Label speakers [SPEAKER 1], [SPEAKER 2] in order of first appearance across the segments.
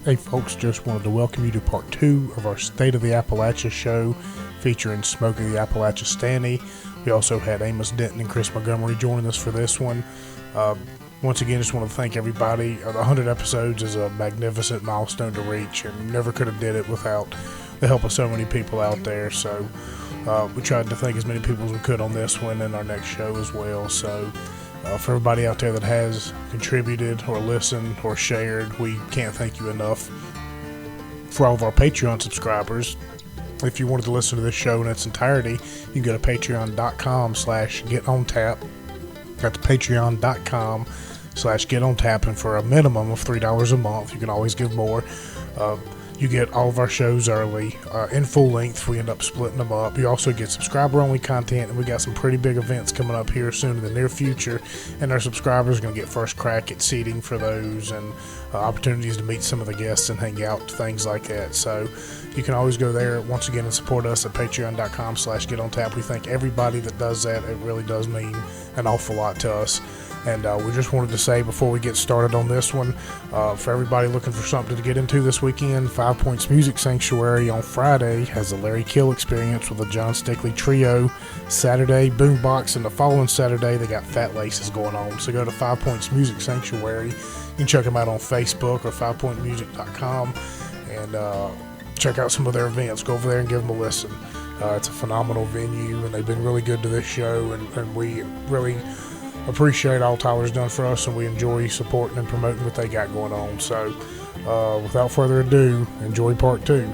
[SPEAKER 1] Hey folks, just wanted to welcome you to part 2 of our State of the Appalachia show featuring Smokey the Appalachistai. We also had Amos, Denton, and Chris Montgomery joining us for this one. Once again, just want to thank everybody. 100 episodes is a magnificent milestone to reach, and never could have did it without the help of so many people out there. So we tried to thank as many people as we could on this one and our next show as well. So for everybody out there that has contributed or listened or shared, we can't thank you enough. For all of our Patreon subscribers, if you wanted to listen to this show in its entirety, you can go to patreon.com/getontap. That's patreon.com/getontap, and for a minimum of $3 a month, you can always give more. You get all of our shows early, in full length. We end up splitting them up. You also get subscriber-only content, and we got some pretty big events coming up here soon in the near future, and our subscribers are going to get first crack at seating for those, and opportunities to meet some of the guests and hang out, things like that. So you can always go there once again and support us at patreon.com/getontap. We thank everybody that does that. It really does mean an awful lot to us. And we just wanted to say before we get started on this one, for everybody looking for something to get into this weekend, 5 Points Music Sanctuary on Friday has a Larry Kill experience with a John Stickley trio. Saturday, Boombox, and the following Saturday, they got Fat Laces going on. So go to 5 Points Music Sanctuary. You can check them out on Facebook or 5pointmusic.com and check out some of their events. Go over there and give them a listen. It's a phenomenal venue, and they've been really good to this show, and we really appreciate all Tyler's done for us, and we enjoy supporting and promoting what they got going on. So without further ado, enjoy part 2.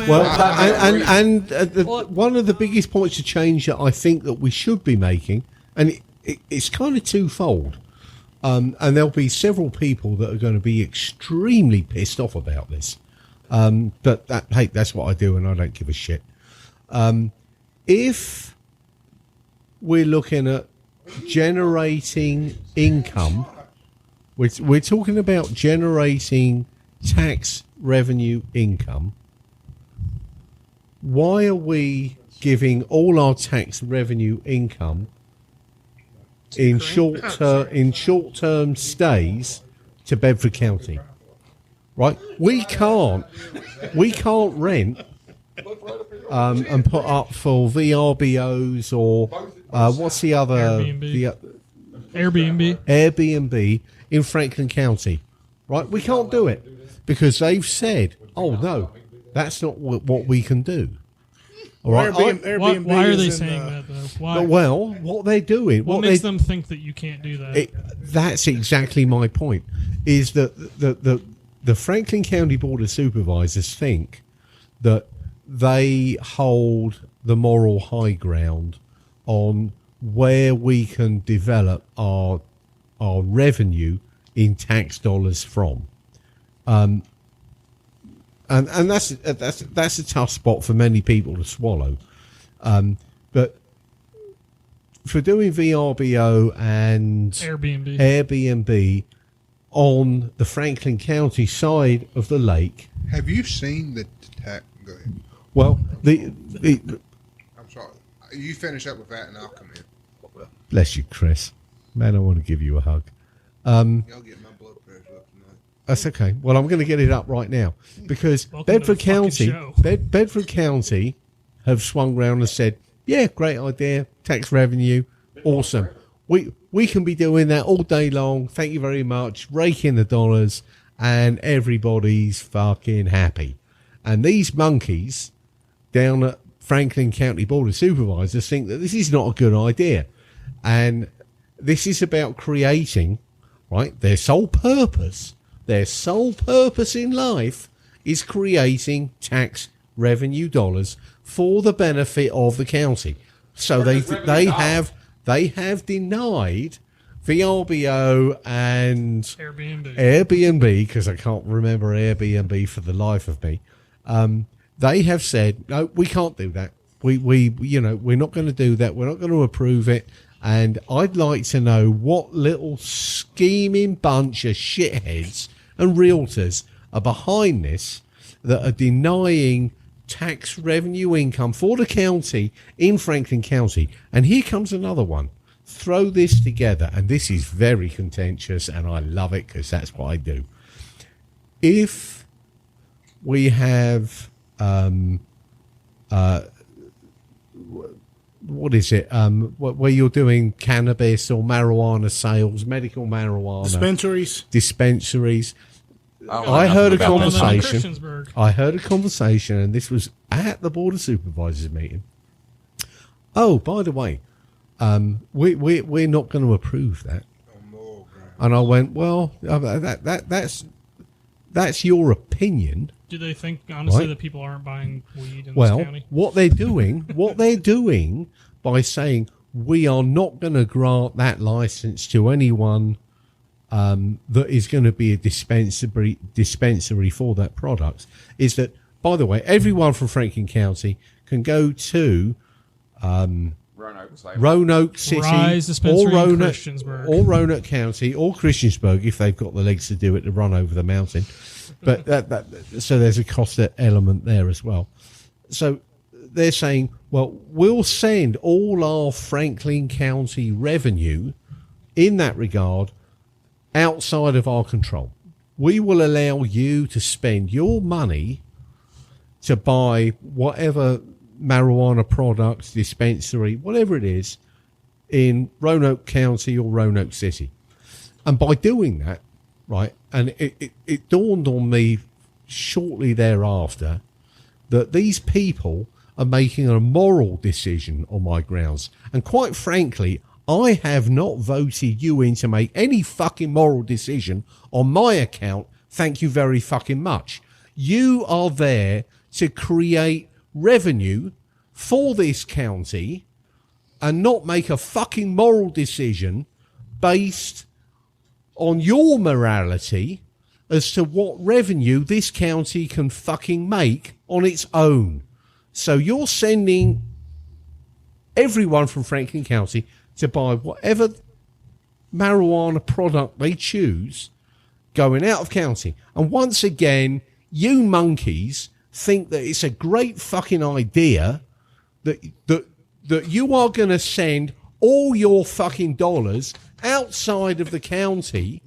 [SPEAKER 2] Well, one of the biggest points of change that I think that we should be making, and it's kind of twofold, and there'll be several people that are going to be extremely pissed off about this, but hey, that's what I do, and I don't give a shit. If we're looking at generating income, we're talking about generating tax revenue income. Why are we giving all our tax revenue income in short-term stays to Bedford County? Right? We can't rent and put up for VRBOs or what's the other Airbnb in Franklin County. Right? We can't do it because they've said, "Oh no, that's not what we can do." All right.
[SPEAKER 3] Airbnb why are they saying that, though? Why?
[SPEAKER 2] Well, what they're doing...
[SPEAKER 3] What makes them think that you can't do that?
[SPEAKER 2] That's exactly my point, is that the Franklin County Board of Supervisors think that they hold the moral high ground on where we can develop our revenue in tax dollars from. And that's a tough spot for many people to swallow. But for doing VRBO and Airbnb on the Franklin County side of the lake.
[SPEAKER 4] Have you seen the tax? Go ahead.
[SPEAKER 2] Well,
[SPEAKER 4] I'm sorry. You finish up with that, and I'll come in.
[SPEAKER 2] Bless you, Chris. Man, I want to give you a hug.
[SPEAKER 4] Y'all get my blood pressure up tonight.
[SPEAKER 2] That's okay. Well, I'm going to get it up right now because Bedford County have swung round and said, "Yeah, great idea, tax revenue, awesome. We can be doing that all day long. Thank you very much. Rake in the dollars, and everybody's fucking happy." And these monkeys down at Franklin County Board of Supervisors think that this is not a good idea, and this is about creating, right, their sole purpose in life is creating tax revenue dollars for the benefit of the county. So they have denied VRBO and
[SPEAKER 3] Airbnb,
[SPEAKER 2] because I can't remember Airbnb for the life of me. They have said, no, we can't do that. We're not going to do that. We're not going to approve it. And I'd like to know what little scheming bunch of shitheads and realtors are behind this that are denying tax revenue income for the county in Franklin County. And here comes another one. Throw this together, and this is very contentious, and I love it because that's what I do. If we have, what is it? Where you're doing cannabis or marijuana sales, medical marijuana dispensaries. I heard a conversation. And this was at the Board of Supervisors meeting. Oh, by the way, we're not going to approve that. And I went, well, that's your opinion.
[SPEAKER 3] Do they think honestly that people aren't buying weed in this county?
[SPEAKER 2] What they're doing by saying we are not going to grant that license to anyone that is going to be a dispensary for that product is that, by the way, everyone from Franklin County can go to Roanoke City or Roanoke County or Christiansburg if they've got the legs to do it to run over the mountain. But so there's a cost element there as well. So they're saying, well, we'll send all our Franklin County revenue in that regard outside of our control. We will allow you to spend your money to buy whatever marijuana products, dispensary, whatever it is, in Roanoke County or Roanoke City. And by doing that, right, and it dawned on me shortly thereafter that these people are making a moral decision on my grounds. And quite frankly, I have not voted you in to make any fucking moral decision on my account. Thank you very fucking much. You are there to create revenue for this county and not make a fucking moral decision based on your morality as to what revenue this county can fucking make on its own. So you're sending everyone from Franklin County to buy whatever marijuana product they choose going out of county. And once again, you monkeys think that it's a great fucking idea that you are going to send all your fucking dollars outside of the county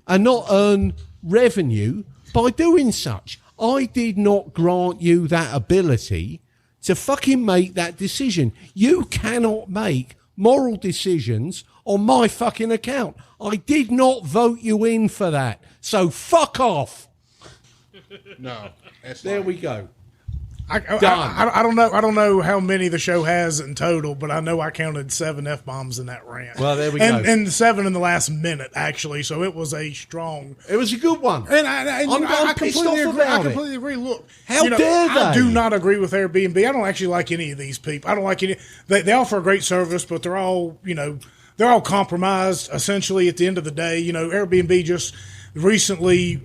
[SPEAKER 2] and not earn revenue by doing such. I did not grant you that ability to fucking make that decision. You cannot make moral decisions on my fucking account. I did not vote you in for that. So fuck off.
[SPEAKER 4] No.
[SPEAKER 2] There we go.
[SPEAKER 1] I don't know how many the show has in total, but I know I counted 7 F-bombs in that rant.
[SPEAKER 2] Well, there we go.
[SPEAKER 1] And 7 in the last minute, actually. So it was a strong.
[SPEAKER 2] It was a good one.
[SPEAKER 1] And I completely agree. I completely agree. Look,
[SPEAKER 2] how dare they?
[SPEAKER 1] I do not agree with Airbnb. I don't actually like any of these people. I don't like any. They offer a great service, but they're all they're all compromised. Essentially, at the end of the day, Airbnb just recently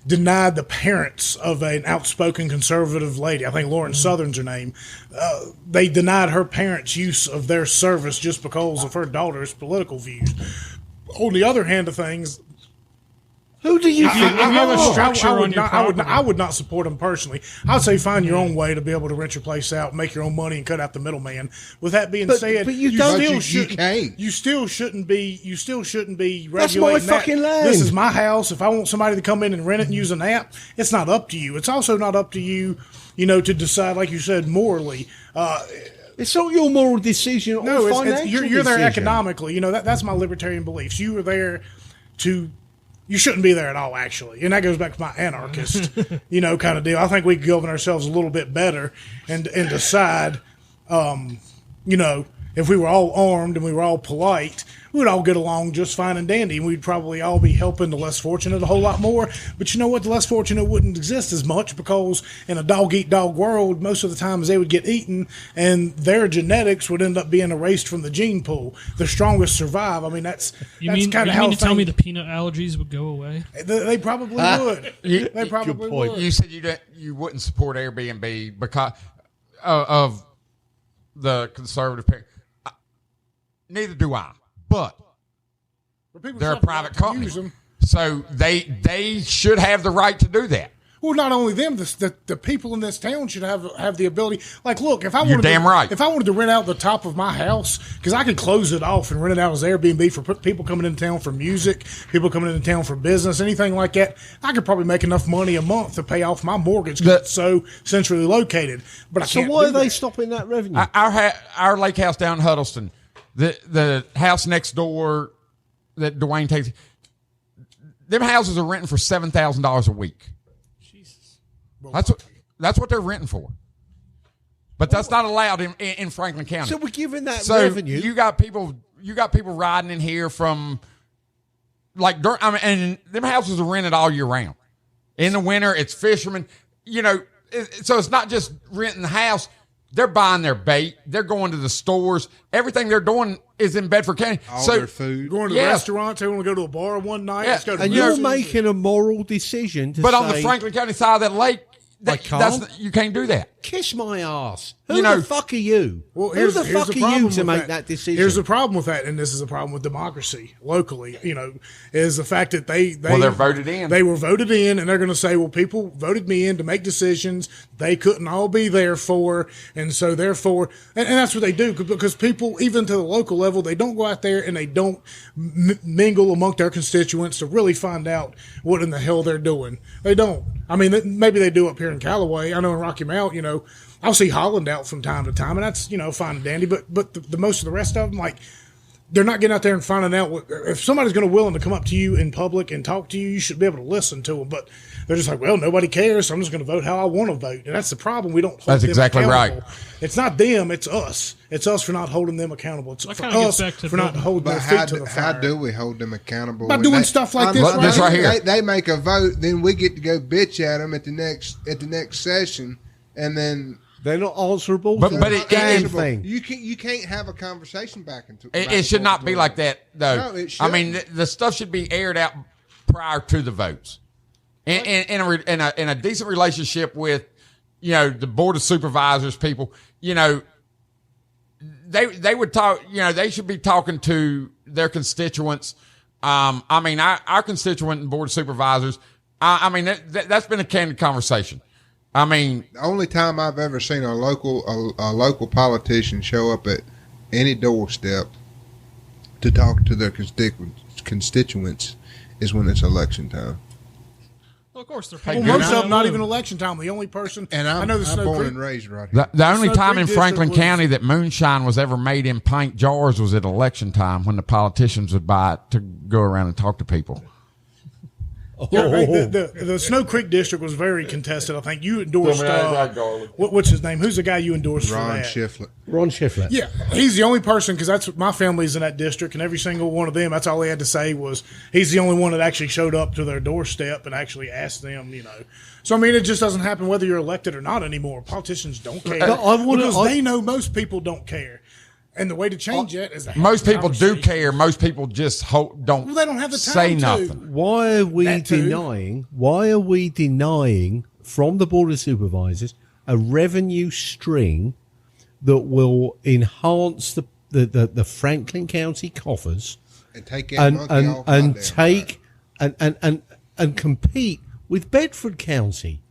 [SPEAKER 1] denied the parents of an outspoken conservative lady. I think Lauren Southern's her name. They denied her parents use of their service just because of her daughter's political views. On the other hand of things,
[SPEAKER 2] who do you think?
[SPEAKER 1] I would not support them personally. I would say find your own way to be able to rent your place out, make your own money, and cut out the middleman. With that being said,
[SPEAKER 2] but you
[SPEAKER 1] still shouldn't be regulating
[SPEAKER 2] That's my fucking land.
[SPEAKER 1] This is my house. If I want somebody to come in and rent it and use an app, it's not up to you. It's also not up to you, to decide, like you said, morally.
[SPEAKER 2] It's not your moral decision.
[SPEAKER 1] No,
[SPEAKER 2] you're
[SPEAKER 1] there economically. That's my libertarian beliefs. You are there to. You shouldn't be there at all, actually. And that goes back to my anarchist, kind of deal. I think we could govern ourselves a little bit better and decide, if we were all armed and we were all polite, we'd all get along just fine and dandy, and we'd probably all be helping the less fortunate a whole lot more. But you know what? The less fortunate wouldn't exist as much, because in a dog-eat-dog world, most of the times they would get eaten, and their genetics would end up being erased from the gene pool. The strongest survive. I mean, that's kind of how. You mean to tell
[SPEAKER 3] me the peanut allergies would go away?
[SPEAKER 1] They probably would. They probably would.
[SPEAKER 5] You said you wouldn't support Airbnb because of the conservative parent. Neither do I. But they're a private company, so they should have the right to do that.
[SPEAKER 1] Well, not only them, the people in this town should have the ability. Like, look, if I wanted to rent out the top of my house, because I could close it off and rent it out as Airbnb for people coming into town for music, people coming into town for business, anything like that, I could probably make enough money a month to pay off my mortgage because it's so centrally located. But I can't.
[SPEAKER 2] So why are they stopping that revenue?
[SPEAKER 5] Our lake house down in Huddleston. The house next door that Dwayne takes, them houses are renting for $7,000 a week. Jesus, that's what they're renting for. But that's not allowed in Franklin County.
[SPEAKER 2] So we're giving that revenue.
[SPEAKER 5] You got people riding in here from and them houses are rented all year round. In the winter, it's fishermen. So it's not just renting the house. They're buying their bait. They're going to the stores. Everything they're doing is in Bedford County.
[SPEAKER 4] All their food.
[SPEAKER 1] Going to the restaurants. They want to go to a bar one night.
[SPEAKER 5] Yeah.
[SPEAKER 1] And
[SPEAKER 2] you're making a moral decision
[SPEAKER 5] But on the Franklin County side of that lake, you can't do that.
[SPEAKER 2] Kiss my ass. Who the fuck are you?
[SPEAKER 1] Well,
[SPEAKER 2] who the fuck are you to make that decision?
[SPEAKER 1] Here's the problem with that, and this is a problem with democracy locally, is the fact that
[SPEAKER 5] they're voted in.
[SPEAKER 1] They were voted in, and they're going to say, well, people voted me in to make decisions they couldn't all be there for, and so therefore, and that's what they do, because people, even to the local level, they don't go out there and they don't mingle among their constituents to really find out what in the hell they're doing. They don't. I mean, maybe they do up here in Callaway. I know in Rocky Mount, I'll see Holland out from time to time, and that's, fine and dandy. But the most of the rest of them, like, they're not getting out there and finding out if somebody's going to willing to come up to you in public and talk to you, you should be able to listen to them. But they're just like, well, nobody cares, so I'm just going to vote how I want to vote. And that's the problem. We don't hold them accountable. Right. It's not them, it's us. It's us for not holding them accountable. It's for us for not holding their feet to the fire.
[SPEAKER 4] How do we hold them accountable?
[SPEAKER 1] By doing stuff like this.
[SPEAKER 5] This right here.
[SPEAKER 4] They make a vote, then we get to go bitch at them at the next session, and then
[SPEAKER 2] they're not answerable.
[SPEAKER 5] But it
[SPEAKER 2] thing.
[SPEAKER 4] You can't have a conversation back into
[SPEAKER 5] it. Should not be like that, though.
[SPEAKER 4] No, it should.
[SPEAKER 5] I mean, the stuff should be aired out prior to the votes, in a decent relationship with, the board of supervisors, people. They would talk. They should be talking to their constituents. Our constituent and board of supervisors. That's been a candid conversation. The
[SPEAKER 4] only time I've ever seen a local politician show up at any doorstep to talk to their constituents is when it's election time.
[SPEAKER 3] Well, of course, they're
[SPEAKER 1] paying. Well, most of them not even election time. The only person,
[SPEAKER 4] and I'm born and raised right
[SPEAKER 5] here. The only time in Franklin County that moonshine was ever made in pint jars was at election time, when the politicians would buy it to go around and talk to people.
[SPEAKER 1] The Snow Creek district was very contested. I think you endorsed. What's his name? Who's the guy you endorsed for that?
[SPEAKER 2] Ron Shiflett.
[SPEAKER 1] Yeah, he's the only person, because that's my family's in that district, and every single one of them. That's all he had to say was he's the only one that actually showed up to their doorstep and actually asked them. So it just doesn't happen whether you're elected or not anymore. Politicians don't care because they know most people don't care. And the way to change it is
[SPEAKER 5] most people do care. Most people just don't.
[SPEAKER 1] Well, they don't have the time
[SPEAKER 5] say
[SPEAKER 1] to.
[SPEAKER 5] Nothing.
[SPEAKER 2] Why are we denying? Why are we denying from the Board of Supervisors a revenue stream that will enhance the Franklin County coffers
[SPEAKER 4] and take
[SPEAKER 2] and compete with Bedford County?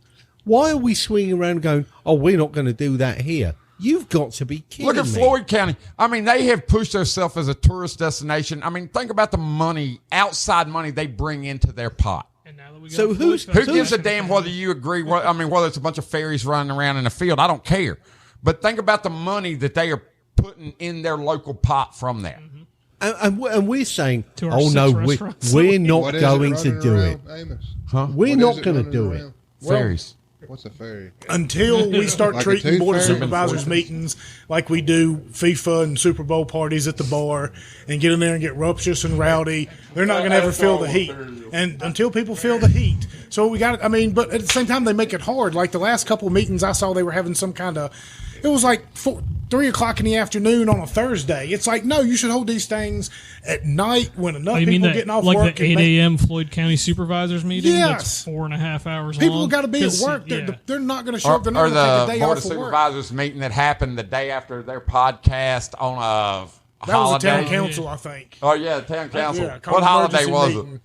[SPEAKER 2] Why are we swinging around going, oh, we're not going to do that here? You've got to be kidding me.
[SPEAKER 5] Look at Floyd County. They have pushed themselves as a tourist destination. Think about the outside money they bring into their pot.
[SPEAKER 3] And now that we
[SPEAKER 2] so who
[SPEAKER 5] gives a damn whether you agree? Whether it's a bunch of fairies running around in a field, I don't care. But think about the money that they are putting in their local pot from that.
[SPEAKER 2] Mm-hmm. And we're saying, oh no, we're not going to do it.
[SPEAKER 4] Amos?
[SPEAKER 2] Huh? We're not going to do it.
[SPEAKER 5] Fairies.
[SPEAKER 4] What's a ferry?
[SPEAKER 1] Until we start
[SPEAKER 4] Like a
[SPEAKER 1] treating
[SPEAKER 4] tooth
[SPEAKER 1] Board of
[SPEAKER 4] fairy?
[SPEAKER 1] Supervisors meetings like we do FIFA and Super Bowl parties at the bar and get in there and get rapturous and rowdy, they're not going to ever feel the heat. And until people feel the heat. So we got, but at the same time, they make it hard. Like the last couple of meetings I saw, they were having some kind of, it was like 3 o'clock in the afternoon on a Thursday. It's like, no, you should hold these things at night when enough people getting off
[SPEAKER 3] like
[SPEAKER 1] work.
[SPEAKER 3] the 8 a.m. Floyd County Supervisors meeting?
[SPEAKER 1] Yes.
[SPEAKER 3] That's 4.5 hours
[SPEAKER 1] People
[SPEAKER 3] long?
[SPEAKER 1] got to be at work. They're not going to show up. They're not
[SPEAKER 5] Or
[SPEAKER 1] going to take a
[SPEAKER 5] the
[SPEAKER 1] day
[SPEAKER 5] Board
[SPEAKER 1] off
[SPEAKER 5] of
[SPEAKER 1] of work.
[SPEAKER 5] Supervisors meeting that happened the day after their podcast on a
[SPEAKER 1] That was
[SPEAKER 5] holiday.
[SPEAKER 1] the town council, I think.
[SPEAKER 5] Oh, yeah, the town council.
[SPEAKER 1] Yeah,
[SPEAKER 5] What holiday was
[SPEAKER 1] meeting.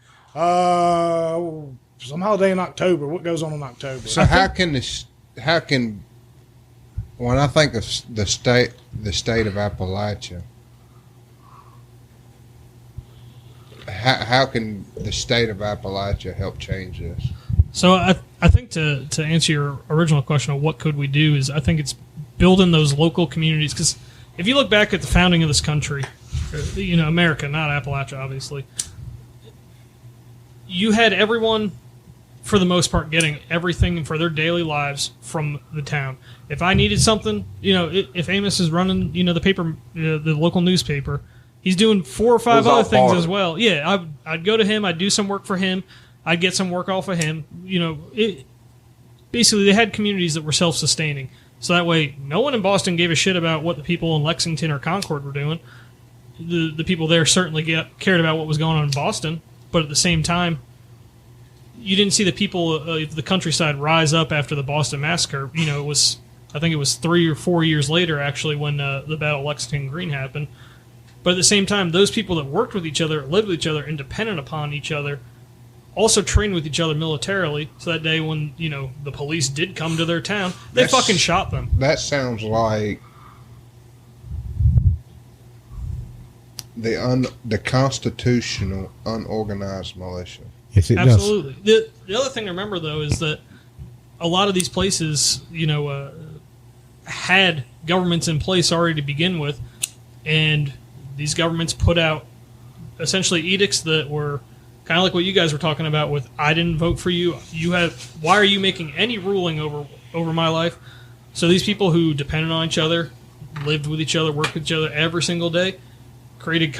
[SPEAKER 1] Some holiday in October. What goes on in October?
[SPEAKER 4] So how can when I think of the state of Appalachia, how can the state of Appalachia help change this?
[SPEAKER 3] So I think to answer your original question of what could we do is I think it's building those local communities, because if you look back at the founding of this country, America, not Appalachia, obviously, you had everyone, for the most part, getting everything for their daily lives from the town. If I needed something, if Amos is running, the paper, the local newspaper, he's doing 4 or 5 other things as well. Yeah, I'd go to him. I'd do some work for him. I'd get some work off of him. Basically, they had communities that were self-sustaining. So that way, no one in Boston gave a shit about what the people in Lexington or Concord were doing. The people there certainly cared about what was going on in Boston, but at the same time, you didn't see the people of the countryside rise up after the Boston Massacre. I think it was 3 or 4 years later, actually, when the Battle of Lexington Green happened. But at the same time, those people that worked with each other, lived with each other, and depended upon each other, also trained with each other militarily. So that day when, the police did come to their town, they fucking shot them.
[SPEAKER 4] That sounds like the constitutional unorganized militia.
[SPEAKER 2] Yes, it
[SPEAKER 3] Absolutely. The other thing to remember, though, is that a lot of these places, had governments in place already to begin with, and these governments put out essentially edicts that were kind of like what you guys were talking about with, I didn't vote for you. Why are you making any ruling over my life? So these people who depended on each other, lived with each other, worked with each other every single day, created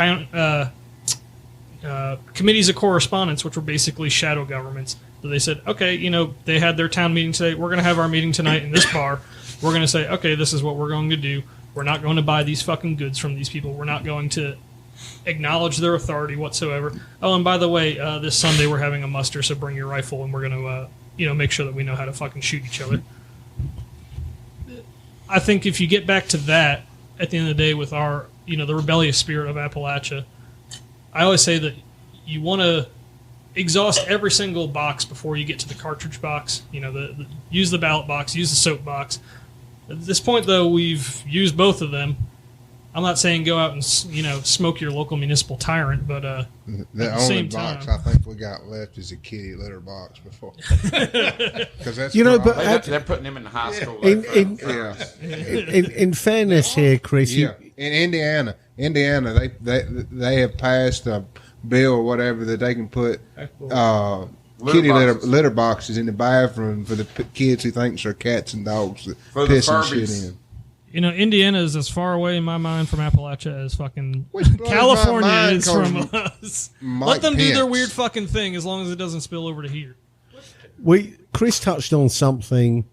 [SPEAKER 3] committees of correspondence, which were basically shadow governments. So they said, okay, they had their town meeting today. We're going to have our meeting tonight in this bar. We're going to say, okay, this is what we're going to do. We're not going to buy these fucking goods from these people. We're not going to acknowledge their authority whatsoever. Oh, and by the way, this Sunday we're having a muster, so bring your rifle, and we're going to, make sure that we know how to fucking shoot each other. I think if you get back to that at the end of the day with our, the rebellious spirit of Appalachia, I always say that you want to exhaust every single box before you get to the cartridge box. Use the ballot box, use the soap box. At this point, though, we've used both of them. I'm not saying go out and smoke your local municipal tyrant, but
[SPEAKER 4] the only box I think we got left is a kitty litter box before. Because that's
[SPEAKER 5] they're putting them in high school.
[SPEAKER 2] In fairness here, Chris,
[SPEAKER 4] in Indiana, they have passed a bill or whatever that they can put kitty litter boxes in the bathroom for the kids who think they're cats and dogs that piss and shit in.
[SPEAKER 3] Indiana is as far away in my mind from Appalachia as fucking California is from us. Let them do their weird fucking thing as long as it doesn't spill over to here.
[SPEAKER 2] Chris touched on something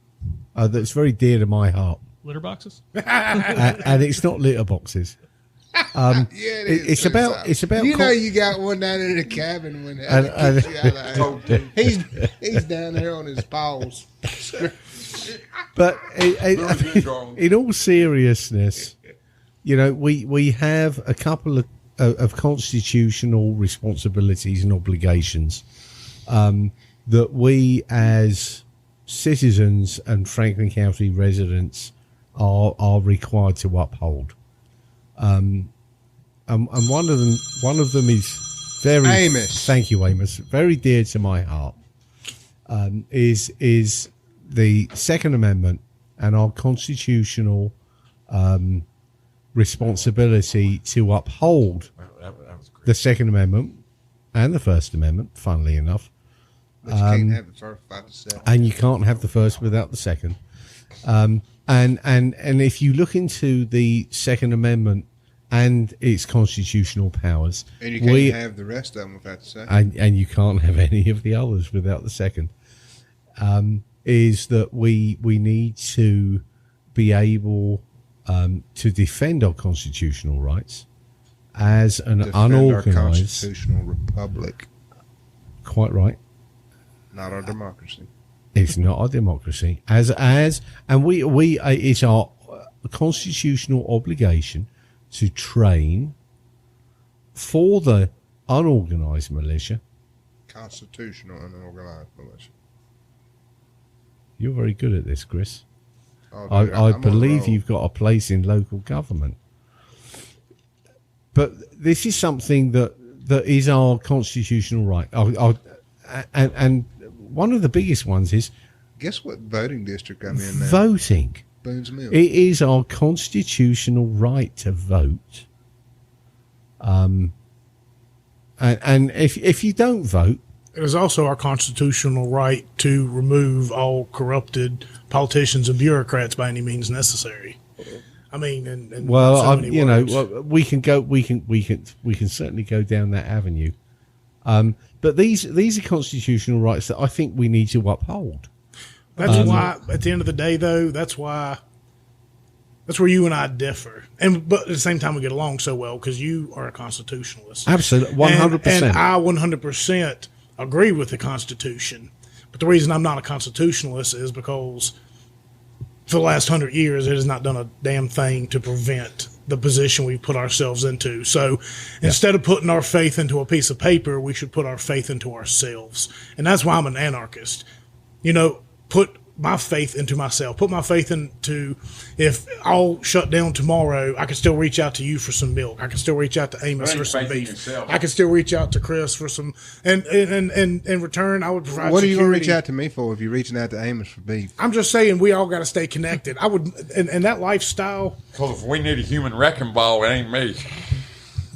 [SPEAKER 2] that's very dear to my heart.
[SPEAKER 3] Litter boxes?
[SPEAKER 2] And it's not litter boxes.
[SPEAKER 4] Yeah, it is.
[SPEAKER 2] It's about.
[SPEAKER 4] You got one down in the cabin when he's down there on his paws.
[SPEAKER 2] But in all seriousness, we have a couple of constitutional responsibilities and obligations that we as citizens and Franklin County residents are required to uphold. And one of them is very
[SPEAKER 4] Amos.
[SPEAKER 2] Thank you, Amos. Very dear to my heart. Is the Second Amendment and our constitutional responsibility to uphold the Second Amendment and the First Amendment, funnily enough,
[SPEAKER 4] But you can't have the first without the second.
[SPEAKER 2] And you can't have the first without the second. And if you look into the Second Amendment and its constitutional powers,
[SPEAKER 4] And you can't have the rest of them without the second.
[SPEAKER 2] and you can't have any of the others without the second, is that we need to be able to defend our constitutional rights as an
[SPEAKER 4] Defend our
[SPEAKER 2] unorganized
[SPEAKER 4] constitutional republic,
[SPEAKER 2] quite right.
[SPEAKER 4] not our democracy.
[SPEAKER 2] It's not our democracy and it's our constitutional obligation to train for the unorganized militia.
[SPEAKER 4] Constitutional and organized militia.
[SPEAKER 2] You're very good at this, Chris.
[SPEAKER 4] Oh, dude,
[SPEAKER 2] I
[SPEAKER 4] I'm on a
[SPEAKER 2] believe
[SPEAKER 4] roll.
[SPEAKER 2] you've got a place in local government. But this is something that is our constitutional right. And one of the biggest ones is
[SPEAKER 4] Guess what voting district I'm in now?
[SPEAKER 2] voting.
[SPEAKER 4] Boone's Mill.
[SPEAKER 2] It is our constitutional right to vote. And if you don't vote,
[SPEAKER 1] It is also our constitutional right to remove all corrupted politicians and bureaucrats by any means necessary. I mean, and
[SPEAKER 2] well,
[SPEAKER 1] so many words.
[SPEAKER 2] we can certainly go down that avenue. But these are constitutional rights that I think we need to uphold.
[SPEAKER 1] That's why, at the end of the day, though, that's where you and I differ. But at the same time, we get along so well because you are a constitutionalist.
[SPEAKER 2] Absolutely, 100%.
[SPEAKER 1] And I 100% agree with the Constitution. But the reason I'm not a constitutionalist is because for the last 100 years, it has not done a damn thing to prevent the position we put ourselves into. So instead of putting our faith into a piece of paper, we should put our faith into ourselves. And that's why I'm an anarchist. Put my faith into myself. Put my faith into, if I'll shut down tomorrow, I can still reach out to you for some milk. I can still reach out to Amos for some beef. I can still reach out to Chris for some, and in return, I would provide.
[SPEAKER 4] What are you going to reach
[SPEAKER 1] security.
[SPEAKER 4] out to me for if you're reaching out to Amos for beef?
[SPEAKER 1] I'm just saying we all got to stay connected. I would, and that lifestyle.
[SPEAKER 5] Because if we need a human wrecking ball, it ain't me.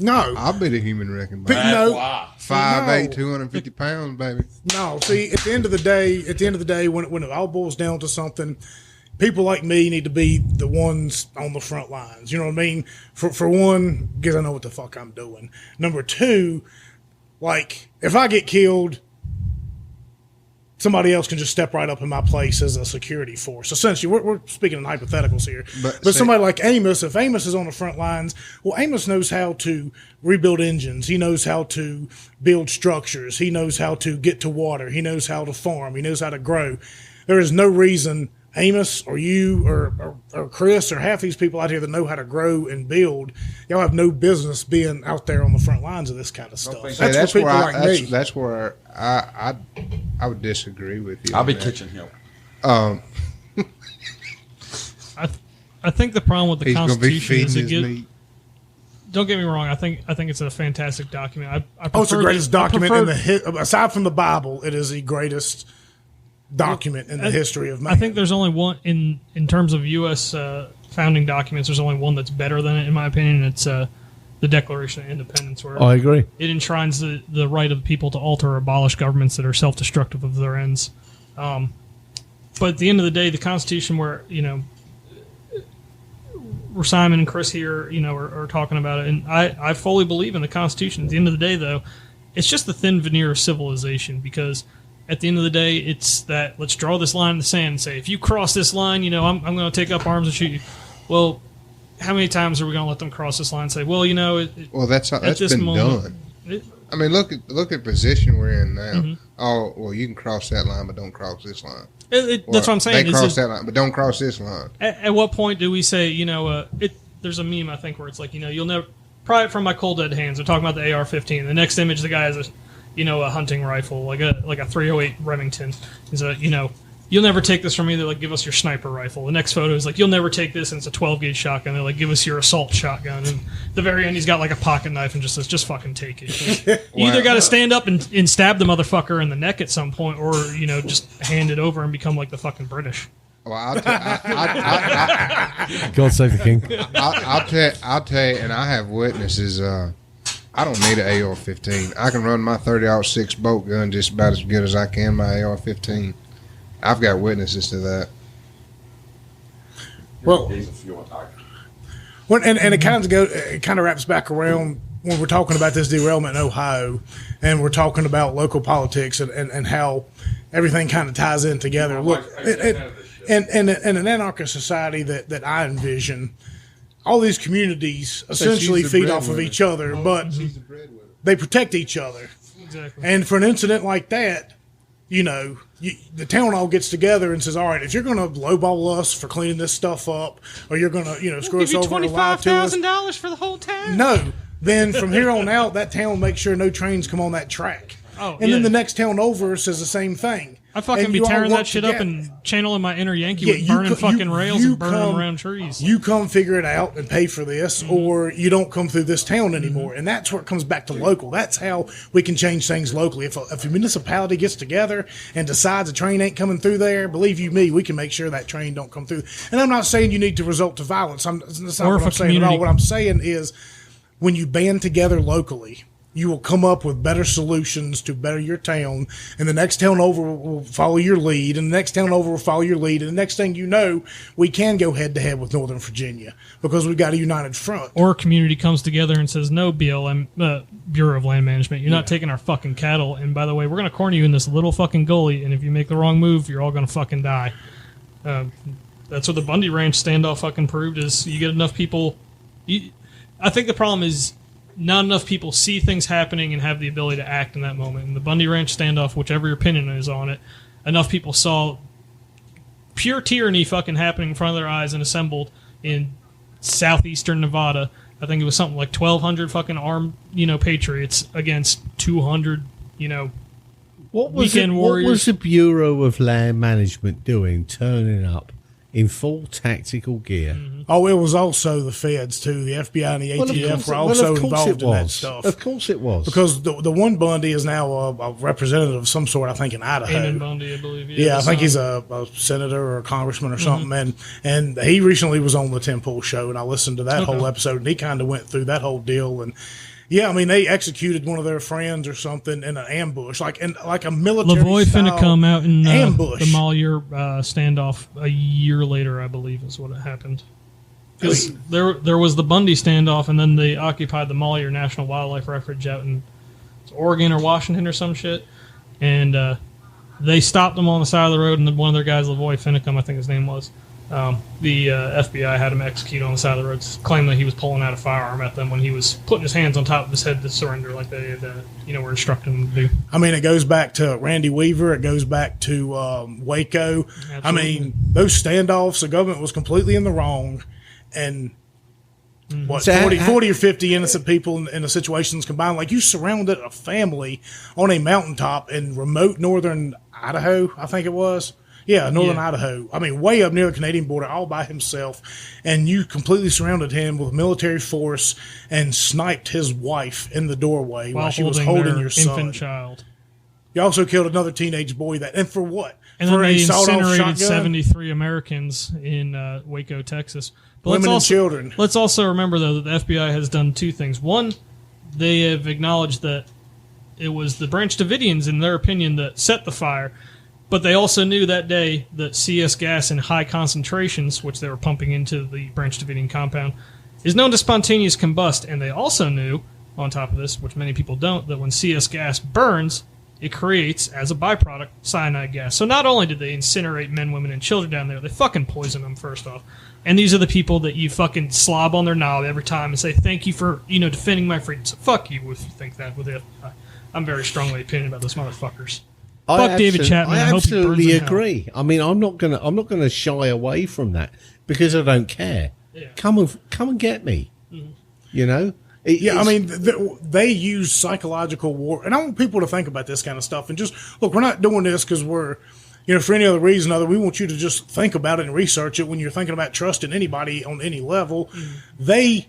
[SPEAKER 1] No,
[SPEAKER 4] I'll be the human wrecking
[SPEAKER 1] But
[SPEAKER 4] ball.
[SPEAKER 1] no,
[SPEAKER 4] 5'8", 250 pounds, baby.
[SPEAKER 1] No, see, at the end of the day, when it all boils down to something, people like me need to be the ones on the front lines. You know what I mean? For one, because I know what the fuck I'm doing. Number two, like, if I get killed, somebody else can just step right up in my place as a security force. Essentially, we're speaking in hypotheticals here. But somebody like Amos, if Amos is on the front lines, well, Amos knows how to rebuild engines. He knows how to build structures. He knows how to get to water. He knows how to farm. He knows how to grow. There is no reason Amos or you or Chris or half these people out here that know how to grow and build, y'all have no business being out there on the front lines of this kind of stuff. That's for people like me.
[SPEAKER 4] That's where I would disagree with you.
[SPEAKER 5] I'll be kitchen help.
[SPEAKER 3] I think the problem with the
[SPEAKER 4] He's going to be
[SPEAKER 3] Constitution
[SPEAKER 4] feeding
[SPEAKER 3] is
[SPEAKER 4] his meat.
[SPEAKER 3] don't get me wrong. I think it's a fantastic document.
[SPEAKER 1] It's the greatest document in the aside from the Bible. It is the greatest document in the history of man.
[SPEAKER 3] I think there's only one in terms of U.S. Founding documents. There's only one that's better than it, in my opinion. It's the Declaration of Independence, where
[SPEAKER 2] I agree.
[SPEAKER 3] it enshrines the right of people to alter or abolish governments that are self-destructive of their ends. But at the end of the day, the Constitution, where Simon and Chris here, are talking about it, and I fully believe in the Constitution. At the end of the day, though, it's just the thin veneer of civilization, because at the end of the day, it's that let's draw this line in the sand and say, if you cross this line, I'm going to take up arms and shoot you. Well, how many times are we going to let them cross this line and say, well,
[SPEAKER 4] that's been done. I mean, look at the position we're in now.
[SPEAKER 3] Mm-hmm.
[SPEAKER 4] Oh, well, you can cross that line, but don't cross this line.
[SPEAKER 3] That's what I'm saying.
[SPEAKER 4] They cross that line, but don't cross this line.
[SPEAKER 3] At what point do we say, there's a meme, I think, where it's like, you'll never, probably from my cold dead hands, they're talking about the AR-15. The next image, the guy has a hunting rifle, like a 308 Remington. He's you'll never take this from me. They're like, give us your sniper rifle. The next photo is like, you'll never take this, and it's a 12-gauge shotgun. They're like, give us your assault shotgun. And at the very end, he's got like a pocket knife and just says, just fucking take it. You either got to stand up and stab the motherfucker in the neck at some point, or just hand it over and become like the fucking British.
[SPEAKER 4] Well,
[SPEAKER 2] God save the king.
[SPEAKER 4] I'll tell you, and I have witnesses. I don't need an AR-15. I can run my 30-06 bolt gun just about as good as I can my AR-15. I've got witnesses to that.
[SPEAKER 1] Well, and it kind of wraps back around when we're talking about this derailment in Ohio, and we're talking about local politics and how everything kind of ties in together. Look, in an anarchist society that I envision, all these communities essentially feed off of each other, but they protect each other.
[SPEAKER 3] Exactly.
[SPEAKER 1] And for an incident like that, the town all gets together and says, all right, if you're going to lowball us for cleaning this stuff up, or you're going to, screw us over and lie to us.
[SPEAKER 3] $25,000 for the whole town?
[SPEAKER 1] No. Then from here on out, that town makes sure no trains come on that track. Then the next town over says the same thing.
[SPEAKER 3] I fucking be tearing that shit up and channeling my inner Yankee with burning fucking rails and burning them around trees.
[SPEAKER 1] You come figure it out and pay for this, or you don't come through this town anymore. And that's where it comes back to local. That's how we can change things locally. If a municipality gets together and decides a train ain't coming through there, believe you me, we can make sure that train don't come through. And I'm not saying you need to resort to violence. That's not what I'm saying at all. What I'm saying is, when you band together locally, you will come up with better solutions to better your town, and the next town over will follow your lead, and the next town over will follow your lead, and the next thing you know, we can go head-to-head with Northern Virginia because we've got a united front.
[SPEAKER 3] Or a community comes together and says, no, BLM, Bureau of Land Management, you're not taking our fucking cattle, and by the way, we're going to corner you in this little fucking gully, and if you make the wrong move, you're all going to fucking die. That's what the Bundy Ranch standoff fucking proved, is you get enough people... I think the problem is not enough people see things happening and have the ability to act in that moment. In the Bundy Ranch standoff, whichever your opinion is on it, enough people saw pure tyranny fucking happening in front of their eyes and assembled in southeastern Nevada. I think it was something like 1,200 fucking armed, patriots against 200, weekend warriors.
[SPEAKER 2] What was the Bureau of Land Management doing, turning up in full tactical gear?
[SPEAKER 1] Oh, it was also the feds, too. The FBI and the ATF were also involved in that stuff.
[SPEAKER 2] Of course it was.
[SPEAKER 1] Because the one Bundy is now a representative of some sort, I think, in Idaho.
[SPEAKER 3] Amos Bundy, I believe.
[SPEAKER 1] Yeah, I think he's a senator or a congressman or something. And he recently was on the Tim Pool show, and I listened to that whole episode, and he kind of went through that whole deal. And yeah, I mean, they executed one of their friends or something in an ambush, like a military
[SPEAKER 3] Lavoy finna come out in
[SPEAKER 1] ambush.
[SPEAKER 3] The Malheur standoff a year later, I believe, is what happened. Because there was the Bundy standoff, and then they occupied the Malheur National Wildlife Refuge out in Oregon or Washington or some shit, and they stopped them on the side of the road, and then one of their guys, Lavoy Finicum, I think his name was, the FBI had him executed on the side of the road, claiming that he was pulling out a firearm at them when he was putting his hands on top of his head to surrender, like they had, were instructing him to do.
[SPEAKER 1] I mean, it goes back to Randy Weaver. It goes back to Waco. Absolutely. I mean, those standoffs, the government was completely in the wrong, and 40 or 50 innocent people in the situations combined. Like, you surrounded a family on a mountaintop in remote northern Idaho, I think it was. Yeah, northern Idaho. I mean, way up near the Canadian border, all by himself. And you completely surrounded him with military force and sniped his wife in the doorway while she was holding your son.
[SPEAKER 3] Infant child.
[SPEAKER 1] You also killed another teenage boy. And for what?
[SPEAKER 3] And
[SPEAKER 1] for
[SPEAKER 3] then they incinerated 73 Americans in Waco, Texas. But
[SPEAKER 1] women and children.
[SPEAKER 3] Let's also remember, though, that the FBI has done two things. One, they have acknowledged that it was the Branch Davidians, in their opinion, that set the fire. But they also knew that day that CS gas in high concentrations, which they were pumping into the Branch Davidian compound, is known to spontaneous combust. And they also knew, on top of this, which many people don't, that when CS gas burns, it creates, as a byproduct, cyanide gas. So not only did they incinerate men, women, and children down there, they fucking poisoned them, first off. And these are the people that you fucking slob on their knob every time and say, thank you for, defending my freedom. So fuck you if you think that with it. I'm very strongly opinionated about those motherfuckers. Fuck David Chapman.
[SPEAKER 2] I absolutely agree. I mean, I'm not gonna shy away from that because I don't care. Yeah. Come and get me. Mm-hmm.
[SPEAKER 1] I mean, they use psychological war, and I want people to think about this kind of stuff. And just look, we're not doing this because we're, for any other reason other. We want you to just think about it and research it when you're thinking about trusting anybody on any level. Mm-hmm. They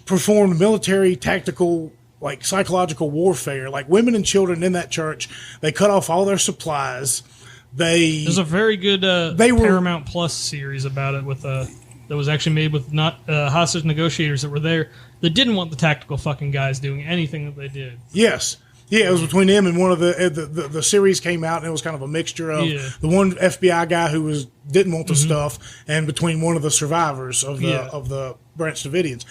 [SPEAKER 1] performed military tactical, like, psychological warfare. Like, women and children in that church, they cut off all their supplies.
[SPEAKER 3] There's a very good Paramount Plus series about it with that was actually made with not hostage negotiators that were there, that didn't want the tactical fucking guys doing anything that they did.
[SPEAKER 1] Yes. Yeah, it was between them and one of the series came out, and it was kind of a mixture of the one FBI guy who didn't want the stuff, and between one of the survivors of the Branch Davidians.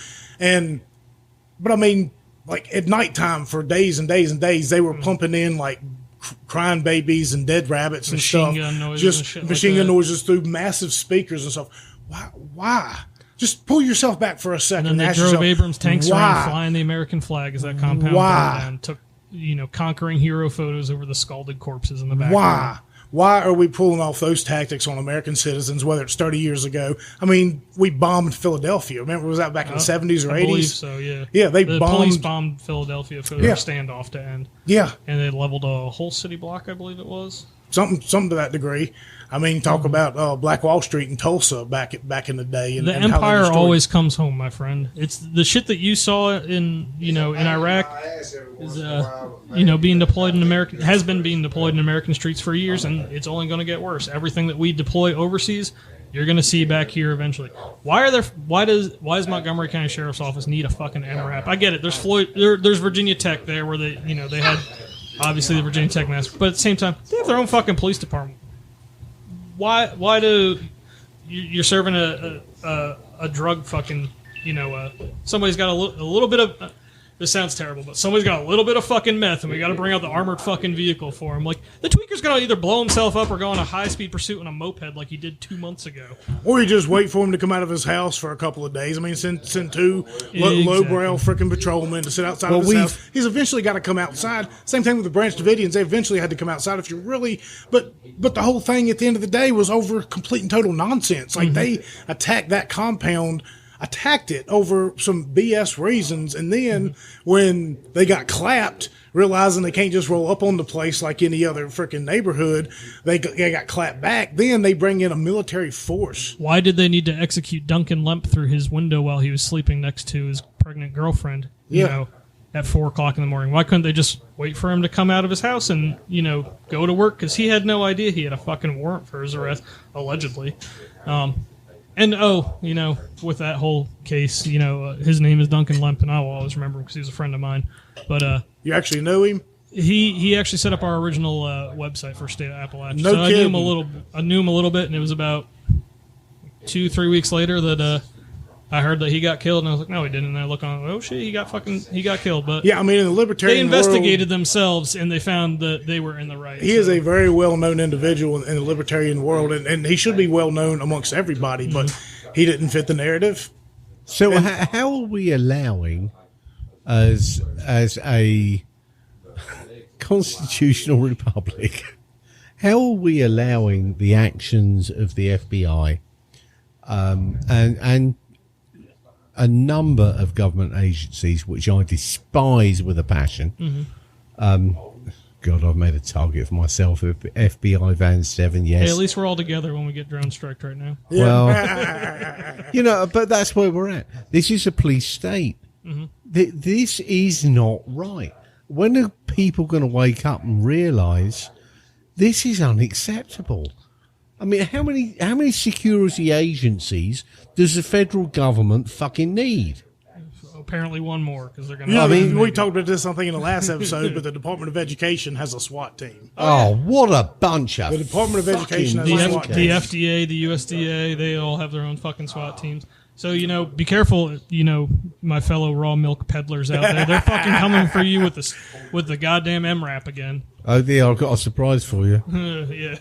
[SPEAKER 1] But I mean, like at nighttime for days and days and days, they were pumping in like crying babies and dead rabbits and stuff, machine gun noises through massive speakers and stuff. Why? Just pull yourself back for a second.
[SPEAKER 3] And then they drove Abrams tanks around flying the American flag as that compound burned down. Took conquering hero photos over the scalded corpses in the background.
[SPEAKER 1] Why are we pulling off those tactics on American citizens, whether it's 30 years ago? I mean, we bombed Philadelphia. Remember, was that back in the 70s or 80s?
[SPEAKER 3] I believe so, yeah.
[SPEAKER 1] Yeah, the
[SPEAKER 3] police bombed Philadelphia for their standoff to end.
[SPEAKER 1] Yeah.
[SPEAKER 3] And they leveled a whole city block, I believe it was.
[SPEAKER 1] Something to that degree. I mean, talk about Black Wall Street in Tulsa back in the day. And,
[SPEAKER 3] the empire always comes home, my friend. It's the shit that you saw in Iraq is being deployed in American has been being deployed in American streets for years, and it's only going to get worse. Everything that we deploy overseas, you're going to see back here eventually. Why does Montgomery County Sheriff's Office need a fucking MRAP? I get it. There's Virginia Tech there where they had obviously the Virginia Tech massacre, but at the same time they have their own fucking police department. Why do you're serving a drug fucking somebody's got a little bit of this sounds terrible, but somebody's got a little bit of fucking meth, and we got to bring out the armored fucking vehicle for him. Like, the tweaker's gonna either blow himself up or go on a high speed pursuit on a moped like he did 2 months ago,
[SPEAKER 1] or you just wait for him to come out of his house for a couple of days. I mean, send two lowbrow freaking patrolmen to sit outside of his house. He's eventually got to come outside. Same thing with the Branch Davidians; they eventually had to come outside. If you really, but the whole thing at the end of the day was over complete and total nonsense. Like they attacked that compound. Attacked it over some BS reasons, and then when they got clapped, realizing they can't just roll up on the place like any other freaking neighborhood, they got clapped back. Then they bring in a military force.
[SPEAKER 3] Why did they need to execute Duncan Lemp through his window while he was sleeping next to his pregnant girlfriend? At 4 o'clock in the morning. Why couldn't they just wait for him to come out of his house and go to work? Because he had no idea he had a fucking warrant for his arrest, allegedly. And with that whole case, his name is Duncan Lemp, and I will always remember him because he was a friend of mine. But
[SPEAKER 1] you actually know him?
[SPEAKER 3] He actually set up our original website for State of Appalachia.
[SPEAKER 1] No
[SPEAKER 3] so
[SPEAKER 1] kidding.
[SPEAKER 3] I knew him a little bit, and it was about 2-3 weeks later that I heard that he got killed, and I was like, no, he didn't. And I look on, oh shit, he got killed. But
[SPEAKER 1] yeah, I mean, in the libertarian
[SPEAKER 3] they investigated themselves, and they found that they were in the right.
[SPEAKER 1] He is a very well-known individual in the libertarian world, and he should be well-known amongst everybody, but he didn't fit the narrative.
[SPEAKER 2] So how are we allowing, as a constitutional republic, how are we allowing the actions of the FBI and a number of government agencies, which I despise with a passion. God, I've made a target for myself. FBI Van 7, yes.
[SPEAKER 3] Hey, at least we're all together when we get drone striked right now.
[SPEAKER 2] Well, but that's where we're at. This is a police state. This is not right. When are people going to wake up and realise this is unacceptable? I mean, how many security agencies does the federal government fucking need?
[SPEAKER 3] Apparently one more, because they're going
[SPEAKER 1] to... we talked about this, I think, in the last episode, but the Department of Education has a SWAT team.
[SPEAKER 2] What a bunch of...
[SPEAKER 1] The Department of Education has a SWAT team.
[SPEAKER 3] The FDA, the USDA, they all have their own fucking SWAT teams. So, be careful, my fellow raw milk peddlers out there. They're fucking coming for you with the goddamn MRAP again.
[SPEAKER 2] Oh, yeah, I've got a surprise for you.
[SPEAKER 3] Yeah.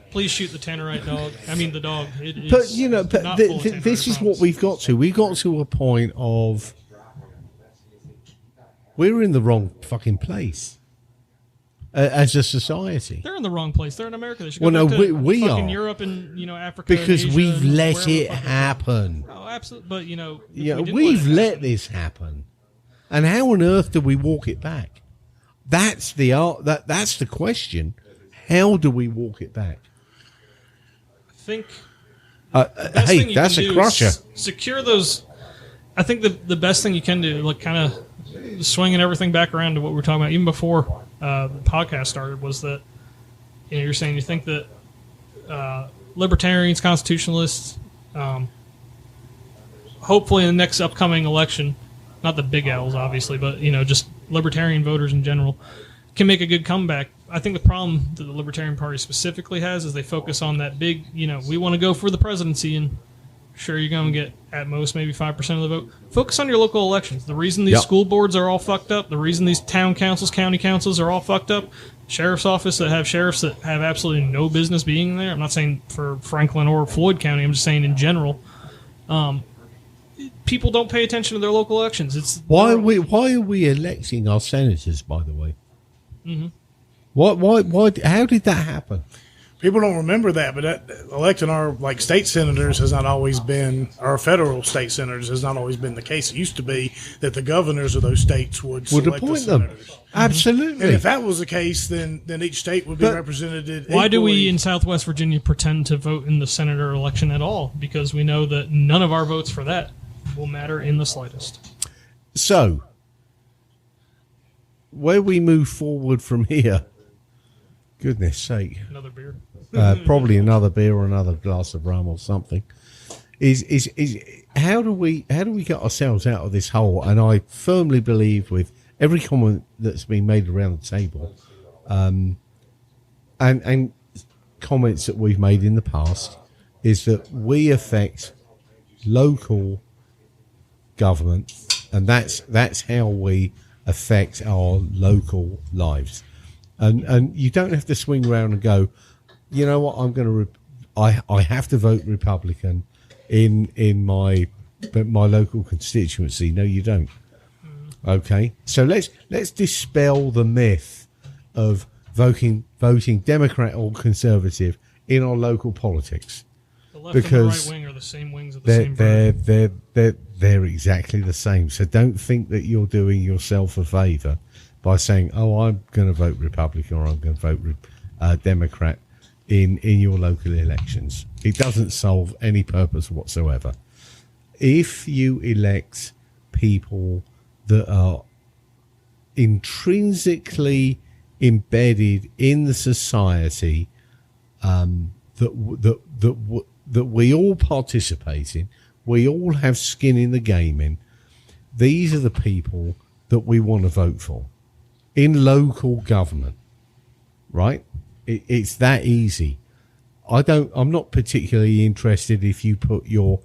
[SPEAKER 3] Please shoot the Tannerite dog. I mean, the dog.
[SPEAKER 2] This is what we've got to. We've got to a point of we're in the wrong fucking place as a society.
[SPEAKER 3] They're in the wrong place. They're in America. They should go back to
[SPEAKER 2] we
[SPEAKER 3] fucking
[SPEAKER 2] are
[SPEAKER 3] Europe and Africa
[SPEAKER 2] because
[SPEAKER 3] and Asia
[SPEAKER 2] we've
[SPEAKER 3] and
[SPEAKER 2] let it happen.
[SPEAKER 3] Oh, absolutely. But
[SPEAKER 2] we've let this happen, and how on earth do we walk it back? That's the that's the question. How do we walk it back?
[SPEAKER 3] I think.
[SPEAKER 2] Hey, that's a crusher.
[SPEAKER 3] Secure those. I think the best thing you can do, like kind of swinging everything back around to what we were talking about even before the podcast started, was that you're saying you think that libertarians, constitutionalists, hopefully in the next upcoming election, not the big owls, obviously, but, just libertarian voters in general, can make a good comeback. I think the problem that the Libertarian Party specifically has is they focus on that big, we want to go for the presidency, and sure, you're going to get at most maybe 5% of the vote. Focus on your local elections. The reason these school boards are all fucked up, the reason these town councils, county councils are all fucked up, sheriff's office that have sheriffs that have absolutely no business being there. I'm not saying for Franklin or Floyd County. I'm just saying in general. People don't pay attention to their local elections.
[SPEAKER 2] Why are we electing our senators, by the way? Mm-hmm. Why? How did that happen?
[SPEAKER 1] People don't remember that, but electing our state senators has not always been, our federal state senators has not always been the case. It used to be that the governors of those states would select
[SPEAKER 2] appoint
[SPEAKER 1] the
[SPEAKER 2] them.
[SPEAKER 1] senators.
[SPEAKER 2] Absolutely.
[SPEAKER 1] And if that was the case, then each state would be represented.
[SPEAKER 3] Why do we
[SPEAKER 1] equally.
[SPEAKER 3] in Southwest Virginia pretend to vote in the senator election at all? Because we know that none of our votes for that will matter in the slightest.
[SPEAKER 2] So, where we move forward from here, goodness sake.
[SPEAKER 3] Another beer.
[SPEAKER 2] Probably another beer or another glass of rum or something. Is how do we get ourselves out of this hole? And I firmly believe with every comment that's been made around the table, and comments that we've made in the past, is that we affect local government, and that's how we affect our local lives. And you don't have to swing around and go, you know what, I have to vote Republican in my local constituency. No, you don't. Okay, so let's dispel the myth of voting Democrat or Conservative in our local politics.
[SPEAKER 3] The left and the right wing are the same wings of the same bird.
[SPEAKER 2] They're exactly the same. So don't think that you're doing yourself a favour by saying, "Oh, I'm going to vote Republican or I'm going to vote Democrat in your local elections." It doesn't solve any purpose whatsoever. If you elect people that are intrinsically embedded in the society that we all participate in, we all have skin in the game in, these are the people that we want to vote for in local government, right? It's that easy. I'm not particularly interested if you put your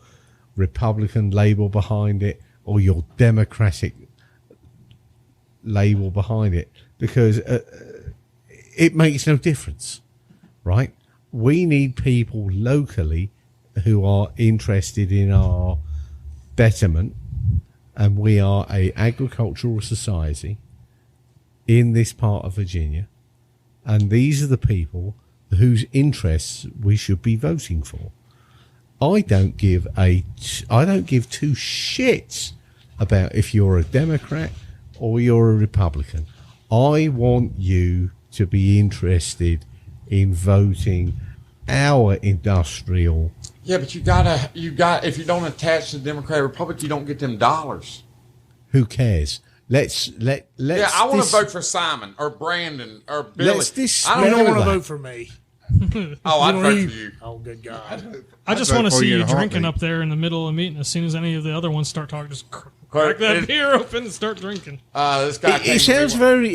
[SPEAKER 2] Republican label behind it or your Democratic label behind it, because it makes no difference, right? We need people locally who are interested in our betterment, and we are a agricultural society in this part of Virginia, and these are the people whose interests we should be voting for. I don't give two shits about if you're a Democrat or you're a Republican. I want you to be interested in voting our industrial.
[SPEAKER 5] Yeah, but you got if you don't attach to the Democratic Republic, you don't get them dollars.
[SPEAKER 2] Who cares? Let's
[SPEAKER 5] Yeah, I want to vote for Simon or Brandon or Billy.
[SPEAKER 1] I don't want to vote for me.
[SPEAKER 5] Oh, I'd vote for you.
[SPEAKER 1] Oh, good God.
[SPEAKER 3] I just want to see you drinking up there in the middle of the meeting. As soon as any of the other ones start talking, just crack that beer open and start drinking.
[SPEAKER 5] This guy
[SPEAKER 2] it sounds very,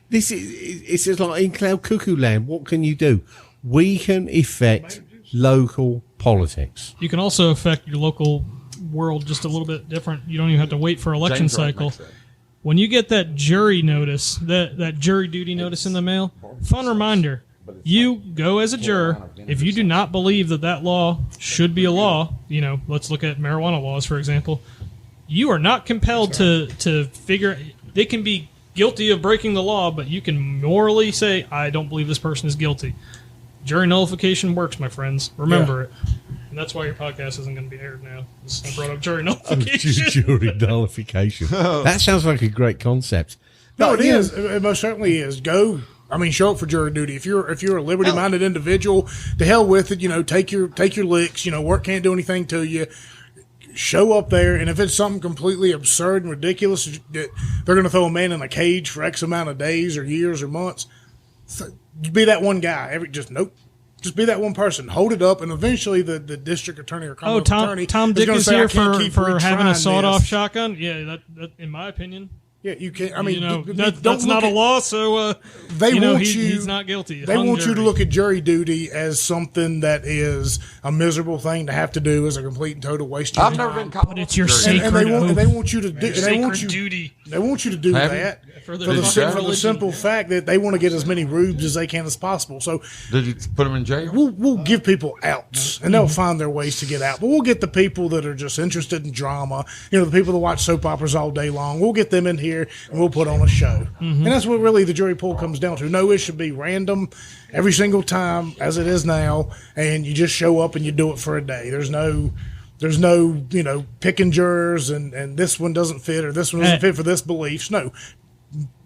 [SPEAKER 2] this is, it's just like in Cloud Cuckoo Land. What can you do? We can affect local politics.
[SPEAKER 3] You can also affect your local world just a little bit different. You don't even have to wait for election cycle. When you get that jury notice, that jury duty notice in the mail, fun reminder. You go as a juror. If you do not believe that law should be a law, let's look at marijuana laws, for example. You are not compelled to figure. They can be guilty of breaking the law, but you can morally say, I don't believe this person is guilty. Jury nullification works, my friends. Remember it. And that's why your podcast isn't going to be aired now. I brought up jury nullification.
[SPEAKER 2] Jury nullification. That sounds like a great concept.
[SPEAKER 1] No, it is. It most certainly is. Show up for jury duty. If you're a liberty-minded individual, to hell with it. Take your licks. Work can't do anything to you. Show up there, and if it's something completely absurd and ridiculous, that they're going to throw a man in a cage for X amount of days or years or months, be that one guy. Nope. Just be that one person. Hold it up, and eventually the district attorney or criminal attorney
[SPEAKER 3] Tom
[SPEAKER 1] is
[SPEAKER 3] Dick
[SPEAKER 1] gonna
[SPEAKER 3] is
[SPEAKER 1] say,
[SPEAKER 3] here
[SPEAKER 1] "I can't keep
[SPEAKER 3] for having a
[SPEAKER 1] retrying
[SPEAKER 3] sawed-off
[SPEAKER 1] this."
[SPEAKER 3] shotgun. Yeah, that in my opinion.
[SPEAKER 1] Yeah, you can't. I mean,
[SPEAKER 3] that's not a law, so he's not guilty.
[SPEAKER 1] They want you to look at jury duty as something that is a miserable thing to have to do, as a complete and total waste of
[SPEAKER 5] I've
[SPEAKER 1] time.
[SPEAKER 5] never been called.
[SPEAKER 3] But it's your
[SPEAKER 5] jury.
[SPEAKER 3] sacred
[SPEAKER 1] and they want you to do. They want
[SPEAKER 3] sacred
[SPEAKER 1] you.
[SPEAKER 3] duty.
[SPEAKER 1] They want you to do
[SPEAKER 5] Have you?
[SPEAKER 1] that
[SPEAKER 3] For
[SPEAKER 1] for
[SPEAKER 3] the
[SPEAKER 1] the
[SPEAKER 3] religion.
[SPEAKER 1] simple fact that they want to get as many rubes as they can as possible. So
[SPEAKER 5] Did you put him in jail?
[SPEAKER 1] we'll give people outs, and they'll find their ways to get out. But we'll get the people that are just interested in drama. The people that watch soap operas all day long. We'll get them in here, and we'll put on a show. And that's what really the jury pool comes down to. No, it should be random every single time, as it is now, and you just show up and you do it for a day. There's no picking jurors and this one doesn't fit or this one doesn't fit for this beliefs. No,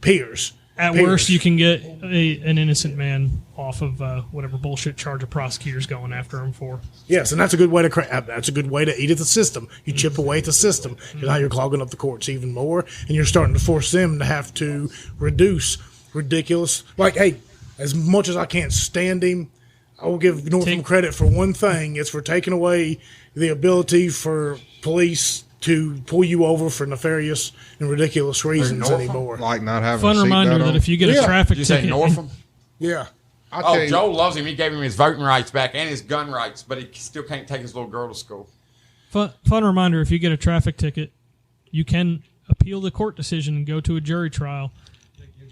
[SPEAKER 1] peers.
[SPEAKER 3] At worst, you can get an innocent man off of whatever bullshit charge a prosecutor's going after him for.
[SPEAKER 1] Yes, and that's a good way to eat at the system. You chip away at the system, because now you're clogging up the courts even more, and you're starting to force them to have to reduce ridiculous. Like, hey, as much as I can't stand him, I will give Northam credit for one thing: it's for taking away the ability for police to pull you over for nefarious and ridiculous reasons anymore.
[SPEAKER 4] Like not having
[SPEAKER 3] Fun
[SPEAKER 4] a
[SPEAKER 3] reminder
[SPEAKER 4] seatbelt
[SPEAKER 3] that
[SPEAKER 4] on.
[SPEAKER 3] if you get a traffic
[SPEAKER 5] Did you say
[SPEAKER 3] ticket,
[SPEAKER 5] Northam?
[SPEAKER 1] Yeah.
[SPEAKER 4] I'll tell you,
[SPEAKER 5] Joel loves him. He gave him his voting rights back and his gun rights, but he still can't take his little girl to school.
[SPEAKER 3] fun reminder: if you get a traffic ticket, you can appeal the court decision and go to a jury trial.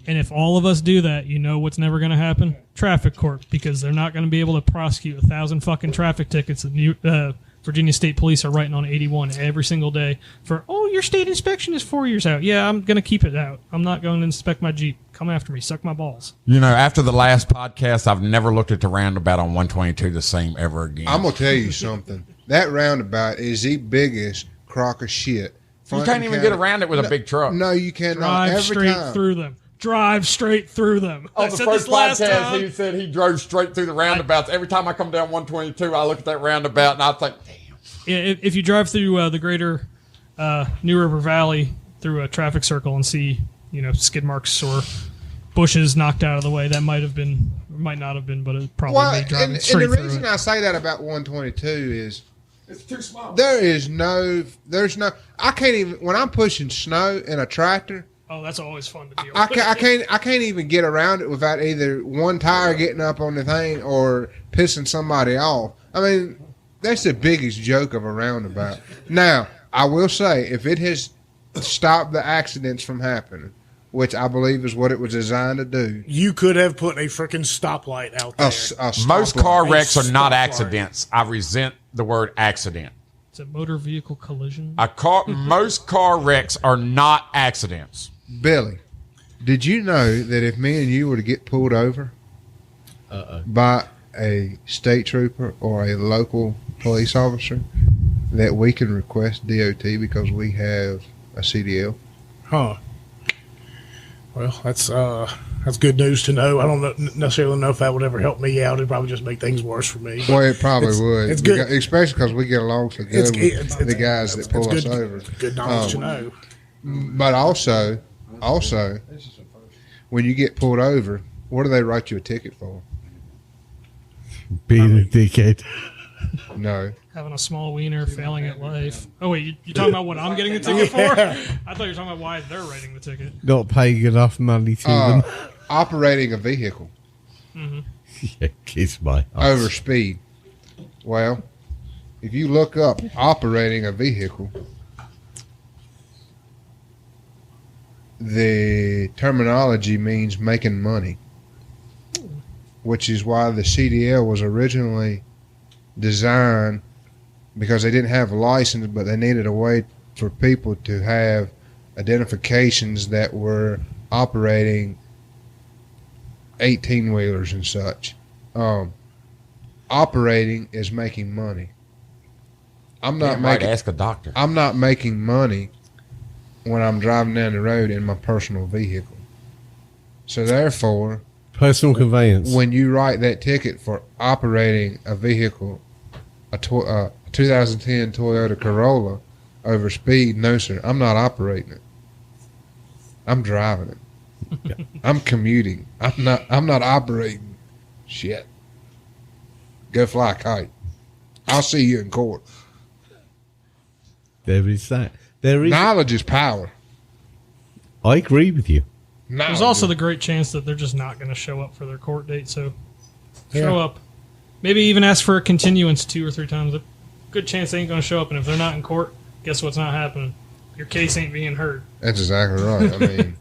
[SPEAKER 3] And if all of us do that, you know what's never going to happen? Traffic court, because they're not going to be able to prosecute 1,000 fucking traffic tickets that Virginia State Police are writing on 81 every single day for, your state inspection is 4 years out. Yeah, I'm going to keep it out. I'm not going to inspect my Jeep. Come after me. Suck my balls.
[SPEAKER 5] After the last podcast, I've never looked at the roundabout on 122 the same ever again.
[SPEAKER 4] I'm gonna tell you something. That roundabout is the biggest crock of shit.
[SPEAKER 5] You can't even get around it with a big truck.
[SPEAKER 4] No, you cannot.
[SPEAKER 3] Drive
[SPEAKER 4] Every
[SPEAKER 3] straight
[SPEAKER 4] time.
[SPEAKER 3] through them. Drive straight through them.
[SPEAKER 5] On
[SPEAKER 3] I
[SPEAKER 5] the
[SPEAKER 3] said
[SPEAKER 5] first
[SPEAKER 3] this last
[SPEAKER 5] podcast,
[SPEAKER 3] time.
[SPEAKER 5] he said he drove straight through the roundabouts. Every time I come down 122, I look at that roundabout and I think, damn.
[SPEAKER 3] Yeah, if you drive through the greater New River Valley through a traffic circle and see, skid marks or bushes knocked out of the way, that might not have been, but it probably made driving straight
[SPEAKER 4] and the
[SPEAKER 3] through
[SPEAKER 4] reason
[SPEAKER 3] it.
[SPEAKER 4] I say that about 122 is
[SPEAKER 5] It's too small.
[SPEAKER 4] there's no, I can't even, when I'm pushing snow in a tractor,
[SPEAKER 3] Oh, that's always fun to deal with.
[SPEAKER 4] I can't even get around it without either one tire getting up on the thing or pissing somebody off. I mean, that's the biggest joke of a roundabout. Now, I will say, if it has stopped the accidents from happening, which I believe is what it was designed to do.
[SPEAKER 1] You could have put a freaking stoplight out there.
[SPEAKER 5] Most car wrecks are not
[SPEAKER 1] stoplight.
[SPEAKER 5] accidents. I resent the word accident.
[SPEAKER 3] It's a motor vehicle collision.
[SPEAKER 5] Most car wrecks are not accidents.
[SPEAKER 4] Billy, did you know that if me and you were to get pulled over by a state trooper or a local police officer, that we can request DOT because we have a CDL?
[SPEAKER 1] Huh. Well, that's good news to know. I don't necessarily know if that would ever help me out. It'd probably just make things worse for me.
[SPEAKER 4] Well, it probably would.
[SPEAKER 1] It's good.
[SPEAKER 4] Especially because we get along so good with the guys that pull us over.
[SPEAKER 1] Good knowledge to know.
[SPEAKER 4] But also, when you get pulled over, what do they write you a ticket for?
[SPEAKER 2] Being a dickhead.
[SPEAKER 4] No.
[SPEAKER 3] Having a small wiener, failing at life. Oh, wait, you're talking about what I'm getting the ticket for? I thought you were talking about why they're writing the ticket.
[SPEAKER 2] Not paying enough money to them.
[SPEAKER 4] Operating a vehicle
[SPEAKER 2] Yeah, kiss my ass.
[SPEAKER 4] over speed. Well, if you look up operating a vehicle, the terminology means making money, which is why the CDL was originally designed, because they didn't have a license, but they needed a way for people to have identifications that were operating 18-wheelers and such. Operating is making money. I'm not making.
[SPEAKER 5] Ask a doctor.
[SPEAKER 4] I'm not making money when I'm driving down the road in my personal vehicle. So therefore,
[SPEAKER 2] Personal conveyance.
[SPEAKER 4] when you write that ticket for operating a vehicle, a 2010 Toyota Corolla over speed, no sir, I'm not operating it. I'm driving it. I'm commuting. I'm not operating shit. Go fly a kite. I'll see you in court.
[SPEAKER 2] There is that. There is.
[SPEAKER 4] Knowledge is power.
[SPEAKER 2] I agree with you.
[SPEAKER 3] There's also the great chance that they're just not going to show up for their court date, so show up. Maybe even ask for a continuance 2 or 3 times. A good chance they ain't going to show up, and if they're not in court, guess what's not happening? Your case ain't being heard.
[SPEAKER 4] That's exactly right. I mean,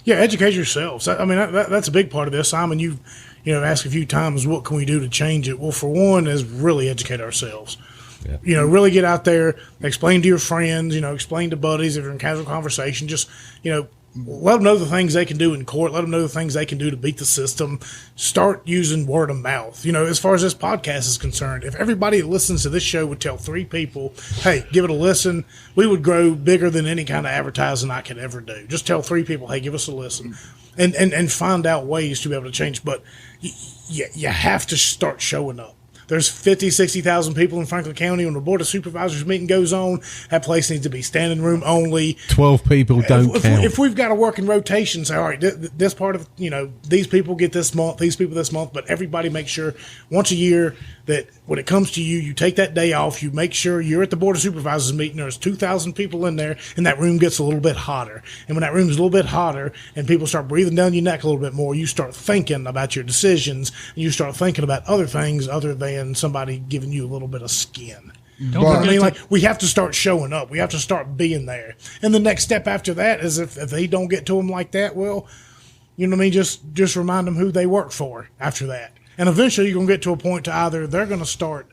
[SPEAKER 1] yeah, educate yourselves. I mean, that's a big part of this. Simon, you've asked a few times, what can we do to change it? Well, for one, is really educate ourselves. Yeah. Really get out there, explain to your friends, explain to buddies if you're in casual conversation. Just, let them know the things they can do in court. Let them know the things they can do to beat the system. Start using word of mouth. As far as this podcast is concerned, if everybody that listens to this show would tell 3 people, hey, give it a listen, we would grow bigger than any kind of advertising I could ever do. Just tell 3 people, hey, give us a listen, and find out ways to be able to change. But you have to start showing up. There's 50, 60,000 people in Franklin County. When the Board of Supervisors meeting goes on, that place needs to be standing room only.
[SPEAKER 2] 12 people don't count.
[SPEAKER 1] If we've got to work in rotation, say, all right, this part of, these people get this month, these people this month, but everybody make sure once a year that when it comes to you take that day off, you make sure you're at the Board of Supervisors meeting. There's 2,000 people in there, and that room gets a little bit hotter. And when that room's a little bit hotter and people start breathing down your neck a little bit more, you start thinking about your decisions, and you start thinking about other things other than somebody giving you a little bit of skin. We have to start showing up. We have to start being there. And the next step after that is if they don't get to them like that, well, just remind them who they work for after that. And eventually you're going to get to a point to either they're going to start,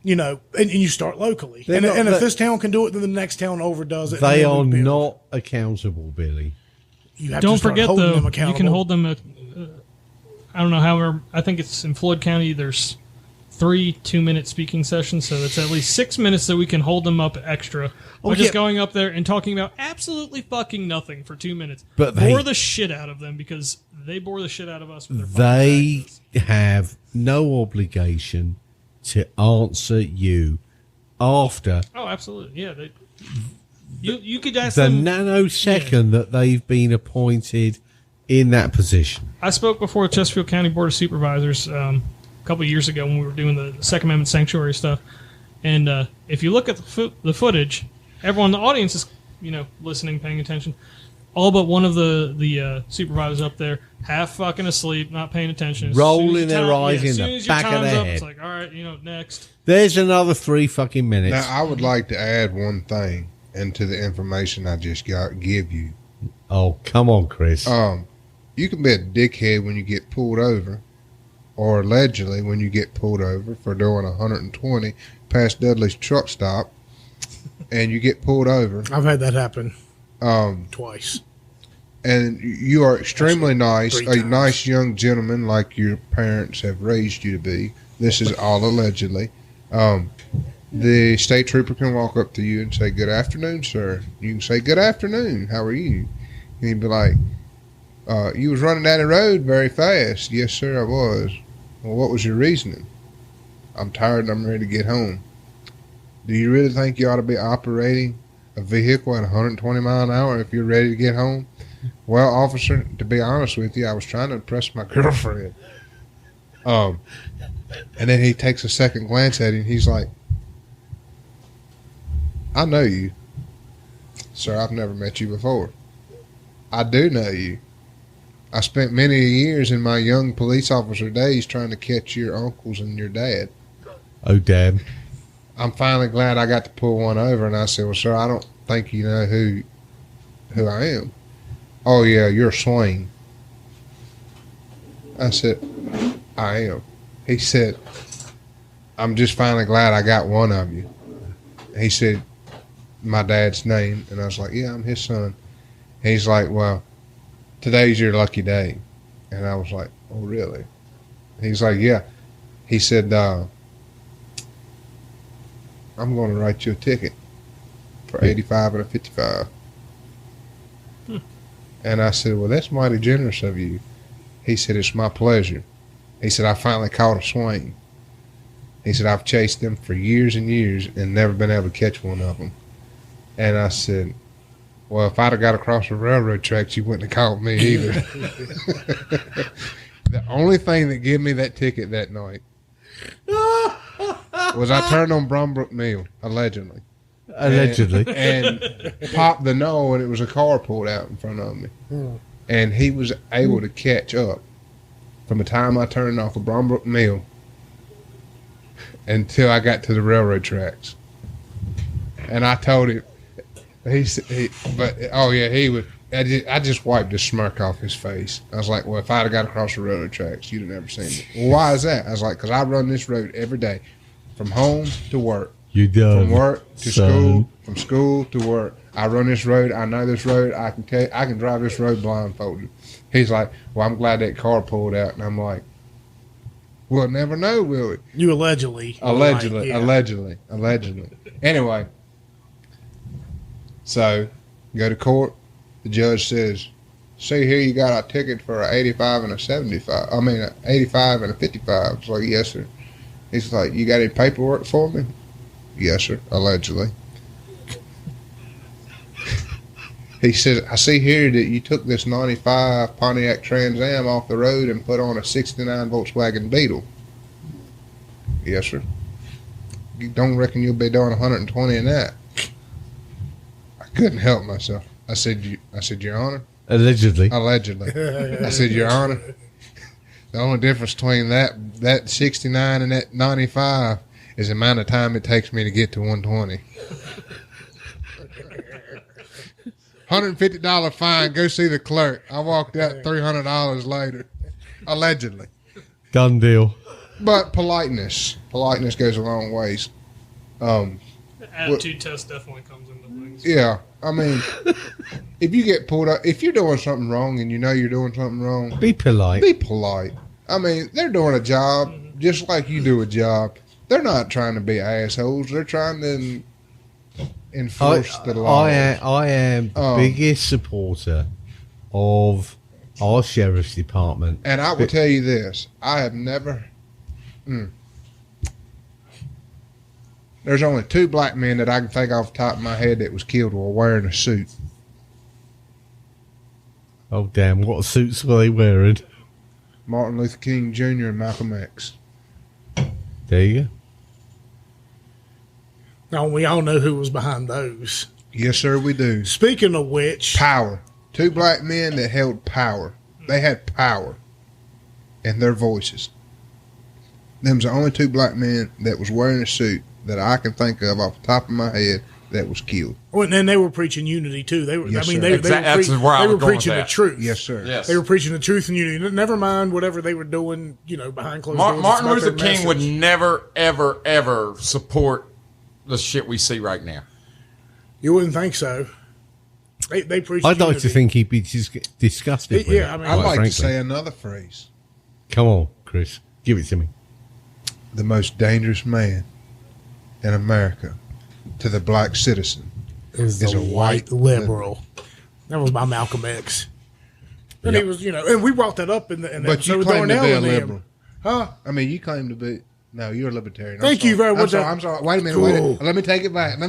[SPEAKER 1] and you start locally. And if this town can do it, then the next town overdoes it.
[SPEAKER 2] They are not accountable, Billy.
[SPEAKER 1] You have
[SPEAKER 3] Don't
[SPEAKER 1] to start
[SPEAKER 3] forget,
[SPEAKER 1] holding
[SPEAKER 3] though,
[SPEAKER 1] them accountable.
[SPEAKER 3] you can hold them, I don't know, however, I think it's in Floyd County, there's 3 2-minute speaking sessions, so it's at least 6 minutes that we can hold them up extra. By just going up there and talking about absolutely fucking nothing for 2 minutes.
[SPEAKER 2] But
[SPEAKER 3] bore the shit out of them because they bore the shit out of us with their
[SPEAKER 2] They have no obligation to answer you after.
[SPEAKER 3] Oh, absolutely. Yeah. You could ask
[SPEAKER 2] the
[SPEAKER 3] them.
[SPEAKER 2] nanosecond that they've been appointed in that position.
[SPEAKER 3] I spoke before the Chesterfield County Board of Supervisors a couple of years ago when we were doing the Second Amendment sanctuary stuff. And if you look at the footage, everyone in the audience is, listening, paying attention. All but one of the supervisors up there, half fucking asleep, not paying attention.
[SPEAKER 2] Rolling their eyes in the back of their head.
[SPEAKER 3] It's like, all right, next.
[SPEAKER 2] There's another 3 fucking minutes.
[SPEAKER 4] Now, I would like to add one thing into the information I just give you.
[SPEAKER 2] Oh, come on, Chris.
[SPEAKER 4] You can be a dickhead when you get pulled over, or allegedly when you get pulled over for doing 120 past Dudley's truck stop, and you get pulled over.
[SPEAKER 1] I've had that happen. Twice.
[SPEAKER 4] And you are extremely nice, a nice young gentleman like your parents have raised you to be. This is all allegedly. The state trooper can walk up to you and say, "Good afternoon, sir." You can say, "Good afternoon. How are you?" And he'd be like, "You was running down the road very fast." "Yes, sir, I was." "Well, what was your reasoning?" "I'm tired and I'm ready to get home." "Do you really think you ought to be operating a vehicle at 120 miles an hour if you're ready to get home?" "Well, officer, to be honest with you, I was trying to impress my girlfriend." And then he takes a second glance at him. He's like, "I know you. Sir, I've never met you before." "I do know you. I spent many years in my young police officer days trying to catch your uncles and your dad."
[SPEAKER 2] Oh, damn.
[SPEAKER 4] I'm finally glad I got to pull one over. And I said, "Well, sir, I don't think you know who I am." "Oh, yeah, you're Swain." I said, "I am." He said, "I'm just finally glad I got one of you." He said, "My dad's name." And I was like, "Yeah, I'm his son." He's like, "Well, today's your lucky day." And I was like, "Oh, really?" He's like, "Yeah." He said, "I'm going to write you a ticket for 85 and a 55. And I said, "Well, that's mighty generous of you." He said, "It's my pleasure." He said, "I finally caught a Swain." He said, "I've chased them for years and years and never been able to catch one of them." And I said, "Well, if I'd have got across the railroad tracks, you wouldn't have caught me either." The only thing that gave me that ticket that night was I turned on Brombrook Mill, allegedly.
[SPEAKER 2] Allegedly.
[SPEAKER 4] And popped the knoll, and it was a car pulled out in front of me. And he was able to catch up from the time I turned off of Brombrook Mill until I got to the railroad tracks. And I told him, he was. I just wiped the smirk off his face. I was like, well, if I'd have got across the railroad tracks, you'd have never seen me. Well, why is that? I was like, because I run this road every day, from home to work.
[SPEAKER 2] You done.
[SPEAKER 4] From work to school, from school to work. I run this road. I know this road. I can drive this road blindfolded. He's like, well, I'm glad that car pulled out. And I'm like, we'll never know, will we?
[SPEAKER 1] You allegedly.
[SPEAKER 4] Allegedly. Anyway, so go to court. The judge says, see here, you got a ticket for an 85 and a 75. I mean, an 85 and a 55. It's like, yes, sir. He's like, you got any paperwork for me? Yes, sir, allegedly. He says, I see here that you took this 95 Pontiac Trans Am off the road and put on a 69 Volkswagen Beetle. Yes, sir. You don't reckon you'll be doing 120 in that? I couldn't help myself. I said, Your Honor.
[SPEAKER 2] Allegedly.
[SPEAKER 4] I said, Your Honor, the only difference between that 69 and that 95 is the amount of time it takes me to get to 120. $150 fine, go see the clerk. I walked out $300 later. Allegedly.
[SPEAKER 2] Done deal.
[SPEAKER 4] But politeness goes a long ways.
[SPEAKER 3] Attitude test definitely comes into things.
[SPEAKER 4] Yeah. I mean, if you get pulled up, if you're doing something wrong and you know you're doing something wrong,
[SPEAKER 2] be polite.
[SPEAKER 4] Be polite. I mean, they're doing a job just like you do a job. They're not trying to be assholes. They're trying to enforce the law.
[SPEAKER 2] I am the biggest supporter of our sheriff's department.
[SPEAKER 4] And I will tell you this. I have never... There's only 2 black men that I can think off the top of my head that was killed while wearing a suit.
[SPEAKER 2] Oh, damn. What suits were they wearing?
[SPEAKER 4] Martin Luther King Jr. and Malcolm X.
[SPEAKER 2] There you go.
[SPEAKER 1] Now, we all know who was behind those.
[SPEAKER 4] Yes, sir, we do.
[SPEAKER 1] Speaking of which...
[SPEAKER 4] Power. 2 black men that held power. They had power in their voices. Them's the only 2 black men that was wearing a suit that I can think of off the top of my head that was killed.
[SPEAKER 1] Well, and they were preaching unity too. They were.
[SPEAKER 4] Yes,
[SPEAKER 1] I mean,
[SPEAKER 4] sir.
[SPEAKER 1] they were preaching the truth.
[SPEAKER 4] Yes, sir.
[SPEAKER 5] Yes.
[SPEAKER 1] They were preaching the truth and unity. Never mind whatever they were doing. Behind closed doors.
[SPEAKER 5] Martin Luther King would never, ever, ever support the shit we see right now.
[SPEAKER 1] You wouldn't think so. They preach.
[SPEAKER 2] I'd like to think he'd be disgusted. With
[SPEAKER 1] yeah,
[SPEAKER 2] it,
[SPEAKER 4] I'd like
[SPEAKER 2] frankly.
[SPEAKER 4] to say another phrase.
[SPEAKER 2] Come on, Chris, give it to me.
[SPEAKER 4] The most dangerous man in America to the black citizen
[SPEAKER 1] is a white liberal. That was by Malcolm X. And he was, and we brought that up in the
[SPEAKER 4] but you claim to be a liberal.
[SPEAKER 1] Huh?
[SPEAKER 4] I mean, you claim to be. No, you're a libertarian.
[SPEAKER 1] Thank you very much.
[SPEAKER 4] I'm sorry. Wait a minute. Let me take it back.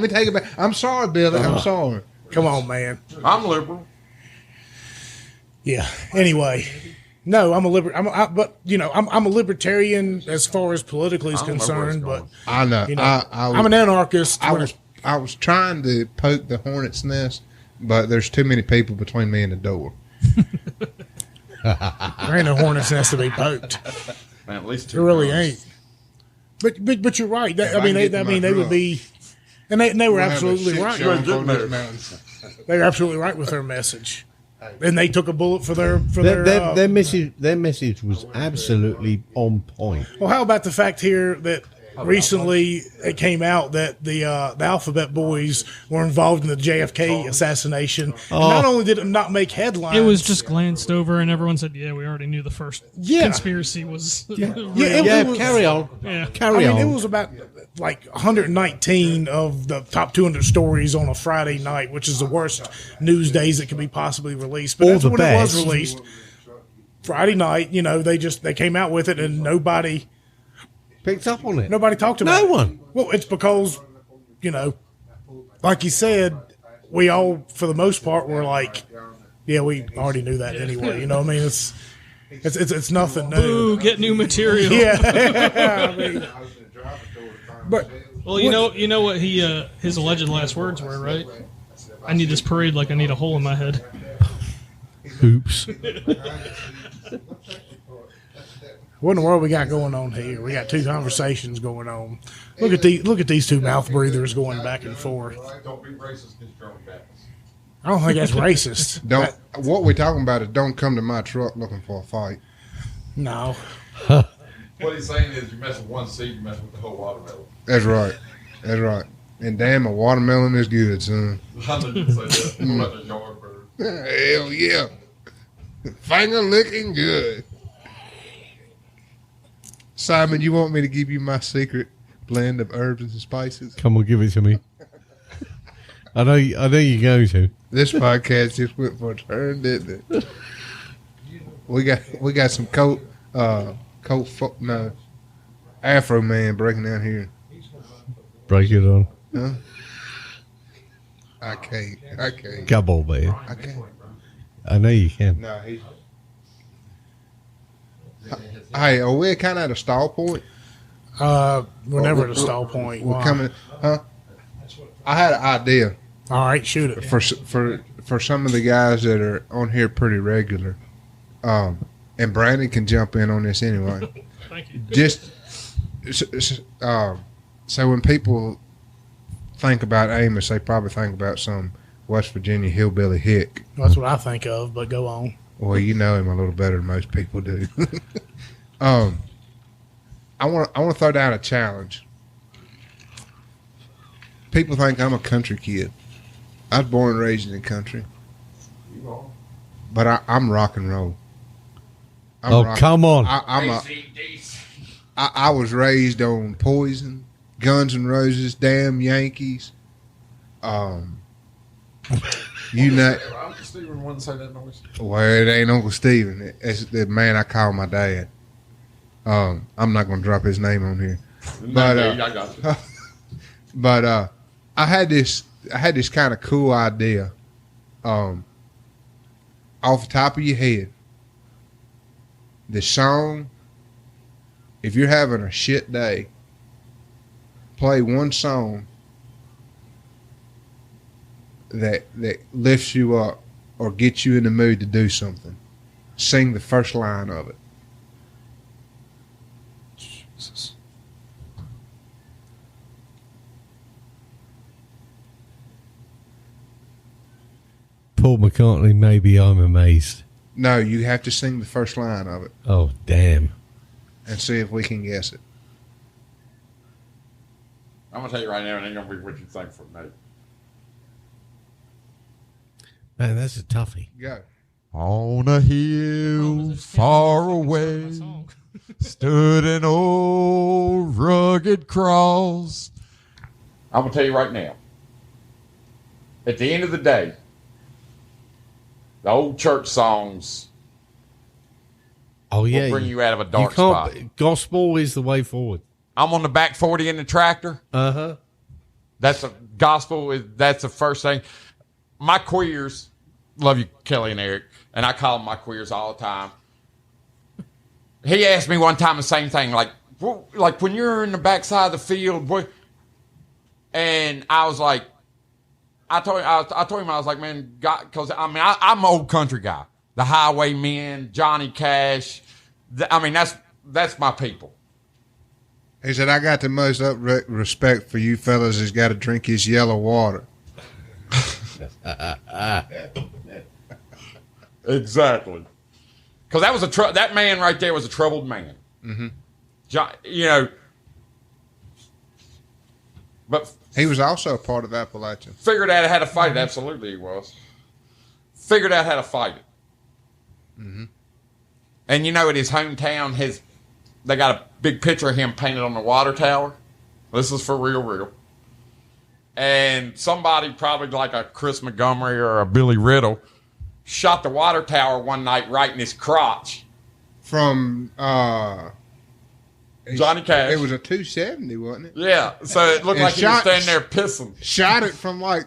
[SPEAKER 4] I'm sorry, Billy. I'm sorry.
[SPEAKER 1] Come on, man.
[SPEAKER 5] I'm liberal.
[SPEAKER 1] Yeah. Anyway. No, I'm a I'm a libertarian as far as politically is concerned, but
[SPEAKER 4] I know.
[SPEAKER 1] I'm an anarchist.
[SPEAKER 4] I was trying to poke the hornet's nest, but there's too many people between me and the door.
[SPEAKER 1] There ain't no hornet's nest to be poked.
[SPEAKER 5] Man, at least 2
[SPEAKER 1] there really
[SPEAKER 5] rounds.
[SPEAKER 1] ain't. But you're right. They would be, and they were absolutely right. They were absolutely right with their message. And they took a bullet for their
[SPEAKER 2] message. Their message was absolutely on point.
[SPEAKER 1] Well, how about the fact here that recently it came out that the Alphabet Boys were involved in the JFK assassination. And not only did it not make headlines,
[SPEAKER 3] it was just glanced over, and everyone said, "Yeah, we already knew the first conspiracy was."
[SPEAKER 2] Carry on.
[SPEAKER 3] Yeah,
[SPEAKER 2] carry on.
[SPEAKER 1] It was about like 119 of the top 200 stories on a Friday night, which is the worst news days that could be possibly released. But that's when it was released. Friday night, they came out with it, and nobody
[SPEAKER 2] picked up on it.
[SPEAKER 1] Nobody talked about it.
[SPEAKER 2] No one.
[SPEAKER 1] Well, it's because, like you said, we all, for the most part, were like, yeah, we already knew that anyway. You know what I mean? It's nothing new.
[SPEAKER 3] Ooh, get new material.
[SPEAKER 1] Yeah. I mean, But
[SPEAKER 3] Well, you know what his alleged last words were, right? I need this parade like I need a hole in my head.
[SPEAKER 2] Oops.
[SPEAKER 1] what in the world we got going on here? We got two conversations going on. Look at these two mouth breathers going back and forth.
[SPEAKER 5] Don't be racist against German Baptists.
[SPEAKER 1] I don't think that's racist.
[SPEAKER 4] What we're talking about is don't come to my truck looking for a fight.
[SPEAKER 1] No.
[SPEAKER 5] What he's saying is you mess with one seed, you mess with the whole watermelon.
[SPEAKER 4] That's right. That's right. And damn, a watermelon is good, son.
[SPEAKER 5] I didn't say that. What about the yard bird?
[SPEAKER 4] Hell yeah. Finger licking good. Simon, you want me to give you my secret blend of herbs and spices?
[SPEAKER 2] Come on, give it to me. I know you're going to.
[SPEAKER 4] This podcast just went for a turn, didn't it? We got some Afro man breaking down here.
[SPEAKER 2] Break it on.
[SPEAKER 4] Huh? I can't.
[SPEAKER 2] Come on, man.
[SPEAKER 4] I can't.
[SPEAKER 2] I know you can.
[SPEAKER 4] No, he's. Hey, are we kind of at a stall point?
[SPEAKER 1] We're never at a stall point.
[SPEAKER 4] We're
[SPEAKER 1] Why?
[SPEAKER 4] coming, huh? I had an idea
[SPEAKER 1] All right, shoot it.
[SPEAKER 4] for some of the guys that are on here pretty regular, and Brandon can jump in on this anyway.
[SPEAKER 3] Thank you.
[SPEAKER 4] Just so when people think about Amos, they probably think about some West Virginia hillbilly hick.
[SPEAKER 1] That's what I think of, but go on.
[SPEAKER 4] Well, you know him a little better than most people do. I want to throw down a challenge. People think I'm a country kid. I was born and raised in the country. But I'm rock and roll.
[SPEAKER 2] Come on.
[SPEAKER 4] I was raised on Poison, Guns N' Roses, Damn Yankees. You know,
[SPEAKER 5] Uncle Stephen wouldn't say that noise.
[SPEAKER 4] well, it ain't Uncle Stephen. It's the man I call my dad. I'm not going to drop his name on here. But
[SPEAKER 5] I got you.
[SPEAKER 4] But I had this kind of cool idea. Off the top of your head, the song. If you're having a shit day, play one song that lifts you up or gets you in the mood to do something. Sing the first line of it.
[SPEAKER 1] Jesus.
[SPEAKER 2] Paul McCartney, maybe I'm amazed.
[SPEAKER 4] No, you have to sing the first line of it
[SPEAKER 2] Oh, damn.
[SPEAKER 4] and see if we can guess it.
[SPEAKER 5] I'm going to tell you right now, it ain't going to be what you think for me.
[SPEAKER 2] Man, that's a toughie.
[SPEAKER 4] Go.
[SPEAKER 5] On a hill far away stood an old rugged cross. I'm going to tell you right now, at the end of the day, the old church songs
[SPEAKER 2] Oh, yeah.
[SPEAKER 5] will bring you out of a dark spot.
[SPEAKER 2] Gospel is the way forward.
[SPEAKER 5] I'm on the back 40 in the tractor.
[SPEAKER 2] Uh-huh.
[SPEAKER 5] That's a gospel. That's the first thing. My queers, love you, Kelly and Eric, and I call them my queers all the time. He asked me one time the same thing, like when you're in the backside of the field, and I was like, I told him, I was like, man, God, because I'm an old country guy. The Highwaymen, Johnny Cash. That's my people.
[SPEAKER 4] He said, I got the most respect for you fellas that's got to drink his yellow water.
[SPEAKER 5] Exactly. Because that was that man right there was a troubled man. Mm-hmm. But
[SPEAKER 4] he was also a part of Appalachia.
[SPEAKER 5] Figured out how to fight it. Absolutely, he was. Figured out how to fight it. Mm-hmm. And at his hometown, they got a big picture of him painted on the water tower. This is for real. And somebody, probably like a Chris Montgomery or a Billy Riddle, shot the water tower one night right in his crotch.
[SPEAKER 4] From
[SPEAKER 5] Johnny Cash.
[SPEAKER 4] It was a 270, wasn't it?
[SPEAKER 5] Yeah. So it looked like he was standing there pissing.
[SPEAKER 4] Shot it from like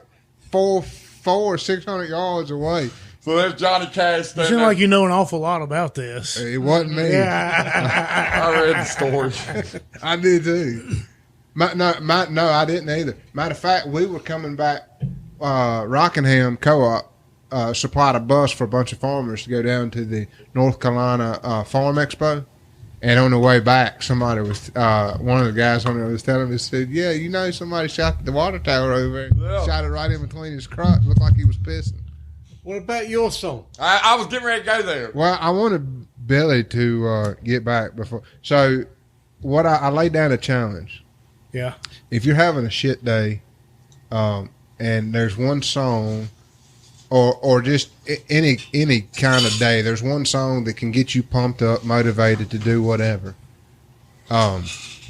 [SPEAKER 4] 400 or 600 yards away.
[SPEAKER 5] So there's Johnny Cash
[SPEAKER 1] You
[SPEAKER 5] standing
[SPEAKER 1] seem
[SPEAKER 5] there.
[SPEAKER 1] like you know an awful lot about this.
[SPEAKER 4] It wasn't me.
[SPEAKER 1] Yeah.
[SPEAKER 5] I read the story.
[SPEAKER 4] I did too. No, I didn't either. Matter of fact, we were coming back. Rockingham Co-op supplied a bus for a bunch of farmers to go down to the North Carolina Farm Expo. And on the way back, somebody was one of the guys on there was telling me, said, "Yeah, you know, somebody shot the water tower over there, shot it right in between his crotch. Looked like he was pissing."
[SPEAKER 2] What about your song?
[SPEAKER 5] I was getting ready to go there.
[SPEAKER 4] Well, I wanted Billy to get back before. So, what I laid down a challenge.
[SPEAKER 1] Yeah.
[SPEAKER 4] If you're having a shit day, and there's one song, or just any kind of day, there's one song that can get you pumped up, motivated to do whatever.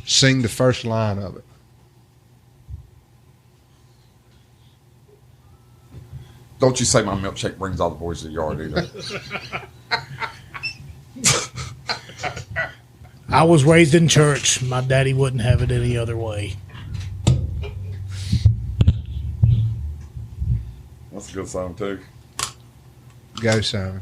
[SPEAKER 4] Sing the first line of it.
[SPEAKER 5] Don't you say my milkshake brings all the boys to the yard either.
[SPEAKER 1] I was raised in church. My daddy wouldn't have it any other way.
[SPEAKER 5] That's a good song, too.
[SPEAKER 4] Go, Simon.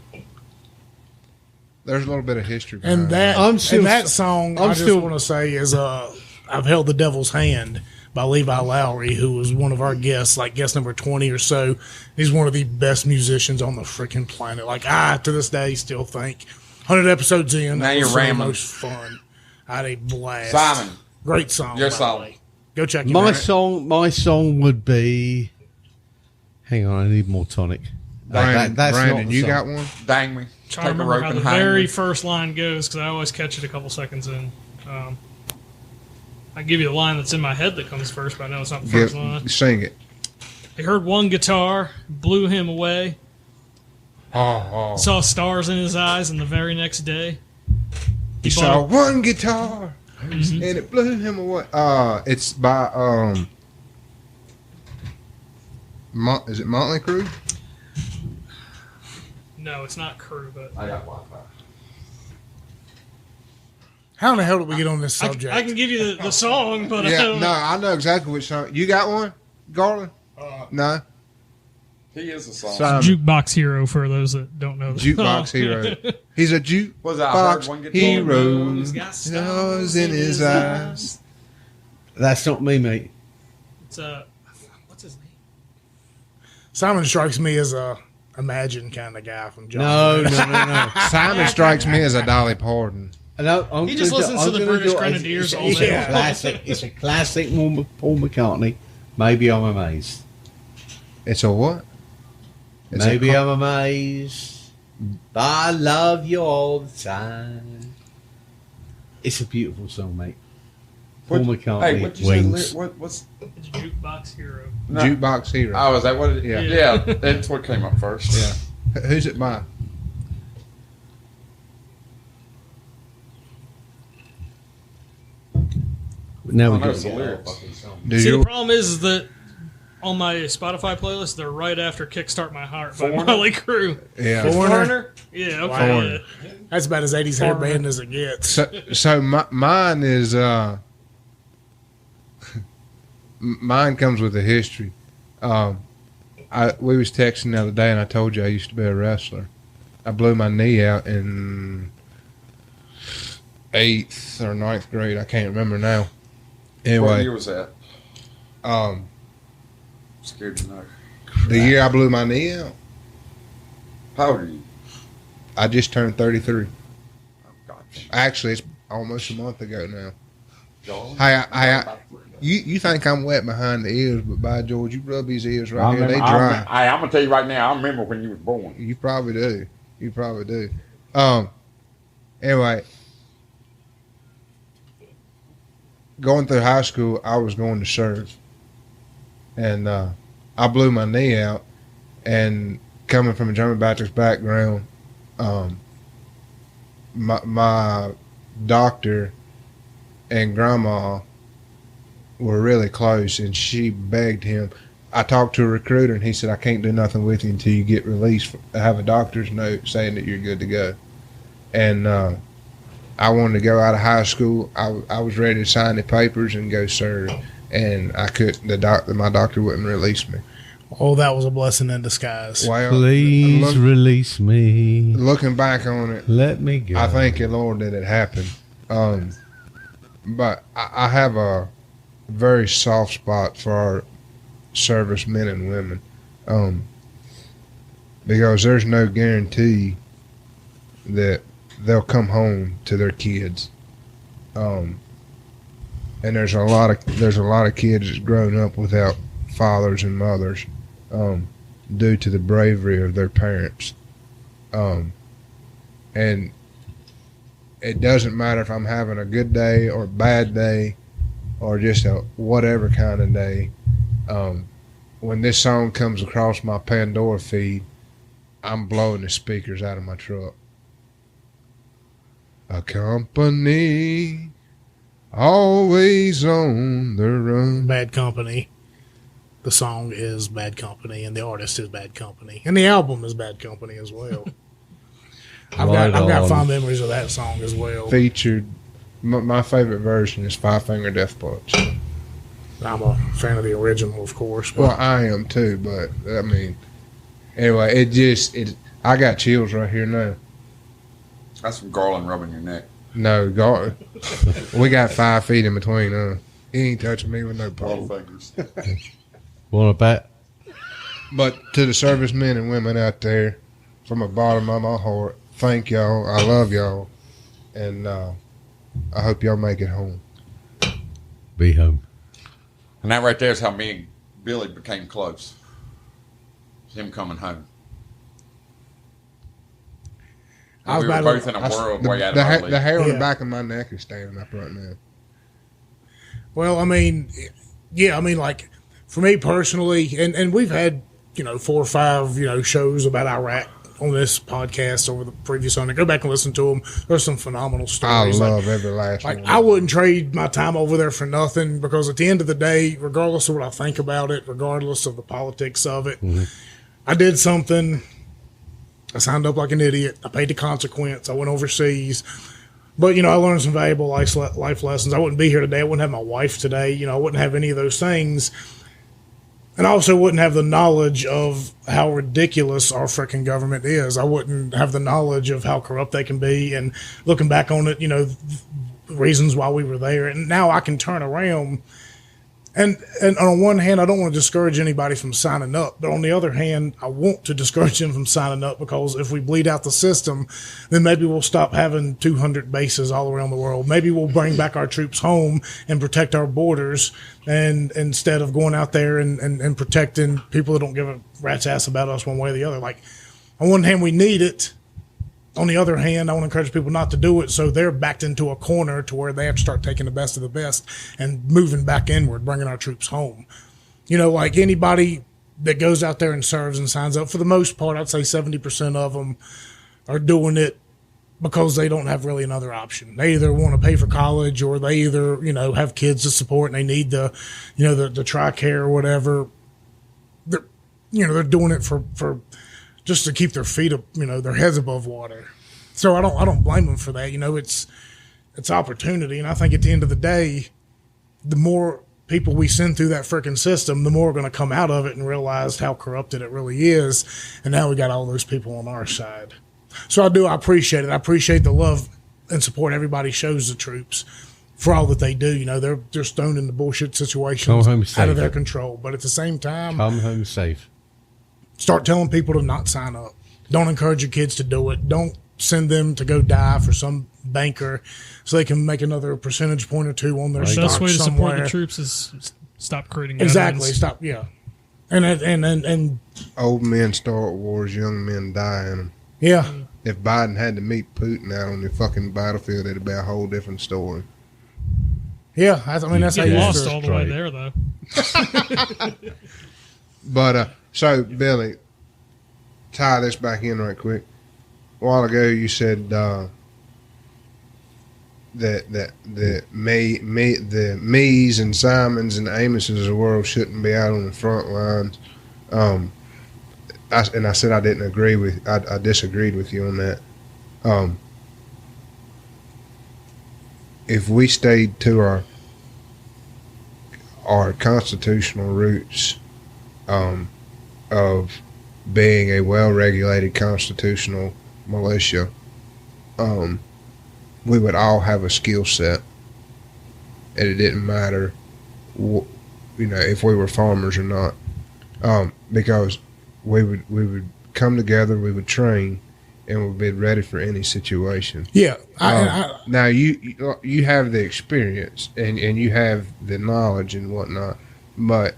[SPEAKER 4] There's a little bit of history
[SPEAKER 1] And
[SPEAKER 4] behind
[SPEAKER 1] that song, I just want to say, is I've Held the Devil's Hand by Levi Lowry, who was one of our guests, like guest number 20 or so. He's one of the best musicians on the freaking planet. Like, I, to this day, still think 100 episodes in,
[SPEAKER 5] Now
[SPEAKER 1] that
[SPEAKER 5] you're
[SPEAKER 1] was some of the
[SPEAKER 5] ramming.
[SPEAKER 1] most fun. I had a blast.
[SPEAKER 5] Simon.
[SPEAKER 1] Great song.
[SPEAKER 5] Your
[SPEAKER 1] by the
[SPEAKER 5] song.
[SPEAKER 1] way. Go check it
[SPEAKER 2] My
[SPEAKER 1] out.
[SPEAKER 2] song would be. Hang on, I need more tonic.
[SPEAKER 4] Brandon,
[SPEAKER 2] That's not
[SPEAKER 4] Brandon,
[SPEAKER 2] the
[SPEAKER 4] you
[SPEAKER 2] song.
[SPEAKER 4] got one?
[SPEAKER 5] Dang me.
[SPEAKER 3] Trying to
[SPEAKER 5] Take a
[SPEAKER 3] remember
[SPEAKER 5] rope
[SPEAKER 3] how
[SPEAKER 5] and
[SPEAKER 3] the
[SPEAKER 5] hang
[SPEAKER 3] very
[SPEAKER 5] me.
[SPEAKER 3] first line goes because I always catch it a couple seconds in. I give you the line that's in my head that comes first, but I know it's not the first line.
[SPEAKER 4] Sing it.
[SPEAKER 3] He heard one guitar, blew him away. Saw stars in his eyes, and the very next day,
[SPEAKER 4] He saw one guitar, and it blew him away. It's by is it Motley Crue?
[SPEAKER 3] No, it's not Crew, but
[SPEAKER 5] I got Wi-Fi.
[SPEAKER 1] How in the hell did we get on this subject?
[SPEAKER 3] I can give you the song, but I
[SPEAKER 4] Yeah,
[SPEAKER 3] don't
[SPEAKER 4] no, I know exactly which song. You got one, Garland? No.
[SPEAKER 5] He is a song.
[SPEAKER 4] Simon.
[SPEAKER 3] Jukebox Hero for those that don't know.
[SPEAKER 4] Jukebox hero. He's a
[SPEAKER 5] Was that, I heard one
[SPEAKER 4] jukebox
[SPEAKER 5] guitar?
[SPEAKER 4] hero.
[SPEAKER 3] He's got
[SPEAKER 4] Stars in his eyes.
[SPEAKER 2] That's not me, mate.
[SPEAKER 3] It's what's his name?
[SPEAKER 1] Simon strikes me as a Imagine kind of guy from John.
[SPEAKER 2] No.
[SPEAKER 4] Simon strikes me as a Dolly Parton.
[SPEAKER 2] No,
[SPEAKER 3] He just listens to the British Grenadiers all
[SPEAKER 2] It's
[SPEAKER 3] day.
[SPEAKER 2] a classic. It's a classic Paul McCartney. Maybe I'm amazed.
[SPEAKER 4] It's a what? It's
[SPEAKER 2] Maybe I'm amazed. But I love you all the time. It's a beautiful song, mate. Paul McCartney.
[SPEAKER 5] Hey, what you
[SPEAKER 2] Wings.
[SPEAKER 5] say? What's?
[SPEAKER 3] It's Jukebox Hero.
[SPEAKER 5] No.
[SPEAKER 4] Jukebox hero.
[SPEAKER 5] Oh, is that what it is?
[SPEAKER 4] Yeah.
[SPEAKER 5] Yeah, that's what came up first.
[SPEAKER 4] Yeah. Who's it by?
[SPEAKER 2] Now
[SPEAKER 5] I
[SPEAKER 2] we
[SPEAKER 5] know
[SPEAKER 2] got
[SPEAKER 5] it's
[SPEAKER 2] to
[SPEAKER 5] a
[SPEAKER 2] get
[SPEAKER 5] lyric.
[SPEAKER 2] that fucking song.
[SPEAKER 4] Do
[SPEAKER 3] See,
[SPEAKER 4] you?
[SPEAKER 3] the problem is that on my Spotify playlist, they're right after "Kickstart My Heart" by
[SPEAKER 5] Foreigner?
[SPEAKER 3] Motley Crue.
[SPEAKER 4] Yeah.
[SPEAKER 3] Foreigner? Yeah, okay.
[SPEAKER 4] Foreigner.
[SPEAKER 3] Yeah.
[SPEAKER 1] That's about as 80s hair band as it gets.
[SPEAKER 4] So mine is mine comes with a history. We was texting the other day, and I told you I used to be a wrestler. I blew my knee out in 8th or 9th grade. I can't remember now.
[SPEAKER 5] What
[SPEAKER 4] Anyway,
[SPEAKER 5] year was that? Scared to know.
[SPEAKER 4] the year I blew my knee out,
[SPEAKER 5] How old are you?
[SPEAKER 4] I just turned 33.
[SPEAKER 5] Oh, God.
[SPEAKER 4] Actually, it's almost a month ago now.
[SPEAKER 5] Y'all?
[SPEAKER 4] You think I'm wet behind the ears, but by George, you rub these ears right here, they
[SPEAKER 5] I'm
[SPEAKER 4] dry.
[SPEAKER 5] going to tell you right now, I remember when you was born.
[SPEAKER 4] You probably do. You probably do. Anyway, going through high school, I was going to serve, and I blew my knee out. And coming from a German Baptist background, my doctor and grandma were really close, and she begged him. I talked to a recruiter, and he said, "I can't do nothing with you until you get released. Have a doctor's note saying that you're good to go." And I wanted to go out of high school. I was ready to sign the papers and go serve, and I couldn't. My doctor wouldn't release me.
[SPEAKER 1] Oh, that was a blessing in disguise.
[SPEAKER 4] Well,
[SPEAKER 2] Please release me.
[SPEAKER 4] looking back on it,
[SPEAKER 2] Let me go.
[SPEAKER 4] I thank you, Lord, that it happened. But I have a very soft spot for our servicemen and women, because there's no guarantee that they'll come home to their kids. And there's a lot of kids that's grown up without fathers and mothers, due to the bravery of their parents. And it doesn't matter if I'm having a good day or a bad day or just a whatever kind of day. When this song comes across my Pandora feed, I'm blowing the speakers out of my truck. A company always on the run.
[SPEAKER 1] Bad Company. The song is Bad Company, and the artist is Bad Company, and the album is Bad Company as well. I've got fond memories of that song as well.
[SPEAKER 4] Featured, my favorite version is Five Finger Death Punch.
[SPEAKER 1] I'm a fan of the original, of course. But
[SPEAKER 4] Well, I am too, but I mean, anyway, I got chills right here now.
[SPEAKER 5] That's from Garland rubbing your neck.
[SPEAKER 4] No, we got 5 feet in between us. He ain't touching me with no pole.
[SPEAKER 5] Fingers.
[SPEAKER 2] Want to bet?
[SPEAKER 4] But to the servicemen and women out there, from the bottom of my heart, thank y'all. I love y'all. And I hope y'all make it home.
[SPEAKER 2] Be home.
[SPEAKER 5] And that right there is how me and Billy became close. It's him coming home.
[SPEAKER 1] I was
[SPEAKER 5] We were
[SPEAKER 1] battling-
[SPEAKER 5] both in a world way out
[SPEAKER 4] The
[SPEAKER 5] of our
[SPEAKER 4] hair,
[SPEAKER 5] league.
[SPEAKER 4] the hair on
[SPEAKER 1] Yeah.
[SPEAKER 4] the back of my neck is standing up right now.
[SPEAKER 1] Well, I mean, yeah, I mean, like, for me personally, and we've had, 4 or 5, shows about Iraq on this podcast over the previous one. Go back and listen to them. There's some phenomenal
[SPEAKER 4] I
[SPEAKER 1] stories.
[SPEAKER 4] love every last
[SPEAKER 1] Like,
[SPEAKER 4] one.
[SPEAKER 1] I wouldn't trade my time over there for nothing, because at the end of the day, regardless of what I think about it, regardless of the politics of it, I did something. I signed up like an idiot. I paid the consequence. I went overseas. But, I learned some valuable life lessons. I wouldn't be here today. I wouldn't have my wife today. I wouldn't have any of those things. And I also wouldn't have the knowledge of how ridiculous our freaking government is. I wouldn't have the knowledge of how corrupt they can be. And looking back on it, reasons why we were there. And now I can turn around. And on one hand, I don't want to discourage anybody from signing up. But on the other hand, I want to discourage them from signing up, because if we bleed out the system, then maybe we'll stop having 200 bases all around the world. Maybe we'll bring back our troops home and protect our borders, and instead of going out there and protecting people that don't give a rat's ass about us one way or the other. Like, on one hand, we need it. On the other hand, I want to encourage people not to do it, so they're backed into a corner to where they have to start taking the best of the best and moving back inward, bringing our troops home. Like anybody that goes out there and serves and signs up, for the most part, I'd say 70% of them are doing it because they don't have really another option. They either want to pay for college, or they either, have kids to support and they need the TRICARE or whatever. They're doing it for just to keep their feet up, their heads above water. So I don't blame them for that. It's opportunity. And I think at the end of the day, the more people we send through that freaking system, the more we're going to come out of it and realize how corrupted it really is. And now we got all those people on our side. So I appreciate it. I appreciate the love and support everybody shows the troops for all that they do. They're just thrown into bullshit situations
[SPEAKER 2] Come home
[SPEAKER 1] out of their
[SPEAKER 2] safe.
[SPEAKER 1] control. But at the same time,
[SPEAKER 2] Come home safe.
[SPEAKER 1] start telling people to not sign up. Don't encourage your kids to do it. Don't send them to go die for some banker so they can make another percentage point or two on their
[SPEAKER 3] The
[SPEAKER 1] stock
[SPEAKER 3] best way to
[SPEAKER 1] somewhere.
[SPEAKER 3] support the troops is stop creating
[SPEAKER 1] Exactly.
[SPEAKER 3] guidelines.
[SPEAKER 1] Stop. Yeah. And
[SPEAKER 4] Old men start wars, young men die in them.
[SPEAKER 1] yeah.
[SPEAKER 4] If Biden had to meet Putin out on the fucking battlefield, it'd be a whole different story.
[SPEAKER 1] Yeah. I mean, that's how
[SPEAKER 3] Get
[SPEAKER 1] you
[SPEAKER 3] lost
[SPEAKER 1] used
[SPEAKER 3] all
[SPEAKER 1] to.
[SPEAKER 3] the way
[SPEAKER 2] Straight.
[SPEAKER 3] there, though.
[SPEAKER 4] But so Billy, tie this back in right quick. A while ago, you said that the me's and Simons and Amoses of the world shouldn't be out on the front lines. I said I didn't agree with. I disagreed with you on that. If we stayed to our constitutional roots of being a well-regulated constitutional militia, we would all have a skill set, and it didn't matter if we were farmers or not, because we would come together, we would train, and we'd be ready for any situation.
[SPEAKER 1] Yeah.
[SPEAKER 4] Now you have the experience and you have the knowledge and whatnot, but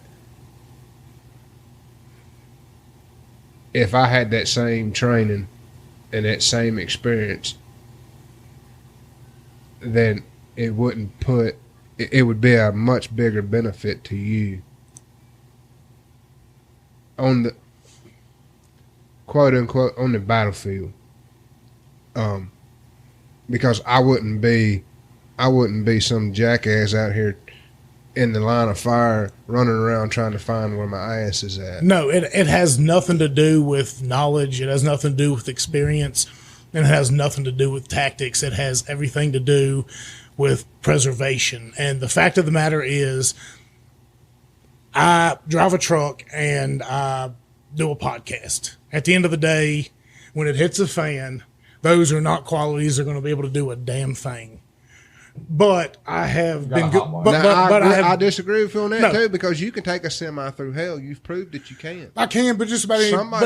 [SPEAKER 4] if I had that same training and that same experience, then it would be a much bigger benefit to you on the quote unquote on the battlefield. Because I wouldn't be some jackass out here in the line of fire running around trying to find where my ass is at.
[SPEAKER 1] No, it has nothing to do with knowledge. It has nothing to do with experience. And it has nothing to do with tactics. It has everything to do with preservation. And the fact of the matter is, I drive a truck and I do a podcast. At the end of the day, when it hits a fan, those are not qualities that are going to be able to do a damn thing. But I have been good.
[SPEAKER 4] I disagree with you on that too, because you can take a semi through hell. You've proved that you can.
[SPEAKER 1] I can, but just about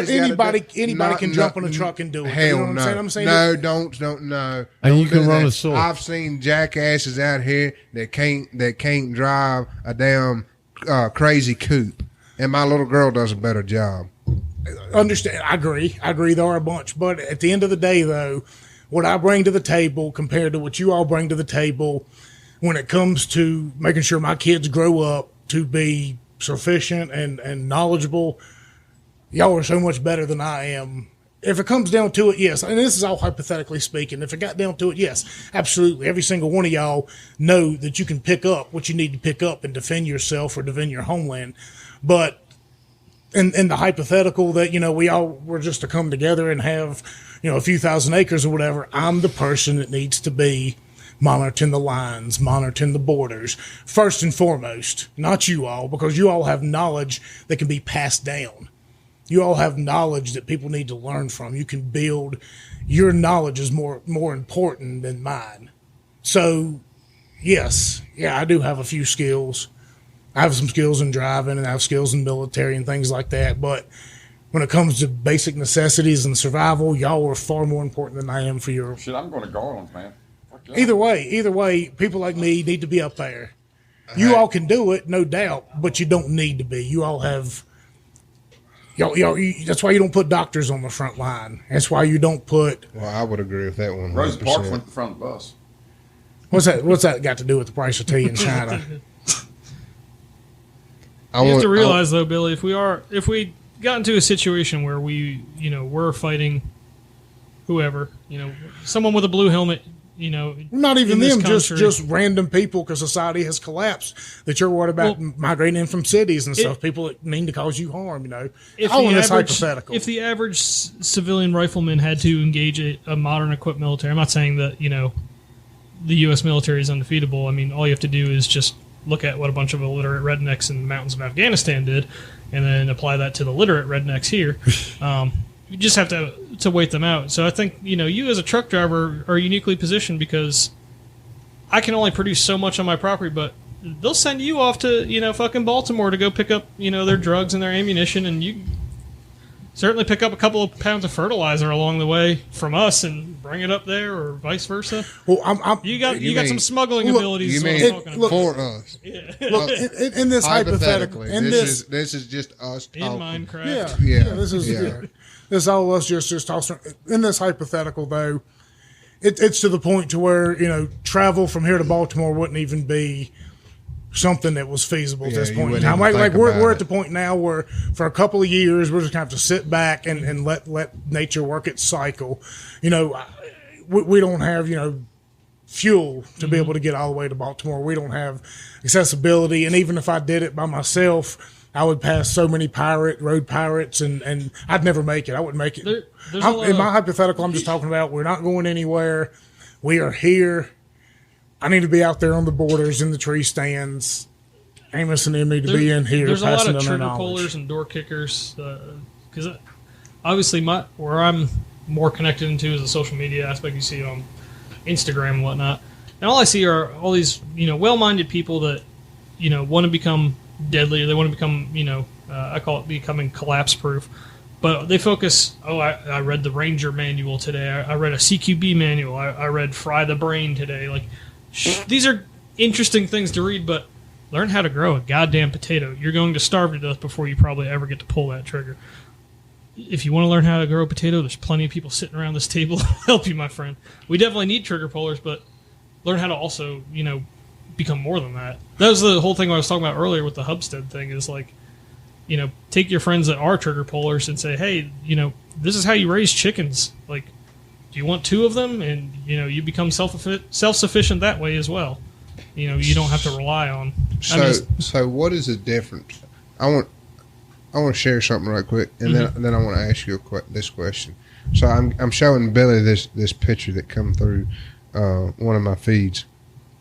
[SPEAKER 1] anybody can jump on a truck and do it.
[SPEAKER 4] Hell
[SPEAKER 1] you know
[SPEAKER 4] no.
[SPEAKER 1] what I'm saying?
[SPEAKER 4] No, don't no.
[SPEAKER 2] And you
[SPEAKER 4] Don't
[SPEAKER 2] can
[SPEAKER 4] do
[SPEAKER 2] run
[SPEAKER 4] that.
[SPEAKER 2] a saw.
[SPEAKER 4] I've seen jackasses out here that can't drive a damn crazy coupe, and my little girl does a better job.
[SPEAKER 1] Understand? I agree. There are a bunch, but at the end of the day, though, what I bring to the table compared to what you all bring to the table when it comes to making sure my kids grow up to be sufficient and knowledgeable, y'all are so much better than I am. If it comes down to it, yes, and this is all hypothetically speaking, if it got down to it, yes, absolutely. Every single one of y'all know that you can pick up what you need to pick up and defend yourself or defend your homeland. But in the hypothetical that, we all were just to come together and have, a few thousand acres or whatever, I'm the person that needs to be monitoring the lines, monitoring the borders, first and foremost, not you all, because you all have knowledge that can be passed down. You all have knowledge that people need to learn from. You can build, your knowledge is more important than mine. So, yes, I do have a few skills. I have some skills in driving and I have skills in military and things like that, but when it comes to basic necessities and survival, y'all are far more important than I am for your...
[SPEAKER 5] Shit, I'm going to Garland, man.
[SPEAKER 1] Either way, people like me need to be up there. You all can do it, no doubt, but you don't need to be. You all have... that's why you don't put doctors on the front line. That's why you don't put...
[SPEAKER 4] Well, I would agree with that one.
[SPEAKER 5] Rosa Parks went in front of the bus.
[SPEAKER 1] What's that got to do with the price of tea in China?
[SPEAKER 3] You have to realize, though, Billy, if we got into a situation where we, we're fighting whoever, someone with a blue helmet,
[SPEAKER 1] not even them,
[SPEAKER 3] country.
[SPEAKER 1] just random people, because society has collapsed, that you're worried about migrating in from cities and stuff, people that mean to cause you harm, hypothetical.
[SPEAKER 3] If the average civilian rifleman had to engage a modern equipped military, I'm not saying that, the U.S. military is undefeatable. I mean, all you have to do is just look at what a bunch of illiterate rednecks in the mountains of Afghanistan did, and then apply that to the literate rednecks here. You just have to wait them out. So I think, you as a truck driver are uniquely positioned because I can only produce so much on my property, but they'll send you off to, fucking Baltimore to go pick up, their drugs and their ammunition, and you certainly pick up a couple of pounds of fertilizer along the way from us and bring it up there, or vice versa.
[SPEAKER 1] Well,
[SPEAKER 3] you got some smuggling abilities.
[SPEAKER 4] For us?
[SPEAKER 3] Yeah.
[SPEAKER 1] Look, in this hypothetical,
[SPEAKER 4] this is just us talking.
[SPEAKER 3] In Minecraft.
[SPEAKER 1] This is all us just tossing. In this hypothetical, though, it's to the point to where travel from here to Baltimore wouldn't even be something that was feasible at this point in time. Like we're at the point now where for a couple of years we're just gonna have to sit back and let nature work its cycle. We don't have fuel to be able to get all the way to Baltimore. We don't have accessibility, and even if I did it by myself, I would pass so many road pirates, and I'd never make it. I wouldn't make it. In my hypothetical, I'm just talking about we're not going anywhere. We are here. I need to be out there on the borders in the tree stands. Amos and them need to be in here.
[SPEAKER 3] There's a lot of trigger
[SPEAKER 1] knowledge.
[SPEAKER 3] pullers and door kickers, because obviously where I'm more connected into is the social media aspect. You see it on Instagram and whatnot, and all I see are all these well-minded people that want to become deadly, or they want to become, I call it becoming collapse proof. But they focus, I read the Ranger manual today. I read a CQB manual. I read Fry the Brain today. Like, these are interesting things to read, but learn how to grow a goddamn potato. You're going to starve to death before you probably ever get to pull that trigger. If you want to learn how to grow a potato, there's plenty of people sitting around this table to help you, my friend. We definitely need trigger pullers, but learn how to also, become more than that. That was the whole thing I was talking about earlier with the Hubstead thing, is like, take your friends that are trigger pullers and say, hey, this is how you raise chickens. Like, do you want 2 of them? And, you become self-sufficient that way as well. You don't have to rely on.
[SPEAKER 4] So what is the difference? I want to share something right quick, and then I want to ask you this question. So I'm showing Billy this picture that come through one of my feeds,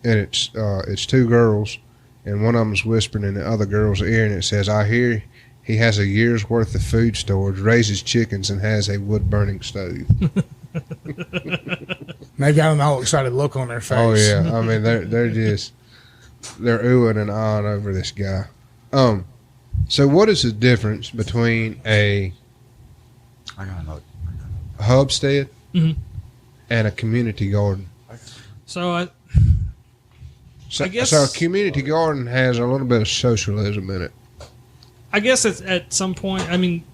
[SPEAKER 4] and it's 2 girls, and one of them's whispering in the other girl's ear, and it says, "I hear he has a year's worth of food storage, raises chickens, and has a wood burning stove."
[SPEAKER 1] Maybe I don't know, excited look on their face.
[SPEAKER 4] Oh yeah, I mean they're oohing and ahhing over this guy. So what is the difference between a Hubstead and a community garden?
[SPEAKER 3] So I guess
[SPEAKER 4] a community garden has a little bit of socialism in it.
[SPEAKER 3] I guess it's at some point. I mean,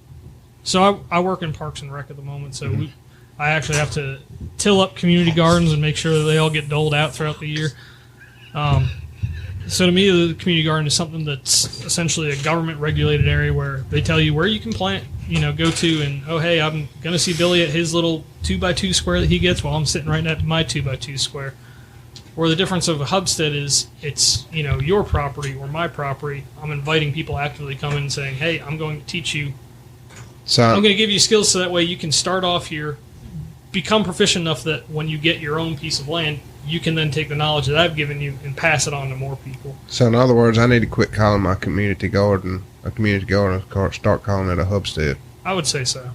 [SPEAKER 3] so I work in Parks and Rec at the moment, so I actually have to till up community gardens and make sure that they all get doled out throughout the year. So to me, the community garden is something that's essentially a government-regulated area where they tell you where you can plant, go to, and, oh, hey, I'm going to see Billy at his little 2x2 square that he gets while I'm sitting right at my 2x2 square. Where the difference of a Hubstead is it's, your property or my property. I'm inviting people actively come in and saying, hey, I'm going to teach you. I'm going to give you skills so that way you can start off here, become proficient enough that when you get your own piece of land, you can then take the knowledge that I've given you and pass it on to more people.
[SPEAKER 4] So in other words, I need to quit calling my community garden a community garden and start calling it a Hubstead.
[SPEAKER 3] I would say so.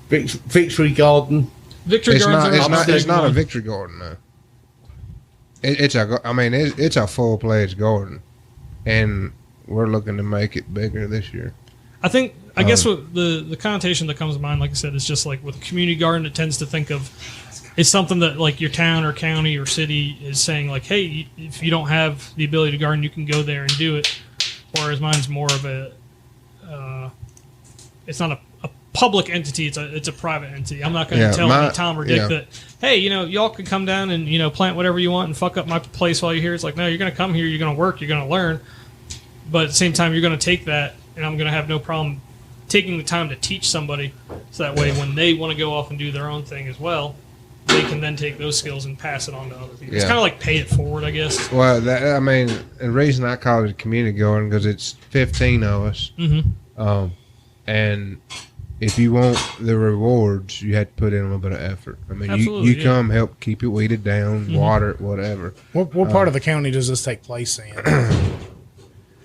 [SPEAKER 2] Victory Garden.
[SPEAKER 3] Victory Gardens.
[SPEAKER 4] It's not a victory garden, though. It's a full-fledged garden, and we're looking to make it bigger this year.
[SPEAKER 3] I guess what the connotation that comes to mind, like I said, is just like with a community garden, it tends to think of it's something that like your town or county or city is saying like, hey, if you don't have the ability to garden, you can go there and do it. Whereas mine's more of it's not a public entity, it's a private entity. I'm not going to tell Tom or Dick that, hey, y'all can come down and, plant whatever you want and fuck up my place while you're here. It's like, no, you're going to come here, you're going to work, you're going to learn. But at the same time, you're going to take that, and I'm going to have no problem taking the time to teach somebody so that way when they want to go off and do their own thing as well, they can then take those skills and pass it on to other people. Yeah. It's kind of like pay it forward, I guess.
[SPEAKER 4] Well, the reason I call it a community garden because it's 15 of us. Mm-hmm. And if you want the rewards, you have to put in a little bit of effort. I mean, you come help keep it weeded down, water it, whatever.
[SPEAKER 1] What part of the county does this take place in?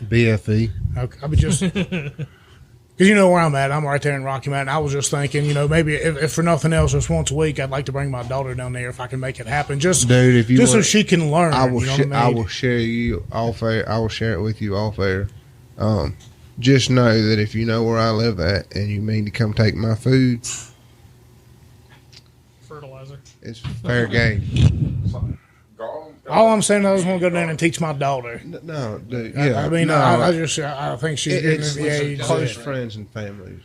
[SPEAKER 4] BFE.
[SPEAKER 1] Okay, I would just because where I'm at. I'm right there in Rocky Mountain. I was just thinking, maybe if for nothing else, just once a week, I'd like to bring my daughter down there if I can make it happen. Just so she can learn.
[SPEAKER 4] I will share you off air. I will share it with you off air. Just know that if you know where I live at and you mean to come take my food,
[SPEAKER 3] fertilizer.
[SPEAKER 4] It's fair game.
[SPEAKER 1] All I'm saying, I just want to go down and teach my daughter.
[SPEAKER 4] No, dude, yeah.
[SPEAKER 1] I think she's getting in the age.
[SPEAKER 4] Close friends and families.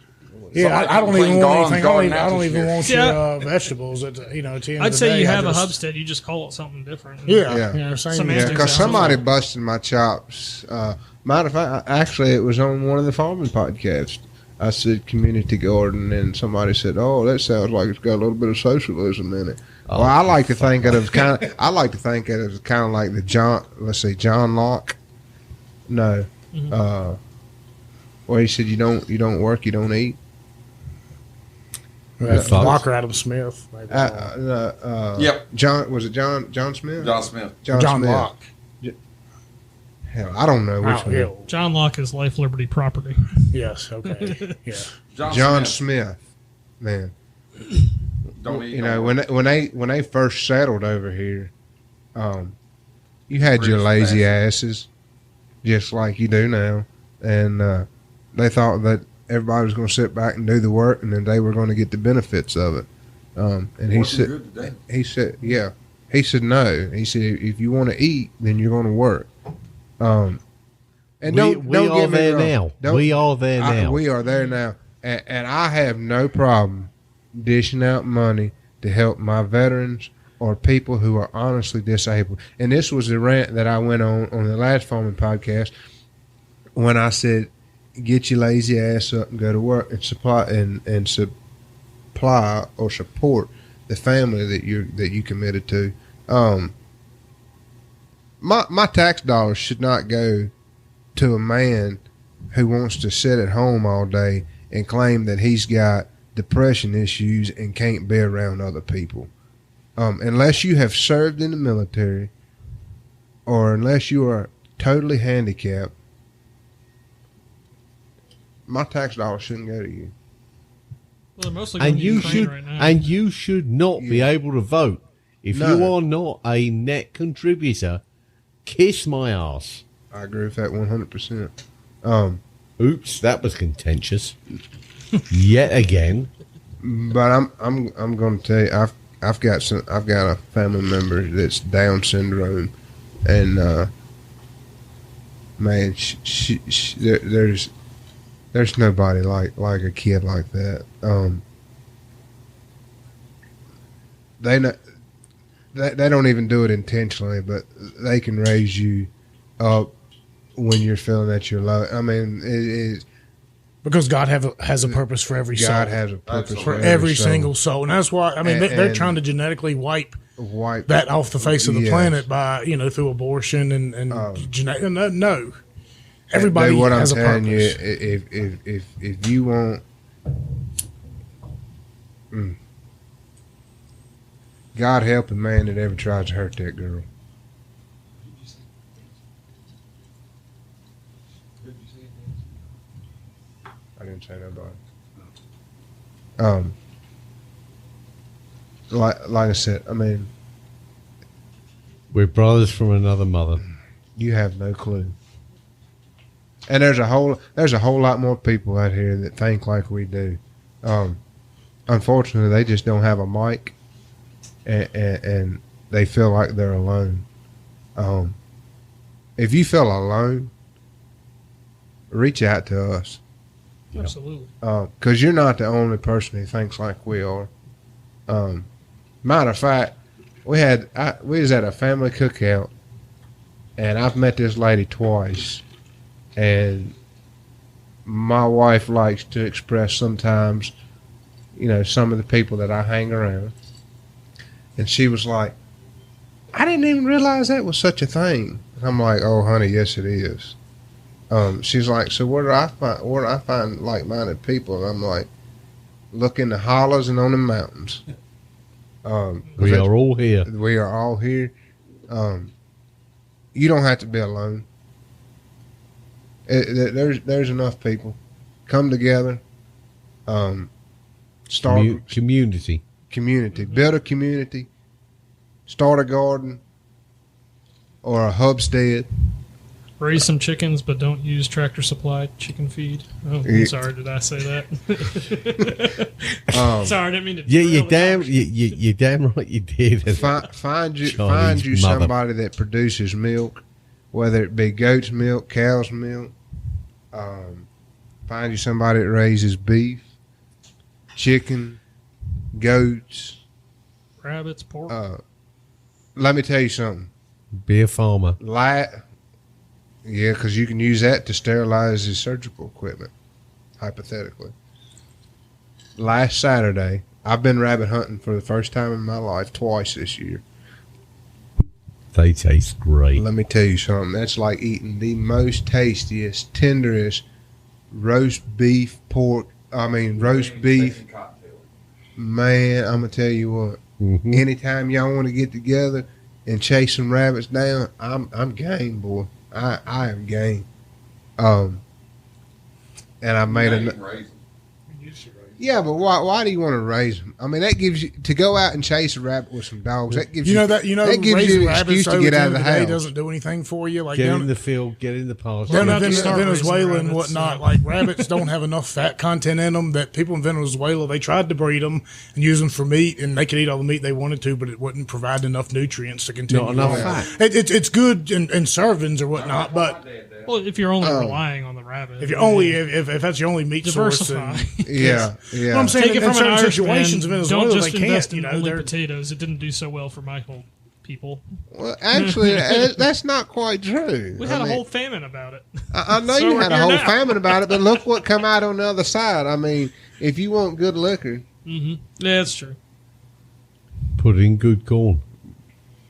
[SPEAKER 1] Yeah, I don't even want anything. I don't even want your vegetables. At the end of the
[SPEAKER 3] I'd say
[SPEAKER 1] day,
[SPEAKER 3] you have a Hubstead. You just call it something different.
[SPEAKER 1] Yeah. Same.
[SPEAKER 4] Yeah, because somebody busted my chops. Matter of fact, actually, it was on one of the farming podcasts. I said community garden, and somebody said, "Oh, that sounds like it's got a little bit of socialism in it." Well, I like to think of it as kind of. I like to think of it as kind of like the John Locke. No, well, he said you don't work, you don't eat.
[SPEAKER 1] Walker Adam Smith.
[SPEAKER 5] Yep.
[SPEAKER 4] John Smith?
[SPEAKER 5] John Smith.
[SPEAKER 1] John
[SPEAKER 4] Smith.
[SPEAKER 1] Locke.
[SPEAKER 4] Hell, I don't know which one.
[SPEAKER 3] John Locke is life, liberty, property.
[SPEAKER 1] Yes. Okay. Yeah.
[SPEAKER 4] John Smith. Man. When they first settled over here, you had your lazy asses just like you do now. And they thought that everybody was going to sit back and do the work, and then they were going to get the benefits of it. And he said, yeah. He said, no. He said, if you want to eat, then you're going to work. And don't get me wrong.
[SPEAKER 2] We are there now.
[SPEAKER 4] We are there now. And I have no problem dishing out money to help my veterans or people who are honestly disabled. And this was the rant that I went on the last farming podcast when I said, get your lazy ass up and go to work and supply or support the family that you committed to. My tax dollars should not go to a man who wants to sit at home all day and claim that he's got depression issues and can't be around other people. Unless you have served in the military or unless you are totally handicapped, my tax dollars shouldn't go to you.
[SPEAKER 3] Well, they're mostly going to Ukraine right now.
[SPEAKER 2] And you should not be able to vote. If you are not a net contributor, kiss my ass.
[SPEAKER 4] I agree with that 100%.
[SPEAKER 2] Oops, that was contentious. Yet again.
[SPEAKER 4] But I'm going to tell you, I've got a family member that's Down syndrome, and man, there's nobody like a kid like that. They don't even do it intentionally, but they can raise you up when you're feeling that you're low. I mean,
[SPEAKER 1] because God has a purpose for every soul.
[SPEAKER 4] God has a purpose
[SPEAKER 1] for every single soul, and that's why. I mean, they're trying to genetically wipe that off the face of the planet by through abortion and genetic. No, everybody
[SPEAKER 4] what
[SPEAKER 1] has
[SPEAKER 4] I'm
[SPEAKER 1] a
[SPEAKER 4] telling
[SPEAKER 1] purpose.
[SPEAKER 4] You, if you want, God help a man that ever tries to hurt that girl. I didn't say nobody. Like I said, I mean,
[SPEAKER 2] we're brothers from another mother.
[SPEAKER 4] You have no clue. And there's a whole lot more people out here that think like we do. Unfortunately, they just don't have a mic, and they feel like they're alone. If you feel alone, reach out to us.
[SPEAKER 3] Absolutely.
[SPEAKER 4] Because you're not the only person who thinks like we are. Matter of fact, we was at a family cookout, and I've met this lady twice, and my wife likes to express sometimes, some of the people that I hang around, and she was like, I didn't even realize that was such a thing. And I'm like, oh honey, yes it is. She's like, so where do I find like-minded people? And I'm like, look in the hollows and on the mountains.
[SPEAKER 2] We are all here.
[SPEAKER 4] We are all here. You don't have to be alone. There's enough people. Come together. Start
[SPEAKER 2] community.
[SPEAKER 4] Build a community. Start a garden or a homestead.
[SPEAKER 3] Raise some chickens, but don't use Tractor Supply chicken feed. Oh, I'm sorry, did I say that? Sorry, I didn't mean to.
[SPEAKER 2] Yeah, you damn right you did.
[SPEAKER 4] Find you somebody that produces milk, whether it be goat's milk, cow's milk. Find you somebody that raises beef, chicken, goats,
[SPEAKER 3] rabbits, pork.
[SPEAKER 4] Let me tell you something.
[SPEAKER 2] Be a farmer.
[SPEAKER 4] Yeah, because you can use that to sterilize his surgical equipment, hypothetically. Last Saturday, I've been rabbit hunting for the first time in my life twice this year.
[SPEAKER 2] They taste great.
[SPEAKER 4] Let me tell you something. That's like eating the most tastiest, tenderest roast beef. Man, I'm going to tell you what.
[SPEAKER 2] Mm-hmm.
[SPEAKER 4] Anytime y'all want to get together and chase some rabbits down, I'm game, boy. I am game. And I made Yeah, but why do you want to raise them? I mean, that gives you to go out and chase a rabbit with some dogs. That gives
[SPEAKER 1] that
[SPEAKER 4] gives
[SPEAKER 1] raising
[SPEAKER 4] you an excuse to get out of the house.
[SPEAKER 1] Doesn't do anything for you. Like
[SPEAKER 2] Get
[SPEAKER 1] down
[SPEAKER 2] in the field, get in the pasture.
[SPEAKER 1] down in
[SPEAKER 3] about to start
[SPEAKER 1] Venezuela
[SPEAKER 3] raising
[SPEAKER 1] and
[SPEAKER 3] rabbits,
[SPEAKER 1] whatnot,
[SPEAKER 3] so.
[SPEAKER 1] like rabbits don't have enough fat content in them that people in Venezuela, they tried to breed them and use them for meat, and they could eat all the meat they wanted to, but it wouldn't provide enough nutrients to continue.
[SPEAKER 2] Not enough
[SPEAKER 1] on.
[SPEAKER 2] fat.
[SPEAKER 1] It's good in servings or whatnot, but
[SPEAKER 3] Well, if you're only relying on the rabbit.
[SPEAKER 1] if you only if that's your only meat source,
[SPEAKER 3] diversify.
[SPEAKER 4] Yeah.
[SPEAKER 1] Well, I'm saying
[SPEAKER 3] Take it
[SPEAKER 1] in
[SPEAKER 3] from an
[SPEAKER 1] certain
[SPEAKER 3] Irish
[SPEAKER 1] situations in
[SPEAKER 3] man,
[SPEAKER 1] Venezuela,
[SPEAKER 3] don't just
[SPEAKER 1] they
[SPEAKER 3] invest
[SPEAKER 1] can't.
[SPEAKER 3] in
[SPEAKER 1] You know,
[SPEAKER 3] only
[SPEAKER 1] they're
[SPEAKER 3] potatoes. It didn't do so well for my whole people.
[SPEAKER 4] Well, actually, that's not quite true.
[SPEAKER 3] We had a whole famine about it.
[SPEAKER 4] I know
[SPEAKER 3] So
[SPEAKER 4] you
[SPEAKER 3] we're
[SPEAKER 4] had a
[SPEAKER 3] here
[SPEAKER 4] whole
[SPEAKER 3] now.
[SPEAKER 4] famine about it, but look what come out on the other side. I mean, if you want good liquor,
[SPEAKER 3] Yeah, that's true.
[SPEAKER 2] Put in good corn.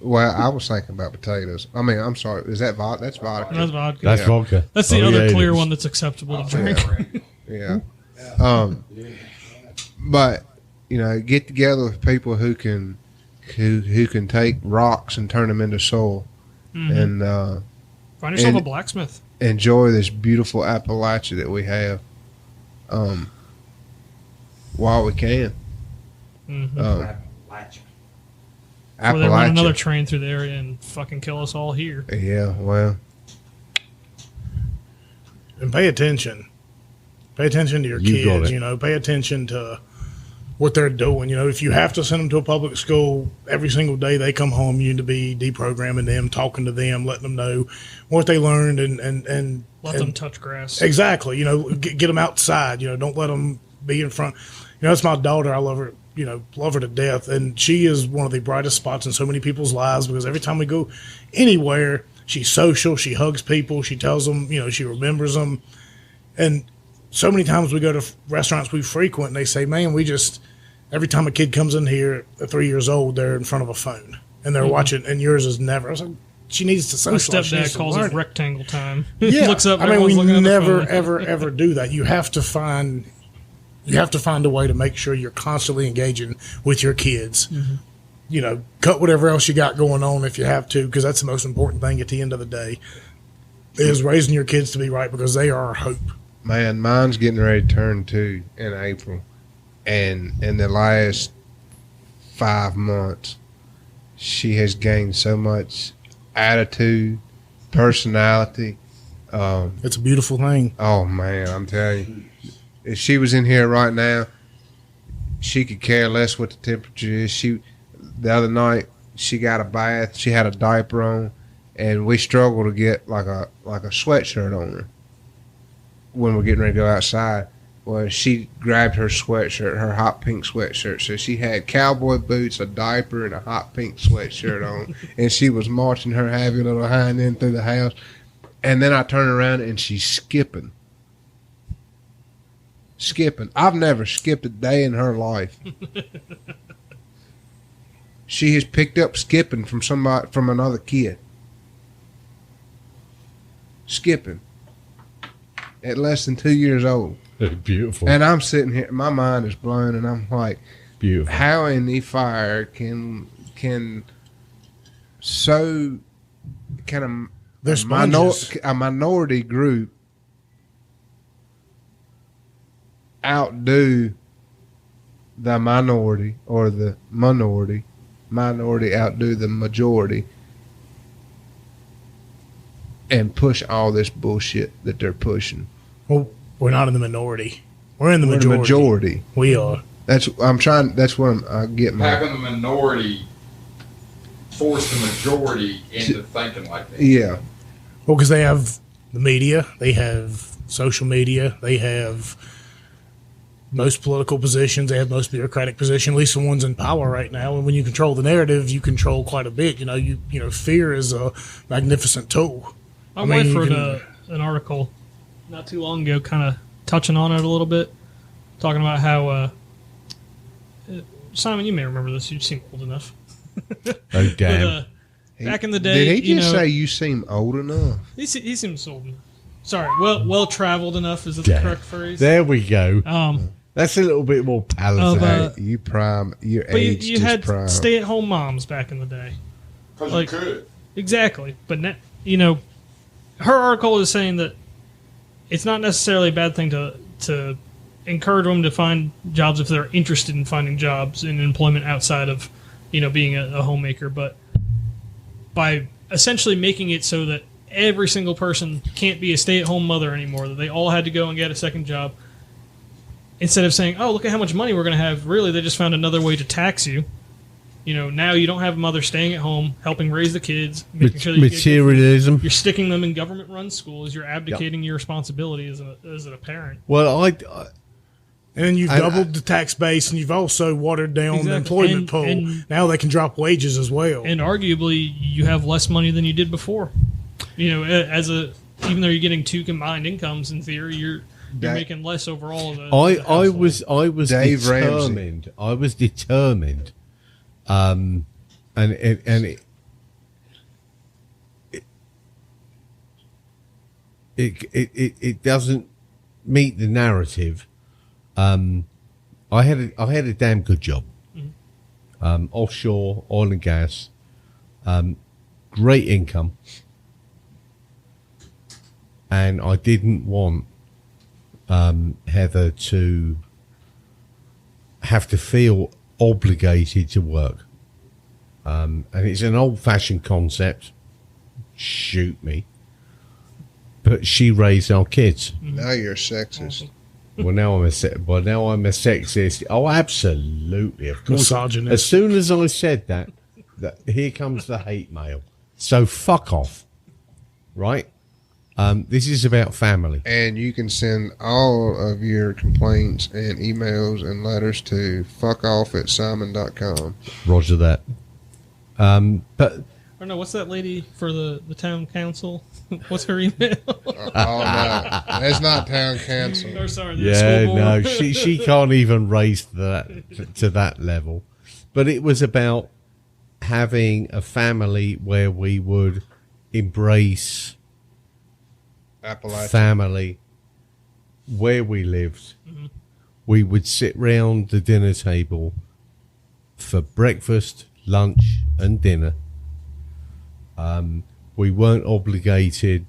[SPEAKER 4] well, I was thinking about potatoes. I mean, I'm sorry, is that vodka? That's vodka.
[SPEAKER 3] That's vodka.
[SPEAKER 2] That's
[SPEAKER 4] Yeah.
[SPEAKER 2] vodka.
[SPEAKER 3] That's the
[SPEAKER 2] Oh,
[SPEAKER 3] other
[SPEAKER 2] yeah, it
[SPEAKER 3] clear
[SPEAKER 2] is.
[SPEAKER 3] one that's acceptable to drink.
[SPEAKER 4] Yeah. But get together with people who can take rocks and turn them into soil, and
[SPEAKER 3] Find yourself
[SPEAKER 4] And-
[SPEAKER 3] a blacksmith.
[SPEAKER 4] enjoy this beautiful Appalachia that we have, while we can.
[SPEAKER 3] Or they run another
[SPEAKER 4] Appalachia.
[SPEAKER 3] train through the area and fucking kill us all here.
[SPEAKER 4] Yeah. Well.
[SPEAKER 1] and pay attention. Pay attention to your
[SPEAKER 2] You got
[SPEAKER 1] kids.
[SPEAKER 2] it.
[SPEAKER 1] Pay attention to what they're doing. If you have to send them to a public school every single day they come home, you need to be deprogramming them, talking to them, letting them know what they learned, and
[SPEAKER 3] Let them touch grass.
[SPEAKER 1] exactly. Get them outside. Don't let them be in front. That's my daughter. I love her. Love her to death, and she is one of the brightest spots in so many people's lives because every time we go anywhere, she's social. She hugs people. She tells them. She remembers them, and so many times we go to restaurants we frequent, and they say, "Man, every time a kid comes in here at 3 years old, they're in front of a phone and they're watching, and yours is never." I was like, she needs to
[SPEAKER 3] My
[SPEAKER 1] socialize. She needs
[SPEAKER 3] stepdad
[SPEAKER 1] to
[SPEAKER 3] calls
[SPEAKER 1] learn
[SPEAKER 3] it rectangle time.
[SPEAKER 1] Yeah,
[SPEAKER 3] Looks up.
[SPEAKER 1] I mean,
[SPEAKER 3] everyone's
[SPEAKER 1] we
[SPEAKER 3] looking at the
[SPEAKER 1] never,
[SPEAKER 3] phone.
[SPEAKER 1] ever, ever do that. You have to find a way to make sure you're constantly engaging with your kids. Cut whatever else you got going on if you have to, because that's the most important thing at the end of the day. Is raising your kids to be right because they are our hope.
[SPEAKER 4] Man, mine's getting ready to turn 2 in April, and in the last 5 months, she has gained so much attitude, personality.
[SPEAKER 1] It's a beautiful thing.
[SPEAKER 4] Oh man, I'm telling you, if she was in here right now, she could care less what the temperature is. The other night, she got a bath. She had a diaper on, and we struggled to get like a sweatshirt on her when we're getting ready to go outside. Well, she grabbed her sweatshirt, her hot pink sweatshirt. So she had cowboy boots, a diaper, and a hot pink sweatshirt on, and she was marching her happy little hind end through the house. And then I turn around and she's skipping. I've never skipped a day in her life. She has picked up skipping from another kid. Skipping at less than 2 years old.
[SPEAKER 2] Beautiful.
[SPEAKER 4] And I'm sitting here, my mind is blown, and I'm like,
[SPEAKER 2] Beautiful.
[SPEAKER 4] how in the fire can so kind of
[SPEAKER 1] They're sponges.
[SPEAKER 4] a minority group outdo the minority, or the minority outdo the majority, and push all this bullshit that they're pushing.
[SPEAKER 1] Well, we're not in the minority. We're in the
[SPEAKER 4] We're
[SPEAKER 1] majority.
[SPEAKER 4] the majority.
[SPEAKER 1] We are.
[SPEAKER 4] That's what I'm getting at.
[SPEAKER 5] Having the minority force the majority into thinking like that.
[SPEAKER 4] Yeah.
[SPEAKER 1] Well, because they have the media, they have social media, they have most political positions, they have most bureaucratic positions, at least the ones in power right now. And when you control the narrative, you control quite a bit. Fear is a magnificent tool.
[SPEAKER 3] My
[SPEAKER 1] I mean,
[SPEAKER 3] wife
[SPEAKER 1] you
[SPEAKER 3] wrote
[SPEAKER 1] can-
[SPEAKER 3] an article not too long ago, kind of touching on it a little bit, talking about how Simon, you may remember this. You seem old enough.
[SPEAKER 2] Oh, damn.
[SPEAKER 3] But, back in the day,
[SPEAKER 4] Did he just say you seem old enough?
[SPEAKER 3] he seems old enough. Sorry, well traveled enough is the
[SPEAKER 2] Damn.
[SPEAKER 3] correct phrase.
[SPEAKER 2] There we go.
[SPEAKER 3] Um,
[SPEAKER 2] That's a little bit more palatable.
[SPEAKER 4] You prime. Your
[SPEAKER 3] but
[SPEAKER 4] age
[SPEAKER 3] you
[SPEAKER 4] just
[SPEAKER 3] had
[SPEAKER 4] prime.
[SPEAKER 3] stay-at-home moms back in the day.
[SPEAKER 5] Because
[SPEAKER 3] Like-
[SPEAKER 5] you could.
[SPEAKER 3] Exactly, but her article is saying that it's not necessarily a bad thing to encourage them to find jobs if they're interested in finding jobs in employment outside of, being a homemaker. But by essentially making it so that every single person can't be a stay-at-home mother anymore, that they all had to go and get a second job, instead of saying, oh, look at how much money we're going to have, really, they just found another way to tax you. Now you don't have a mother staying at home, helping raise the kids, making sure that
[SPEAKER 2] materialism.
[SPEAKER 3] You're sticking them in government-run schools. You're abdicating your responsibility as a parent.
[SPEAKER 2] Well,
[SPEAKER 1] And then you've doubled the tax base, and you've also watered down the employment pool. And now they can drop wages as well.
[SPEAKER 3] And arguably, you have less money than you did before. Even though you're getting two combined incomes, in theory, you're making less overall.
[SPEAKER 2] I was
[SPEAKER 4] Dave
[SPEAKER 2] determined.
[SPEAKER 4] Ramsey.
[SPEAKER 2] I was determined, and it doesn't meet the narrative. I had a damn good job. Offshore oil and gas, great income, and I didn't want Heather to have to feel obligated to work. And it's an old-fashioned concept. Shoot me. But she raised our kids.
[SPEAKER 4] Now you're sexist.
[SPEAKER 2] Well, now I'm a sexist. Oh, absolutely, of course.
[SPEAKER 1] Misogynist.
[SPEAKER 2] As soon as I said that, here comes the hate mail. So fuck off, right? This is about family.
[SPEAKER 4] And you can send all of your complaints and emails and letters to fuckoff@simon.com.
[SPEAKER 2] Roger that. But
[SPEAKER 3] I don't know, what's that lady for the town council? What's her email?
[SPEAKER 4] Oh, no. That's not town council.
[SPEAKER 3] Or, sorry, the
[SPEAKER 2] yeah,
[SPEAKER 3] school board.
[SPEAKER 2] no, she can't even raise to that level. But it was about having a family where we would embrace
[SPEAKER 4] Appalachia.
[SPEAKER 2] family where we lived.
[SPEAKER 3] Mm-hmm.
[SPEAKER 2] We would sit round the dinner table for breakfast, lunch, and dinner. We weren't obligated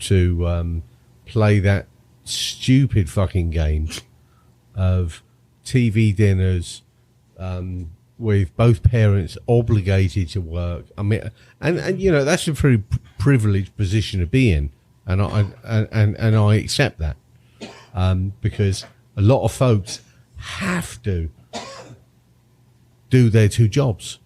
[SPEAKER 2] to play that stupid fucking game of TV dinners with both parents obligated to work. I mean, and that's a very privileged position to be in, and I accept that because a lot of folks have to do their two jobs,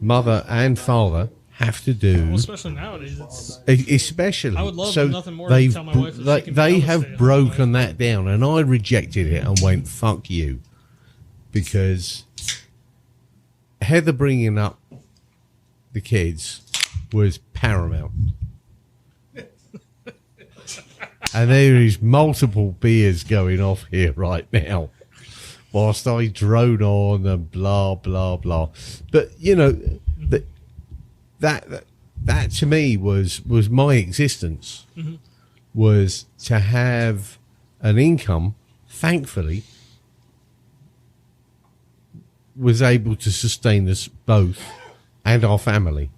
[SPEAKER 2] mother and father. Have to do,
[SPEAKER 3] Well, especially nowadays.
[SPEAKER 2] especially.
[SPEAKER 3] I would love
[SPEAKER 2] so
[SPEAKER 3] nothing more than to tell my wife that she can
[SPEAKER 2] they
[SPEAKER 3] become a
[SPEAKER 2] have
[SPEAKER 3] stay-at-home
[SPEAKER 2] broken that down, and I rejected it and went fuck you, because Heather bringing up the kids was paramount. And there is multiple beers going off here right now, whilst I drone on and blah blah blah. But that to me was my existence, was to have an income. Thankfully, was able to sustain us both and our family.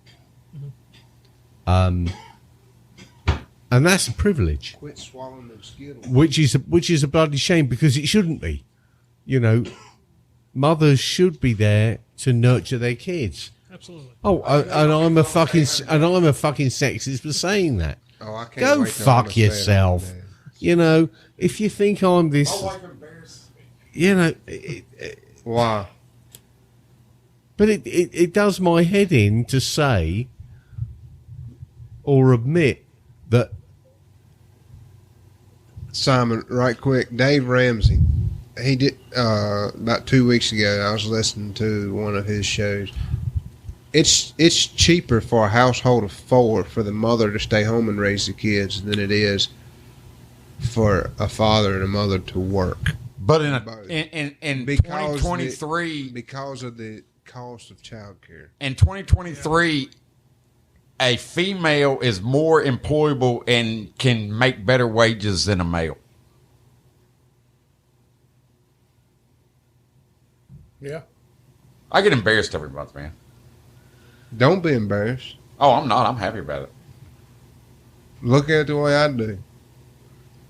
[SPEAKER 2] And that's a privilege,
[SPEAKER 4] Quit swallowing them Skittles.
[SPEAKER 2] which is a bloody shame, because it shouldn't be. Mothers should be there to nurture their kids.
[SPEAKER 3] Absolutely.
[SPEAKER 2] Oh, and I'm a fucking sexist for saying that.
[SPEAKER 4] Oh, I can't
[SPEAKER 2] Go
[SPEAKER 4] wait till
[SPEAKER 2] fuck
[SPEAKER 4] I'm a
[SPEAKER 2] yourself.
[SPEAKER 4] stay-at-home dad.
[SPEAKER 2] If you think I'm this,
[SPEAKER 4] Why?
[SPEAKER 2] but it does my head in to say or admit that.
[SPEAKER 4] Simon, right quick, Dave Ramsey. He did about 2 weeks ago. I was listening to one of his shows. It's cheaper for a household of four for the mother to stay home and raise the kids than it is for a father and a mother to work.
[SPEAKER 5] But in
[SPEAKER 4] Because
[SPEAKER 5] 2023,
[SPEAKER 4] because of the cost of childcare.
[SPEAKER 5] in 2023, a female is more employable and can make better wages than a male.
[SPEAKER 1] Yeah.
[SPEAKER 5] I get embarrassed every month, man.
[SPEAKER 4] Don't be embarrassed.
[SPEAKER 5] Oh, I'm not. I'm happy about it.
[SPEAKER 4] Look at it the way I do.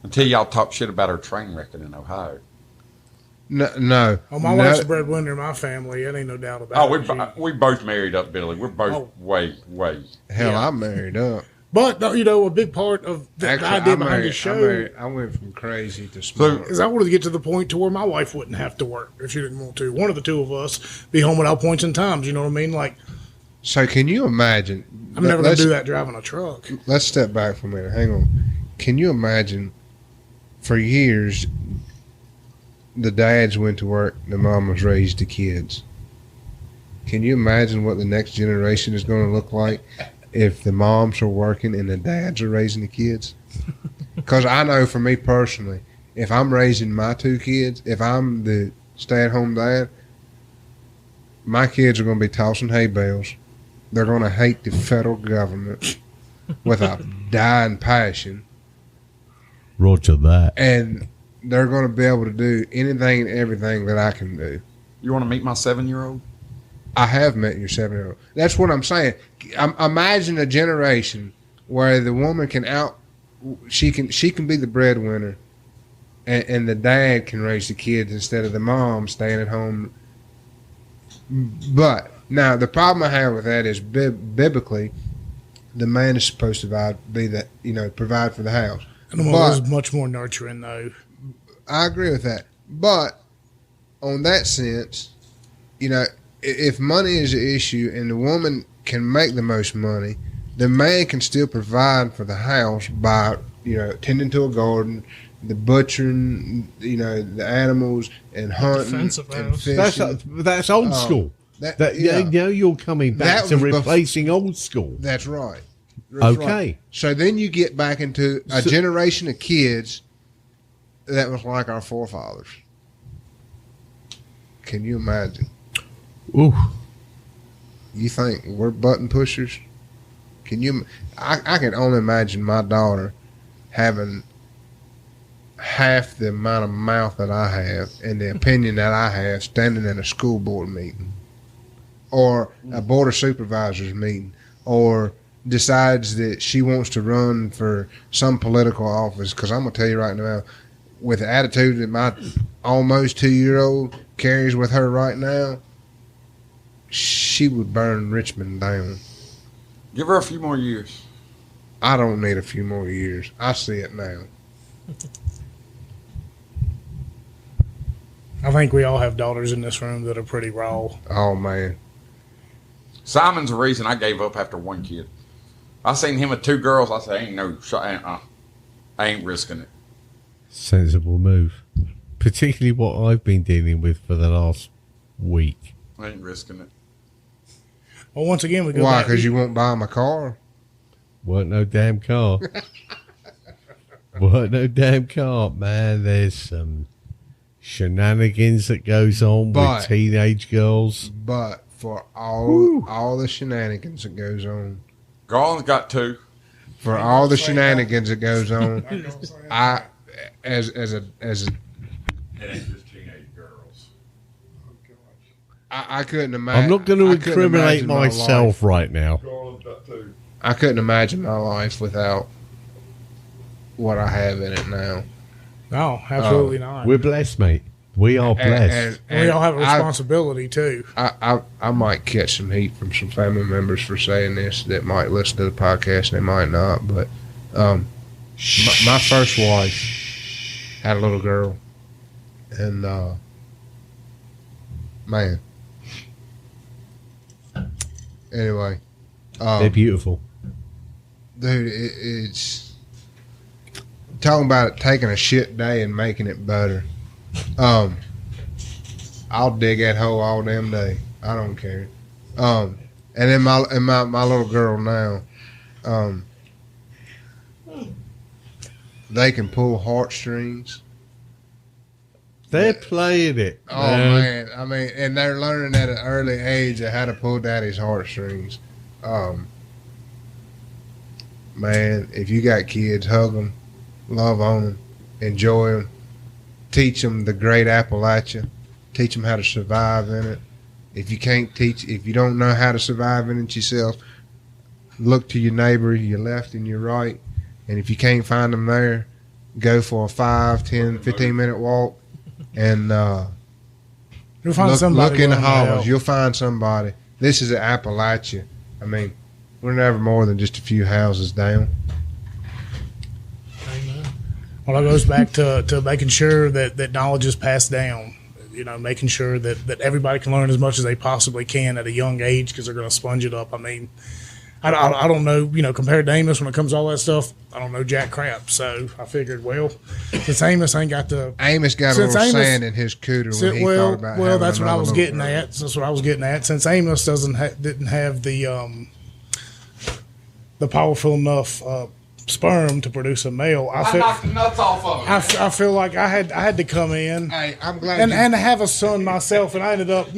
[SPEAKER 5] Until y'all talk shit about her train wrecking in Ohio.
[SPEAKER 4] No.
[SPEAKER 1] Oh, my wife's the breadwinner in my family. It ain't no doubt about it.
[SPEAKER 5] We both married up, Billy. We're both way.
[SPEAKER 4] Hell, I'm married up.
[SPEAKER 1] But, a big part of the idea behind the show...
[SPEAKER 4] I went from crazy to smart.
[SPEAKER 1] Is I wanted to get to the point to where my wife wouldn't have to work if she didn't want to. One of the two of us be home at all points in times, you know what I mean? Like,
[SPEAKER 4] so can you imagine...
[SPEAKER 1] I'm never going to do that driving a truck.
[SPEAKER 4] Let's step back for a minute. Hang on. Can you imagine, for years, the dads went to work, the mamas raised the kids. Can you imagine what the next generation is going to look like if the moms are working and the dads are raising the kids? Because I know for me personally, if I'm raising my two kids, if I'm the stay-at-home dad, my kids are going to be tossing hay bales. They're going to hate the federal government with a dying passion.
[SPEAKER 2] Roger that.
[SPEAKER 4] And they're going to be able to do anything and everything that I can do.
[SPEAKER 5] You want to meet my 7-year-old?
[SPEAKER 4] I have met your 7-year-old. That's what I'm saying. Imagine a generation where the woman she can be the breadwinner, and the dad can raise the kids instead of the mom staying at home. But now the problem I have with that is biblically, the man is supposed to provide for the house.
[SPEAKER 1] And the mother is much more nurturing, though.
[SPEAKER 4] I agree with that. But on that sense, if money is an issue and the woman can make the most money, the man can still provide for the house by, tending to a garden, the butchering, the animals, and hunting and fishing.
[SPEAKER 2] That's old school. You're coming back to replacing old school.
[SPEAKER 4] That's right.
[SPEAKER 2] Okay.
[SPEAKER 4] Right. So then you get back into a generation of kids that was like our forefathers. Can you imagine?
[SPEAKER 2] Ooh.
[SPEAKER 4] You think we're button pushers? Can you? I can only imagine my daughter having half the amount of mouth that I have and the opinion that I have standing in a school board meeting or a board of supervisors meeting, or decides that she wants to run for some political office. Because I'm going to tell you right now, with the attitude that my almost 2-year-old carries with her right now, she would burn Richmond down.
[SPEAKER 5] Give her a few more years.
[SPEAKER 4] I don't need a few more years. I see it now.
[SPEAKER 1] I think we all have daughters in this room that are pretty raw.
[SPEAKER 4] Oh, man.
[SPEAKER 5] Simon's the reason I gave up after one kid. I seen him with 2 girls. I said, I ain't risking it.
[SPEAKER 2] Sensible move. Particularly what I've been dealing with for the last week.
[SPEAKER 5] I ain't risking it.
[SPEAKER 1] Well, once again, we go
[SPEAKER 4] Why?
[SPEAKER 1] back.
[SPEAKER 4] Because you won't buy him a car?
[SPEAKER 2] Weren't no damn car. Weren't no damn car, man. There's some shenanigans that goes on with teenage girls.
[SPEAKER 4] But for all the shenanigans that goes on,
[SPEAKER 5] Garland's got 2.
[SPEAKER 4] For all the shenanigans that goes on, I as a
[SPEAKER 5] It ain't just teenage girls.
[SPEAKER 4] I couldn't imagine.
[SPEAKER 2] I'm not going to incriminate myself right now.
[SPEAKER 5] Garland's got 2.
[SPEAKER 4] I couldn't imagine my life without what I have in it now.
[SPEAKER 1] No, absolutely not.
[SPEAKER 2] We're blessed, mate. We are blessed.
[SPEAKER 1] And we all have a responsibility, too.
[SPEAKER 4] I might catch some heat from some family members for saying this that might listen to the podcast and they might not. But my first wife had a little girl. And, man. Anyway.
[SPEAKER 2] They're beautiful.
[SPEAKER 4] Dude, it's talking about it taking a shit day and making it better. I'll dig that hole all damn day. I don't care. And then my little girl now, they can pull heartstrings.
[SPEAKER 2] They're playing it.
[SPEAKER 4] Oh man, I mean, and they're learning at an early age of how to pull daddy's heartstrings. Man, if you got kids, hug them, love on them, enjoy them, teach them the great Appalachia, teach them how to survive in it. If you don't know how to survive in it yourself, look to your neighbor, your left and your right, and if you can't find them there, go for a 5, 10, 15-minute walk, and
[SPEAKER 1] You'll find somebody
[SPEAKER 4] look in the
[SPEAKER 1] willing to help.
[SPEAKER 4] hollows. You'll find somebody. This is Appalachia. I mean, we're never more than just a few houses down.
[SPEAKER 1] Well, it goes back to making sure that knowledge is passed down. Making sure that everybody can learn as much as they possibly can at a young age because they're going to sponge it up. I mean, I don't know, compared to Amos when it comes to all that stuff, I don't know jack crap. So I figured, well, since Amos ain't got the...
[SPEAKER 4] Amos got a little sand in his cooter when he thought about
[SPEAKER 1] Well,
[SPEAKER 4] having
[SPEAKER 1] that's what I was
[SPEAKER 4] another
[SPEAKER 1] getting
[SPEAKER 4] little
[SPEAKER 1] at. That's what I was getting at. Since Amos didn't have the powerful enough sperm to produce a male,
[SPEAKER 5] I knocked the nuts off of it.
[SPEAKER 1] I feel like I had to come in
[SPEAKER 4] Hey, I'm glad
[SPEAKER 1] and have a son myself, and I ended up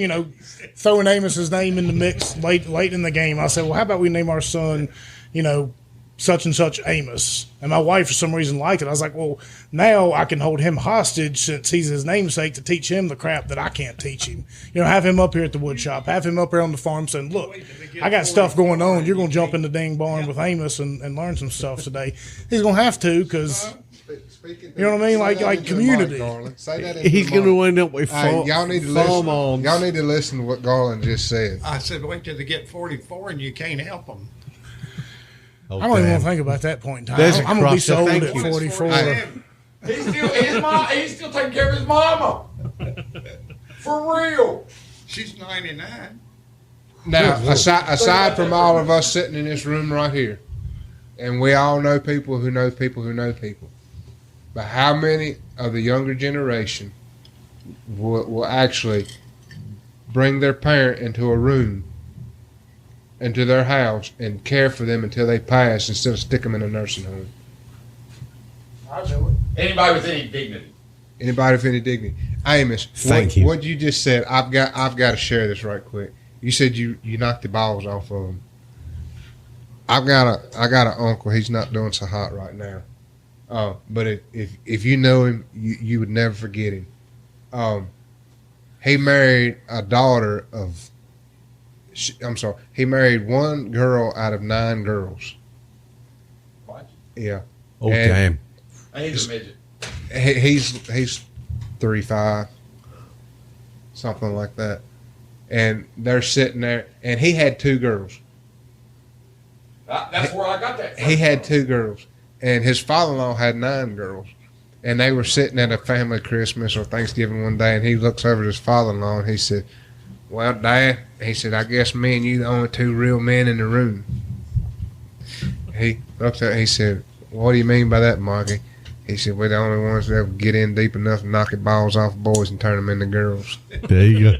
[SPEAKER 1] throwing Amos's name in the mix late in the game. I said, well, how about we name our son such and such Amos? And my wife for some reason liked it. I was like, well, now I can hold him hostage since he's his namesake to teach him the crap that I can't teach him. Have him up here at the woodshop, have him up here on the farm saying, look, I got stuff going on. You're going to jump in the dang barn with Amos and learn some stuff today. He's going to have to because, you know what I mean? Like community.
[SPEAKER 2] He's going to end up with
[SPEAKER 4] y'all need to
[SPEAKER 2] farm
[SPEAKER 4] listen.
[SPEAKER 2] arms.
[SPEAKER 4] Y'all need to listen to what Garland just said.
[SPEAKER 6] I said, wait till they get 44 and you can't help them.
[SPEAKER 2] Oh,
[SPEAKER 1] I don't even
[SPEAKER 2] damn.
[SPEAKER 1] want to think about that point in time.
[SPEAKER 2] There's a
[SPEAKER 1] I'm going to be
[SPEAKER 2] crusher.
[SPEAKER 1] so old
[SPEAKER 2] Thank
[SPEAKER 1] at
[SPEAKER 2] you.
[SPEAKER 1] 44.
[SPEAKER 5] He's still taking care of his mama. For real.
[SPEAKER 6] She's 99.
[SPEAKER 4] Now, aside from all of us sitting in this room right here, and we all know people who know people who know people, but how many of the younger generation will actually bring their parent into a room, into their house, and care for them until they pass instead of stick them in a nursing home?
[SPEAKER 5] I know it. Anybody with any dignity.
[SPEAKER 4] Anybody with any dignity? Amos,
[SPEAKER 2] Thank you.
[SPEAKER 4] What you just said, I've got to share this right quick. You said you knocked the balls off of him. I got an uncle. He's not doing so hot right now. But if you know him, you would never forget him. He married a daughter of. He married one girl out of 9 girls.
[SPEAKER 5] What?
[SPEAKER 4] Yeah.
[SPEAKER 2] Oh,
[SPEAKER 4] And
[SPEAKER 2] damn.
[SPEAKER 5] He's a midget.
[SPEAKER 4] He's 35, something like that. And they're sitting there, and he had 2 girls.
[SPEAKER 5] That's where I got that from.
[SPEAKER 4] He had 2 girls, and his father-in-law had 9 girls. And they were sitting at a family Christmas or Thanksgiving one day, and he looks over at his father-in-law, and he said, well, Dad, he said, I guess me and you the only 2 real men in the room. He looked at, he said, what do you mean by that, Marky? He said, we're the only ones that ever get in deep enough to knock the balls off boys and turn them into girls.
[SPEAKER 2] There you go.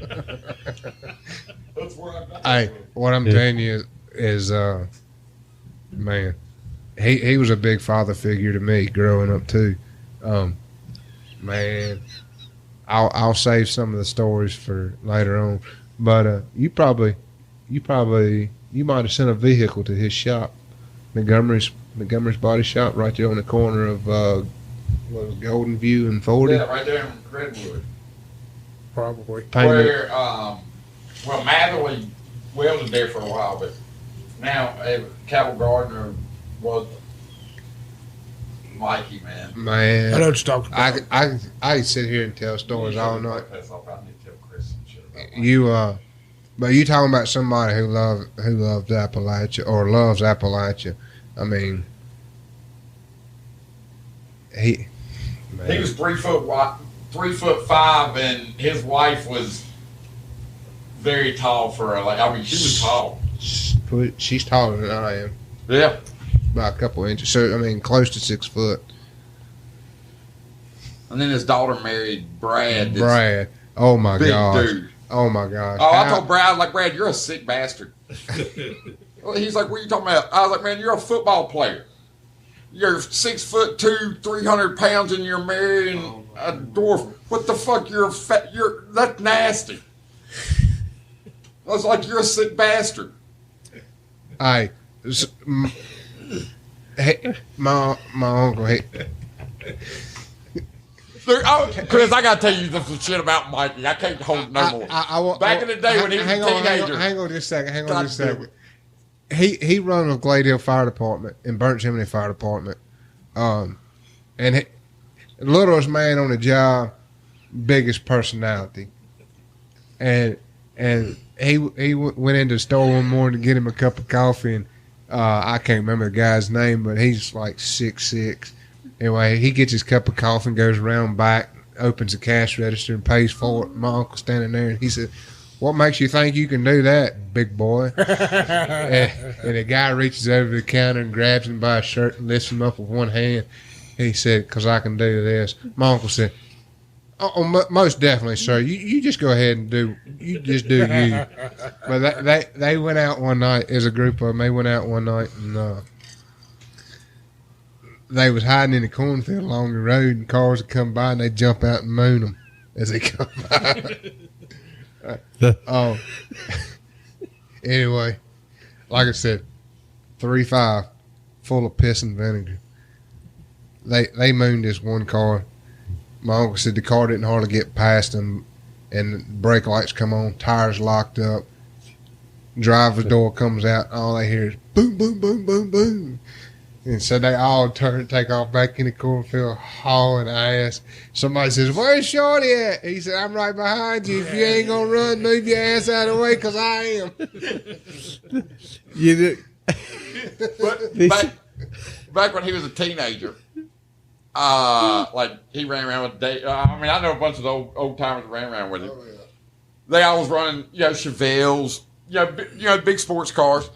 [SPEAKER 5] That's where I got that
[SPEAKER 4] Hey,
[SPEAKER 5] from.
[SPEAKER 4] what I'm telling you is man, he was a big father figure to me growing up too. Man, I'll save some of the stories for later on. But you might have sent a vehicle to his shop, Montgomery's Body Shop, right there on the corner of Golden View and 40.
[SPEAKER 5] Yeah, right there in Redwood.
[SPEAKER 1] Probably.
[SPEAKER 5] Where, Matherly welded there for a while, but now Cabell Gardner was Mikey, man.
[SPEAKER 4] Man,
[SPEAKER 1] I know what you're talking about.
[SPEAKER 4] I can sit here and tell stories all night.
[SPEAKER 5] I need to tell Chris some shit about
[SPEAKER 4] You but you talking about somebody who loves Appalachia or loves Appalachia. I mean, he
[SPEAKER 5] was 3'5", and his wife was very tall for her. She was tall.
[SPEAKER 4] she's taller than I am
[SPEAKER 5] Yeah.
[SPEAKER 4] by a couple inches. So I mean, close to 6 foot.
[SPEAKER 5] And then his daughter married Brad. this
[SPEAKER 4] Brad, oh my
[SPEAKER 5] big
[SPEAKER 4] gosh,
[SPEAKER 5] dude.
[SPEAKER 4] oh my gosh.
[SPEAKER 5] Oh, I told Brad, Brad, you're a sick bastard. Well, he's like, what are you talking about? I was like, man, you're a football player. You're 6'2", 300 pounds, and you're marrying a dwarf. What the fuck? That's nasty. I was like, you're a sick bastard.
[SPEAKER 4] Hey, my uncle. Hey,
[SPEAKER 5] Chris, I gotta tell you some shit about Mikey. I can't hold it no more. Back in the day when he was a teenager.
[SPEAKER 4] Hang on just a second. He run with Glade Hill Fire Department and Burnt Chimney Fire Department, and littlest man on the job, biggest personality. And he went into the store one morning to get him a cup of coffee, and I can't remember the guy's name, but he's like 6'6". Anyway, he gets his cup of coffee and goes around back, opens the cash register and pays for it. My uncle's standing there, and he said, "What makes you think you can do that, big boy?" and the guy reaches over to the counter and grabs him by his shirt and lifts him up with one hand. He said, "'Cause I can do this." My uncle said, "Oh, most definitely, sir. You just go ahead and do you. But they went out one night as a group of them. They went out one night and they was hiding in the cornfield along the road, and cars would come by and they'd jump out and moon them as they come by. Anyway, like I said, 3.5 full of piss and vinegar. They mooned this one car. My uncle said the car didn't hardly get past them, and the brake lights come on, tires locked up, driver's door comes out, and all they hear is boom, boom, boom, boom, boom. And so they all turn and take off back in the cornfield, hauling ass. Somebody says, "Where's Shorty at?" He said, "I'm right behind you. If you ain't going to run, move your ass out of the way, because I am."
[SPEAKER 2] You
[SPEAKER 5] But back when he was a teenager, like he ran around with Dave. I mean, I know a bunch of the old timers that ran around with him.
[SPEAKER 4] Oh, yeah.
[SPEAKER 5] They all was running, Chevelles, big sports cars.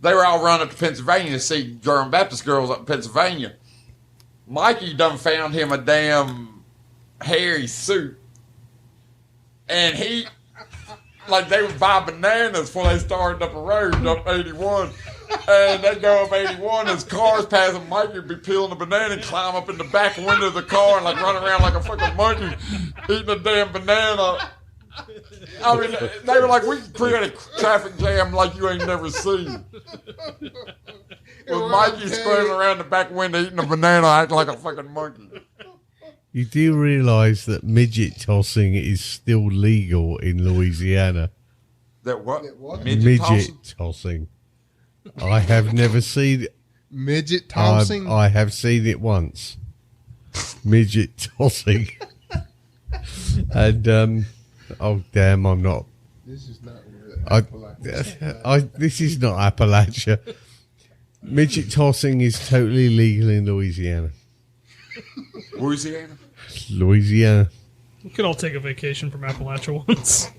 [SPEAKER 5] They were all running up to Pennsylvania to see Durham Baptist girls up in Pennsylvania. Mikey done found him a damn hairy suit. And he, like, they would buy bananas before they started up a road up 81. And they'd go up 81, as cars passing, Mikey would be peeling a banana and climb up in the back window of the car and, like, run around like a fucking monkey eating a damn banana. I mean, they were like, "We create a traffic jam like you ain't never seen." With Mikey scrambling around the back window eating a banana, acting like a fucking monkey.
[SPEAKER 2] You do realise that midget tossing is still legal in Louisiana?
[SPEAKER 5] That what?
[SPEAKER 2] Midget tossing. I have never seen it.
[SPEAKER 4] Midget tossing?
[SPEAKER 2] I have seen it once. Midget tossing. And, oh damn, I'm not.
[SPEAKER 4] This is not
[SPEAKER 2] This is not Appalachia. Midget tossing is totally legal in Louisiana.
[SPEAKER 5] Louisiana?
[SPEAKER 2] Louisiana.
[SPEAKER 3] We could all take a vacation from Appalachia once.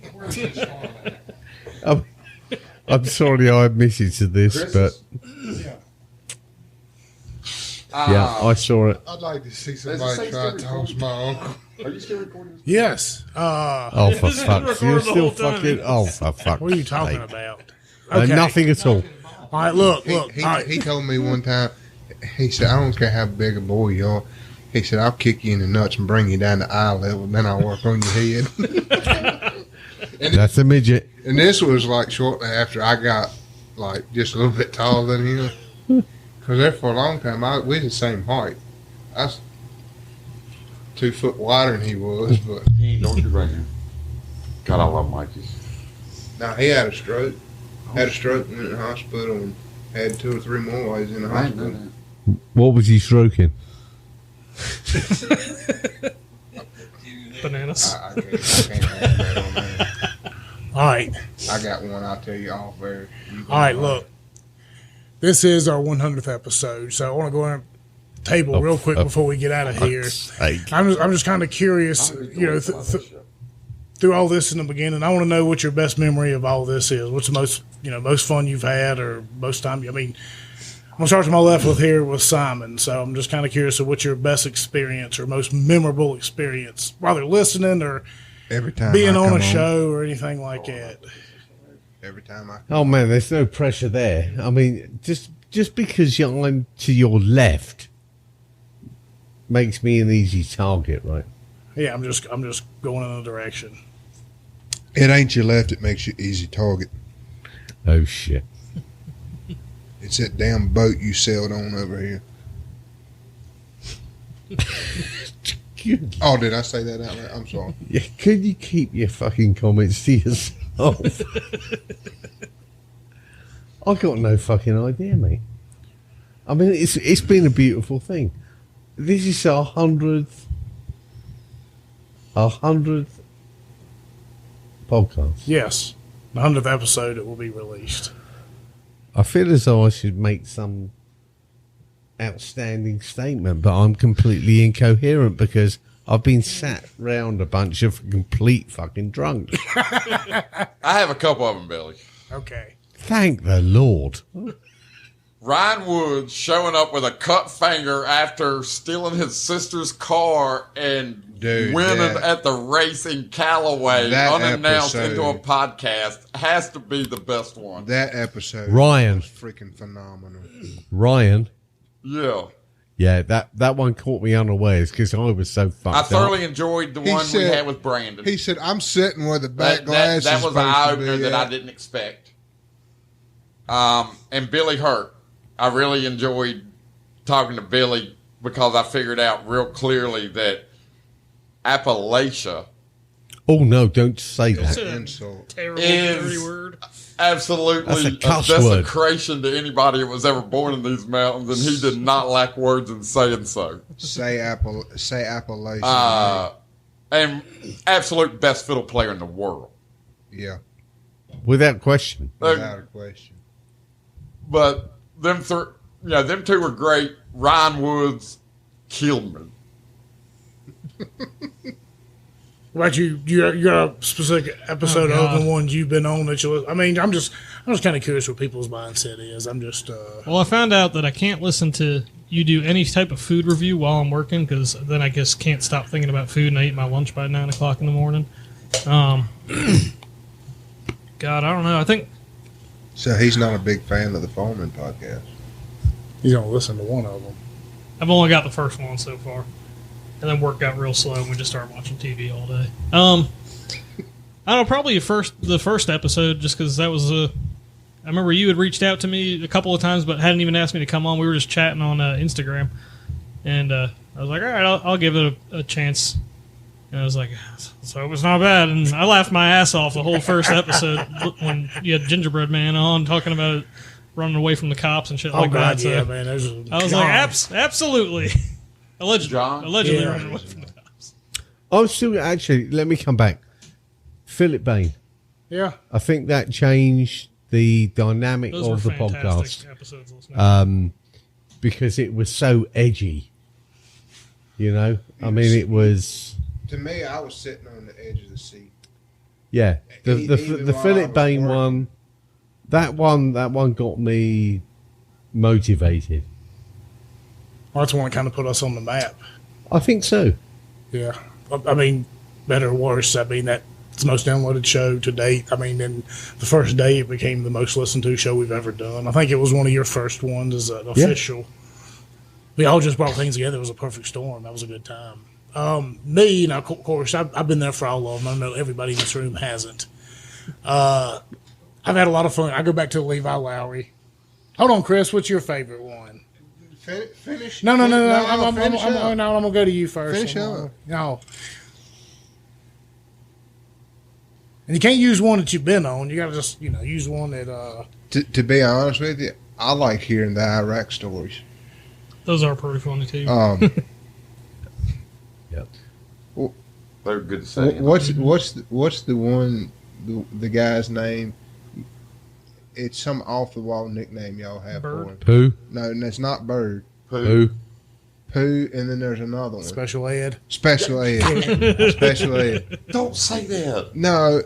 [SPEAKER 2] I'm sorry I admitted to this, but yeah, I saw it.
[SPEAKER 4] I'd like to see somebody try to toss my uncle.
[SPEAKER 5] Are you still recording?
[SPEAKER 1] Yes.
[SPEAKER 2] Oh, for
[SPEAKER 3] This has been
[SPEAKER 2] fuck's
[SPEAKER 3] recorded
[SPEAKER 2] You're
[SPEAKER 3] the
[SPEAKER 2] still
[SPEAKER 3] whole time.
[SPEAKER 2] fucking. Oh, for fuck's
[SPEAKER 1] What are you talking
[SPEAKER 2] sake.
[SPEAKER 1] about? Okay.
[SPEAKER 2] Nothing at all.
[SPEAKER 1] All right, look.
[SPEAKER 4] He
[SPEAKER 1] All right.
[SPEAKER 4] told me one time, he said, "I don't care how big a boy you are." He said, "I'll kick you in the nuts and bring you down to eye level, then I'll work on your head."
[SPEAKER 2] That's a midget.
[SPEAKER 4] And this was like shortly after I got like just a little bit taller than him. Because there for a long time, we the same height. I was 2 foot wider than he was, but
[SPEAKER 5] Don't you right here. God, I love Mikey's.
[SPEAKER 4] now he had a stroke. Had a stroke, went in the hospital, and had 2 or 3 more while he was in the
[SPEAKER 5] I didn't know
[SPEAKER 4] hospital.
[SPEAKER 5] that.
[SPEAKER 2] What was he stroking?
[SPEAKER 3] Bananas.
[SPEAKER 4] I can't have that on there.
[SPEAKER 1] All right.
[SPEAKER 4] I got one I'll tell you off there.
[SPEAKER 1] All right, look. This is our 100th episode, so I want to go on the table real quick before we get out of here.
[SPEAKER 2] Sake.
[SPEAKER 1] I'm just kind of curious, through all this in the beginning, I want to know what your best memory of all this is. What's the most fun you've had, or most time? I mean, I'm gonna start to my left with here with Simon. So I'm just kind of curious of what's your best experience or most memorable experience, whether listening or
[SPEAKER 4] Every time
[SPEAKER 1] being
[SPEAKER 4] I
[SPEAKER 1] on
[SPEAKER 4] come
[SPEAKER 1] a show or anything like that.
[SPEAKER 4] Every time I
[SPEAKER 2] Oh man, there's no pressure there. I mean, just because I'm to your left makes me an easy target, right?
[SPEAKER 1] Yeah, I'm just going in a direction.
[SPEAKER 4] It ain't your left that makes you easy target.
[SPEAKER 2] Oh shit.
[SPEAKER 4] It's that damn boat you sailed on over here. Oh, did I say that out loud? I'm sorry.
[SPEAKER 2] Yeah, could you keep your fucking comments to yourself? I got no fucking idea, mate. I mean, it's been a beautiful thing. This is our 100th podcast.
[SPEAKER 1] Yes. The 100th episode, it will be released.
[SPEAKER 2] I feel as though I should make some outstanding statement, but I'm completely incoherent because I've been sat round a bunch of complete fucking drunk.
[SPEAKER 5] I have a couple of them, Billy.
[SPEAKER 1] Okay.
[SPEAKER 2] Thank the Lord.
[SPEAKER 5] Ryan Woods showing up with a cut finger after stealing his sister's car and winning at the race in Callaway unannounced into a podcast has to be the best one.
[SPEAKER 4] That episode
[SPEAKER 2] Ryan.
[SPEAKER 4] was freaking phenomenal.
[SPEAKER 2] Ryan.
[SPEAKER 5] Yeah.
[SPEAKER 2] Yeah, that one caught me unawares because I was so fucked
[SPEAKER 5] I
[SPEAKER 2] up.
[SPEAKER 5] thoroughly enjoyed the one we had with Brandon.
[SPEAKER 4] He said, I'm sitting where the back glass
[SPEAKER 5] that
[SPEAKER 4] is
[SPEAKER 5] was an
[SPEAKER 4] supposed to
[SPEAKER 5] eye-opener
[SPEAKER 4] be
[SPEAKER 5] that
[SPEAKER 4] at.
[SPEAKER 5] I didn't expect. And Billy Hurt. I really enjoyed talking to Billy because I figured out real clearly that Appalachia
[SPEAKER 2] Oh, no, don't say
[SPEAKER 3] That's
[SPEAKER 2] that.
[SPEAKER 3] a
[SPEAKER 4] Insult.
[SPEAKER 3] terrible,
[SPEAKER 5] Is-
[SPEAKER 3] dirty word.
[SPEAKER 5] absolutely
[SPEAKER 2] That's a
[SPEAKER 5] a
[SPEAKER 2] cuss word.
[SPEAKER 5] desecration to anybody that was ever born in these mountains, and he did not lack words in saying so.
[SPEAKER 4] Say Appalachia.
[SPEAKER 5] And absolute best fiddle player in the world.
[SPEAKER 4] Yeah,
[SPEAKER 2] Without question.
[SPEAKER 4] without a question.
[SPEAKER 5] But them two were great. Ryan Woods killed me.
[SPEAKER 1] What about you? You got a specific episode of the ones you've been on that you? I mean, I'm just kind of curious what people's mindset is. I'm just.
[SPEAKER 3] Well, I found out that I can't listen to you do any type of food review while I'm working because then I just can't stop thinking about food and I eat my lunch by 9 o'clock in the morning. God, I don't know. I think
[SPEAKER 4] So he's not a big fan of the Farming podcast.
[SPEAKER 1] You don't listen to one of them.
[SPEAKER 3] I've only got the first one so far. And then work got real slow and we just started watching TV all day. I don't know, probably the first episode just because that was I remember you had reached out to me a couple of times but hadn't even asked me to come on. We were just chatting on Instagram. And I was like, all right, I'll give it a chance. And I was like, so it was not bad. And I laughed my ass off the whole first episode when you had Gingerbread Man on talking about running away from the cops and shit like that. So
[SPEAKER 1] yeah, man.
[SPEAKER 3] I was like, absolutely. Allegedly
[SPEAKER 1] Yeah.
[SPEAKER 3] running away from the cops.
[SPEAKER 2] I'm still, actually, let me come back. Philip Bain.
[SPEAKER 1] Yeah.
[SPEAKER 2] I think that changed the dynamic
[SPEAKER 3] Those
[SPEAKER 2] of
[SPEAKER 3] were
[SPEAKER 2] the
[SPEAKER 3] fantastic
[SPEAKER 2] podcast
[SPEAKER 3] episodes listening.
[SPEAKER 2] because it was so edgy. You know? I mean, it was...
[SPEAKER 4] To me, I was sitting on the edge of the seat.
[SPEAKER 2] Yeah. The
[SPEAKER 4] Even while I
[SPEAKER 2] Philip
[SPEAKER 4] was
[SPEAKER 2] Bain
[SPEAKER 4] working.
[SPEAKER 2] one, that one got me motivated.
[SPEAKER 1] Well, that's the one that kind of put us on the map.
[SPEAKER 2] I think so.
[SPEAKER 1] Yeah. I mean, better or worse, I mean, that's the most downloaded show to date. I mean, in the first day, it became the most listened to show we've ever done. I think it was one of your first ones as an official. We all just brought things together. It was a perfect storm. That was a good time. Me, now, of course, I've been there for all of them. I know everybody in this room hasn't. I've had a lot of fun. I go back to Levi Lowry. Hold on, Chris. What's your favorite one?
[SPEAKER 4] Finish?
[SPEAKER 1] No. I'm
[SPEAKER 4] finish up.
[SPEAKER 1] going to go to you first.
[SPEAKER 4] Finish up.
[SPEAKER 1] No. And you can't use one that you've been on. You got to just, use one that.
[SPEAKER 4] To be honest with you, I like hearing the Iraq stories.
[SPEAKER 3] Those are pretty funny too.
[SPEAKER 2] Yep.
[SPEAKER 5] They're good to say.
[SPEAKER 4] What's the one, the guy's name? It's some off the wall nickname y'all have
[SPEAKER 3] Bird?
[SPEAKER 4] for him.
[SPEAKER 2] Pooh.
[SPEAKER 4] No, it's not Bird.
[SPEAKER 2] Pooh.
[SPEAKER 4] Pooh, and then there's another one.
[SPEAKER 1] Special ed.
[SPEAKER 4] Special ed. Special ed.
[SPEAKER 5] Don't say that.
[SPEAKER 4] No,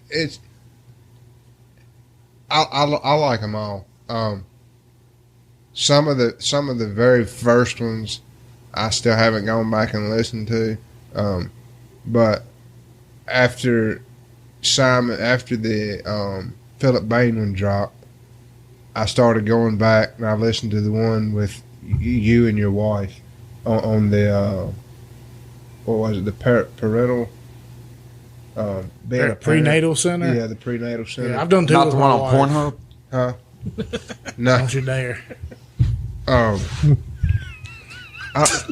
[SPEAKER 4] it's. I like them all. Some of the very first ones, I still haven't gone back and listened to, but after the Philip Bain one dropped, I started going back and I listened to the one with you and your wife on the what was it, the parental being a
[SPEAKER 1] Prenatal center?
[SPEAKER 4] Yeah, the prenatal center.
[SPEAKER 1] Yeah, I've done two
[SPEAKER 5] Not
[SPEAKER 1] with
[SPEAKER 5] the
[SPEAKER 1] my
[SPEAKER 5] one on
[SPEAKER 1] wife.
[SPEAKER 5] Pornhub.
[SPEAKER 4] Huh? No.
[SPEAKER 1] Don't you dare.
[SPEAKER 4] I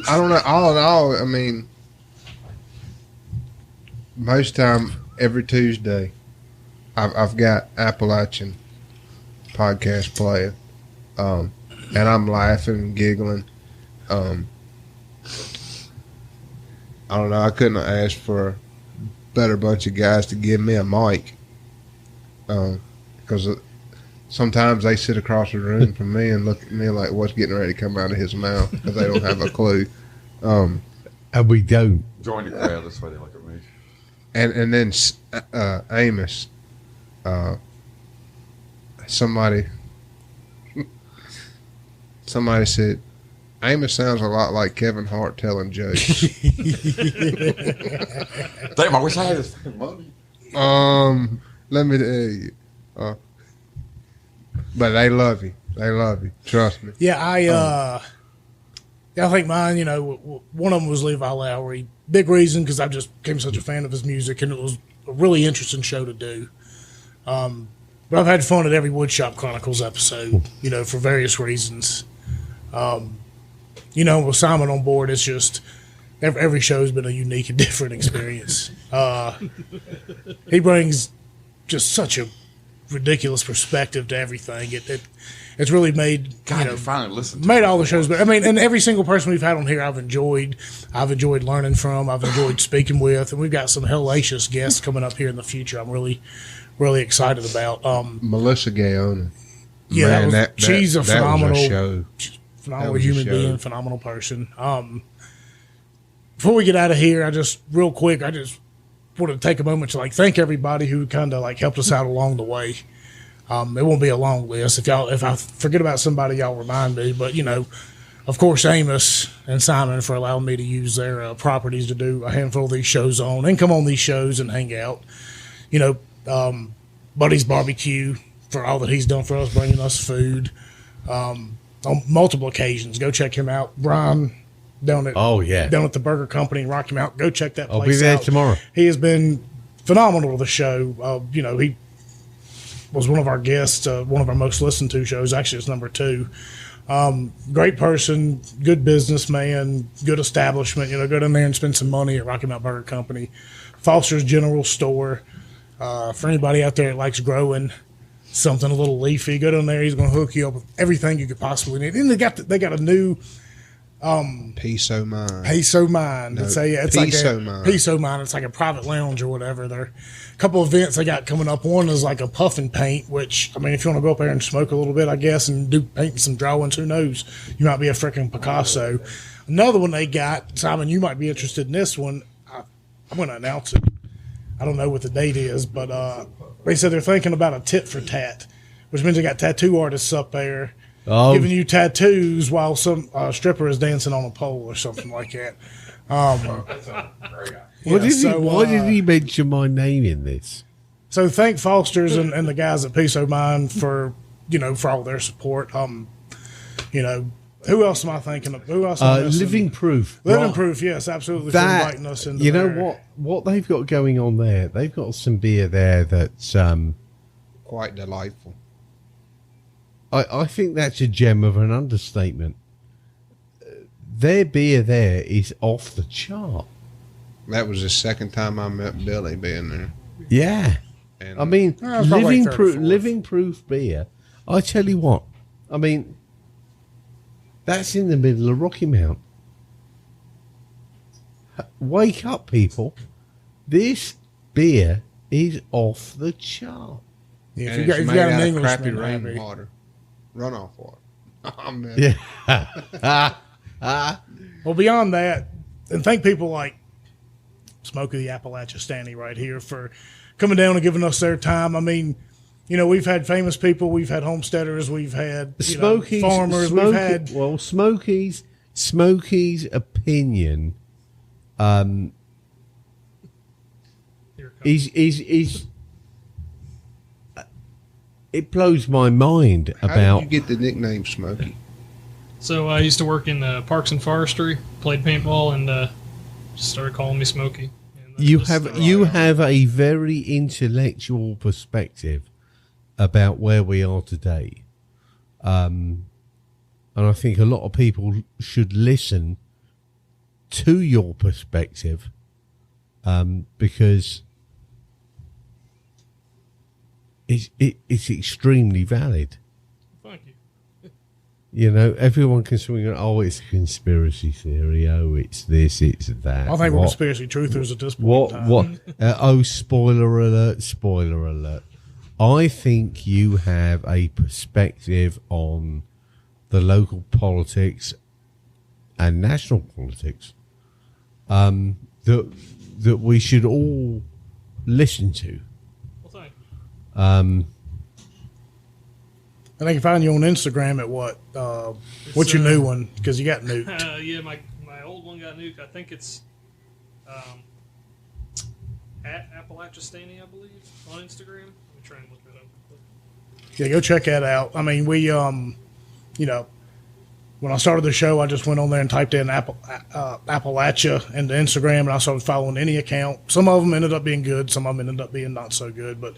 [SPEAKER 4] don't know. All in all, I mean, most time every Tuesday, I've got Appalachian podcast playing, and I'm laughing and giggling. I don't know. I couldn't have asked for a better bunch of guys to give me a mic. Because sometimes they sit across the room from me and look at me like what's getting ready to come out of his mouth because they don't have a clue.
[SPEAKER 2] And we don't.
[SPEAKER 5] Join the crowd. That's why they look at me.
[SPEAKER 4] And then Amos, somebody said, Amos sounds a lot like Kevin Hart telling jokes.
[SPEAKER 5] Damn, I wish I had his fucking money.
[SPEAKER 4] Let me tell you. But they love you. They love you. Trust me.
[SPEAKER 1] Yeah, I think mine, one of them was Levi Lowry. Big reason because I just became such a fan of his music, and it was a really interesting show to do. But I've had fun at every Woodshop Chronicles episode, for various reasons. With Simon on board, it's just every show's been a unique and different experience. He brings just such a ridiculous perspective to everything. It's really made
[SPEAKER 5] God, you finally listened to
[SPEAKER 1] made
[SPEAKER 5] it.
[SPEAKER 1] all the shows. But I mean, and every single person we've had on here, I've enjoyed learning from. I've enjoyed speaking with, and we've got some hellacious guests coming up here in the future. I'm really, really excited about.
[SPEAKER 4] Melissa Gaona.
[SPEAKER 1] Yeah,
[SPEAKER 4] Man,
[SPEAKER 1] she's a phenomenal,
[SPEAKER 4] was a show.
[SPEAKER 1] phenomenal
[SPEAKER 4] That was a
[SPEAKER 1] human
[SPEAKER 4] show.
[SPEAKER 1] being, phenomenal person. Before we get out of here, I just want to take a moment to thank everybody who kind of helped us out along the way. It won't be a long list. If I forget about somebody, y'all remind me. But of course, Amos and Simon for allowing me to use their properties to do a handful of these shows on and come on these shows and hang out. Buddy's Barbecue for all that he's done for us, bringing us food on multiple occasions. Go check him out, Brian. Down at the Burger Company in Rocky Mount. Go check that place out.
[SPEAKER 2] I'll be there tomorrow.
[SPEAKER 1] He has been phenomenal to the show. He was one of our guests, one of our most listened to shows. Actually, it's number 2. Great person, good businessman, good establishment. Go down there and spend some money at Rocky Mount Burger Company. Foster's General Store. For anybody out there that likes growing something a little leafy, go down there. He's going to hook you up with everything you could possibly need. And they got a new
[SPEAKER 4] Peace O' Mind.
[SPEAKER 1] Peace O' Mind.
[SPEAKER 4] No,
[SPEAKER 1] It's
[SPEAKER 4] Peace O' Mind.
[SPEAKER 1] Peace O' Mind. It's like a private lounge or whatever. There are a couple of events they got coming up. One is like a puff and paint, which, I mean, if you want to go up there and smoke a little bit, I guess, and do painting some drawings, who knows? You might be a freaking Picasso. Another one they got, Simon, you might be interested in this one. I'm going to announce it. I don't know what the date is, but they said they're thinking about a tit for tat, which means they got tattoo artists up there giving you tattoos while some stripper is dancing on a pole or something like that.
[SPEAKER 2] Why did he mention my name in this?
[SPEAKER 1] So thank Foster's and the guys at Peace O' Mind for all their support. Who else am I thinking of? Who else?
[SPEAKER 2] Living Proof.
[SPEAKER 1] Living
[SPEAKER 2] Right.
[SPEAKER 1] Proof, yes, absolutely.
[SPEAKER 2] That,
[SPEAKER 1] for inviting us into
[SPEAKER 2] you know
[SPEAKER 1] their-
[SPEAKER 2] what they've got going on there? They've got some beer there that's
[SPEAKER 4] Quite delightful.
[SPEAKER 2] I think that's a gem of an understatement. Their beer there is off the chart.
[SPEAKER 4] That was the second time I met Billy being there.
[SPEAKER 2] Yeah.
[SPEAKER 4] And
[SPEAKER 2] I mean,
[SPEAKER 1] it's probably
[SPEAKER 2] living
[SPEAKER 1] third or
[SPEAKER 2] proof,
[SPEAKER 1] fourth.
[SPEAKER 2] living proof beer. I tell you what, I mean, that's in the middle of Rocky Mount. Wake up, people! This beer is off the chart.
[SPEAKER 1] Yeah,
[SPEAKER 4] and
[SPEAKER 1] if
[SPEAKER 4] it's
[SPEAKER 1] you
[SPEAKER 4] made
[SPEAKER 1] got
[SPEAKER 4] out
[SPEAKER 1] an
[SPEAKER 4] of crappy
[SPEAKER 1] Englishman, happy.
[SPEAKER 4] rainwater. Runoff water. Oh, man.
[SPEAKER 2] Yeah.
[SPEAKER 1] Well, beyond that, and thank people like Smokey the Appalachistani right here for coming down and giving us their time. I mean, we've had famous people, we've had homesteaders, we've had farmers, we've had
[SPEAKER 2] Smokey's opinion. Is it blows my mind
[SPEAKER 4] How
[SPEAKER 2] about.
[SPEAKER 4] did you get the nickname Smokey?
[SPEAKER 3] So I used to work in Parks and Forestry, played paintball, and just started calling me Smokey. And that's
[SPEAKER 2] You
[SPEAKER 3] just
[SPEAKER 2] have
[SPEAKER 3] the-
[SPEAKER 2] you have a very intellectual perspective about where we are today, and I think a lot of people should listen to your perspective, because it's extremely valid.
[SPEAKER 3] Thank you.
[SPEAKER 2] You know, everyone can swing on, oh, it's a conspiracy theory. Oh, it's this, it's that.
[SPEAKER 1] I think we're conspiracy truthers at this point.
[SPEAKER 2] Oh, spoiler alert, spoiler alert. I think you have a perspective on the local politics and national politics that we should all listen to.
[SPEAKER 3] Well, thank you.
[SPEAKER 1] And they can find you on Instagram at what? What's your new one? Because you got nuked.
[SPEAKER 3] Yeah, my old one got nuked. I think it's at Appalachistani, I believe, on Instagram. Let me try and look that up.
[SPEAKER 1] Yeah, go check that out. I mean, we, you know, when I started the show, I just went on there and typed in Appalachia into Instagram, and I started following any account. Some of them ended up being good. Some of them ended up being not so good, but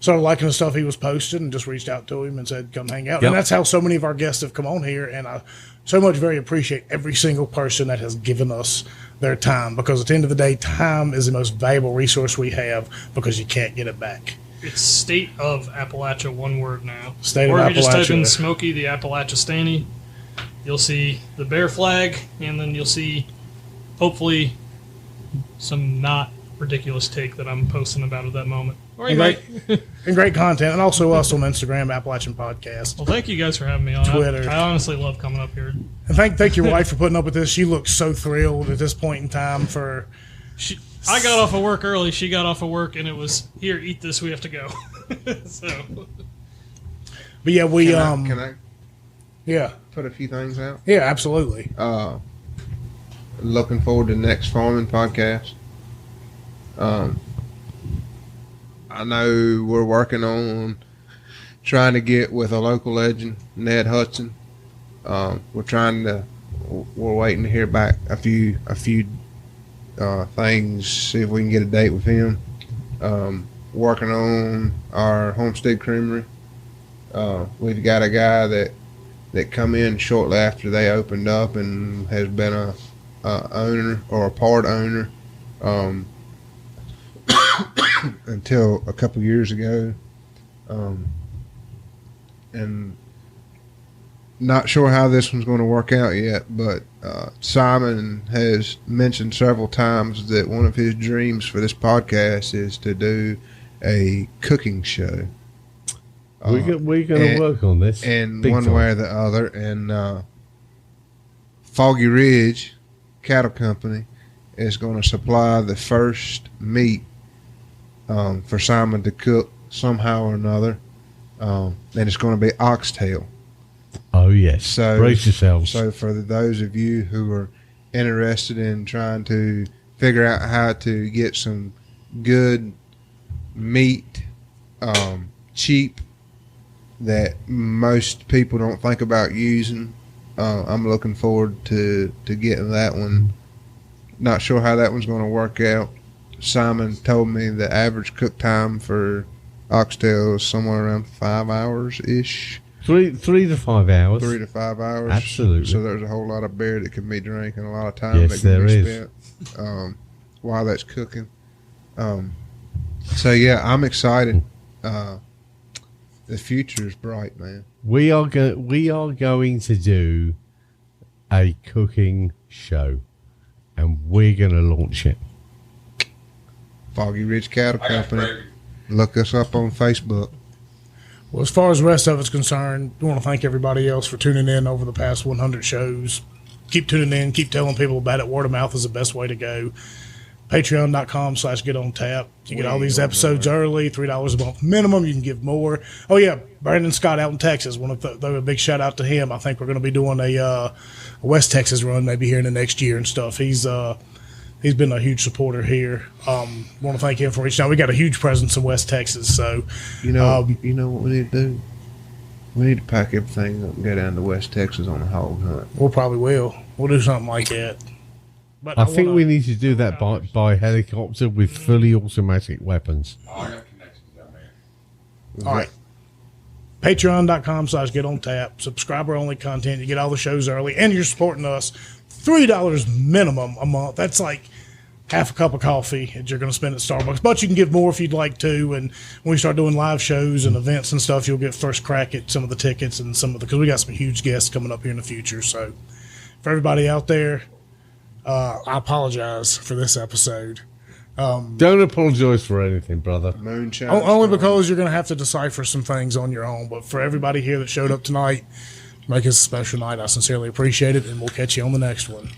[SPEAKER 1] started liking the stuff he was posting and just reached out to him and said, come hang out. Yep. And that's how so many of our guests have come on here. And I so much very appreciate every single person that has given us their time, because at the end of the day, time is the most valuable resource we have because you can't get it back.
[SPEAKER 3] It's State of Appalachia, one word now.
[SPEAKER 1] State of
[SPEAKER 3] Appalachia. Or if you just type in
[SPEAKER 1] Appalachia.
[SPEAKER 3] Smokey the Appalachistani, you'll see the bear flag, and then you'll see, hopefully, some not ridiculous take that I'm posting about at that moment. Or
[SPEAKER 1] And great, and great content. And also us on Instagram, Appalachian Podcast.
[SPEAKER 3] Well, thank you guys for having me on.
[SPEAKER 1] Twitter.
[SPEAKER 3] I honestly love coming up here.
[SPEAKER 1] And thank your wife for putting up with this. She looks so thrilled at this point in time for...
[SPEAKER 3] I got off of work early. She got off of work, and it was, here, eat this. We have to go. So,
[SPEAKER 1] But yeah, we...
[SPEAKER 4] Can I
[SPEAKER 1] yeah.
[SPEAKER 4] put a few things out?
[SPEAKER 1] Yeah, absolutely.
[SPEAKER 4] Looking forward to the next farming podcast. I know we're working on trying to get with a local legend, Ned Hudson. We're waiting to hear back a few things, see if we can get a date with him. Working on our homestead creamery. We've got a guy that come in shortly after they opened up and has been a owner or a part owner until a couple years ago, and not sure how this one's going to work out yet, but Simon has mentioned several times that one of his dreams for this podcast is to do a cooking show.
[SPEAKER 2] We're going to work on this.
[SPEAKER 4] And
[SPEAKER 2] big
[SPEAKER 4] one
[SPEAKER 2] time.
[SPEAKER 4] way or the other. And Foggy Ridge Cattle Company is going to supply the first meat for Simon to cook somehow or another. And it's going to be oxtail.
[SPEAKER 2] Oh, yes.
[SPEAKER 4] So,
[SPEAKER 2] brace yourselves.
[SPEAKER 4] So for those of you who are interested in trying to figure out how to get some good meat, cheap, that most people don't think about using, I'm looking forward to getting that one. Not sure how that one's going to work out. Simon told me the average cook time for oxtail is somewhere around 5 hours-ish.
[SPEAKER 2] 3 to 5 hours.
[SPEAKER 4] 3 to 5 hours.
[SPEAKER 2] Absolutely.
[SPEAKER 4] So there's a whole lot of beer that can be drank and a lot of time
[SPEAKER 2] Yes,
[SPEAKER 4] that can
[SPEAKER 2] there
[SPEAKER 4] be
[SPEAKER 2] is.
[SPEAKER 4] spent while that's cooking. So yeah, I'm excited. The future is bright, man.
[SPEAKER 2] We are going to do a cooking show, and we're going to launch it.
[SPEAKER 4] Foggy Ridge Cattle Company. Look us up on Facebook.
[SPEAKER 1] Well, as far as the rest of it's concerned, I want to thank everybody else for tuning in over the past 100 shows. Keep tuning in. Keep telling people about it. Word of mouth is the best way to go. Patreon.com/GetOnTap. You get all these episodes early, $3 a month minimum. You can give more. Oh, yeah, Brandon Scott out in Texas. Want to throw a big shout out to him. I think we're going to be doing a West Texas run maybe here in the next year and stuff. He's been a huge supporter here. Want to thank him for reaching out. We got a huge presence in West Texas, so
[SPEAKER 4] You know what we need to do? We need to pack everything up and go down to West Texas on a hog hunt.
[SPEAKER 1] we'll probably will. We'll do something like that. But
[SPEAKER 2] I think we need to do that by helicopter with fully automatic weapons.
[SPEAKER 5] Oh, I got connections down there.
[SPEAKER 1] All right. Patreon.com/GetOnTap. Subscriber only content. You get all the shows early, and you're supporting us. $3 minimum a month. That's like half a cup of coffee that you're going to spend at Starbucks. But you can give more if you'd like to. And when we start doing live shows and events and stuff, you'll get first crack at some of the tickets and because we got some huge guests coming up here in the future. So for everybody out there, I apologize for this episode.
[SPEAKER 2] Don't apologize for anything, brother.
[SPEAKER 4] Moonshine.
[SPEAKER 1] Only because you're going to have to decipher some things on your own. But for everybody here that showed up tonight, make us a special night. I sincerely appreciate it, and we'll catch you on the next one.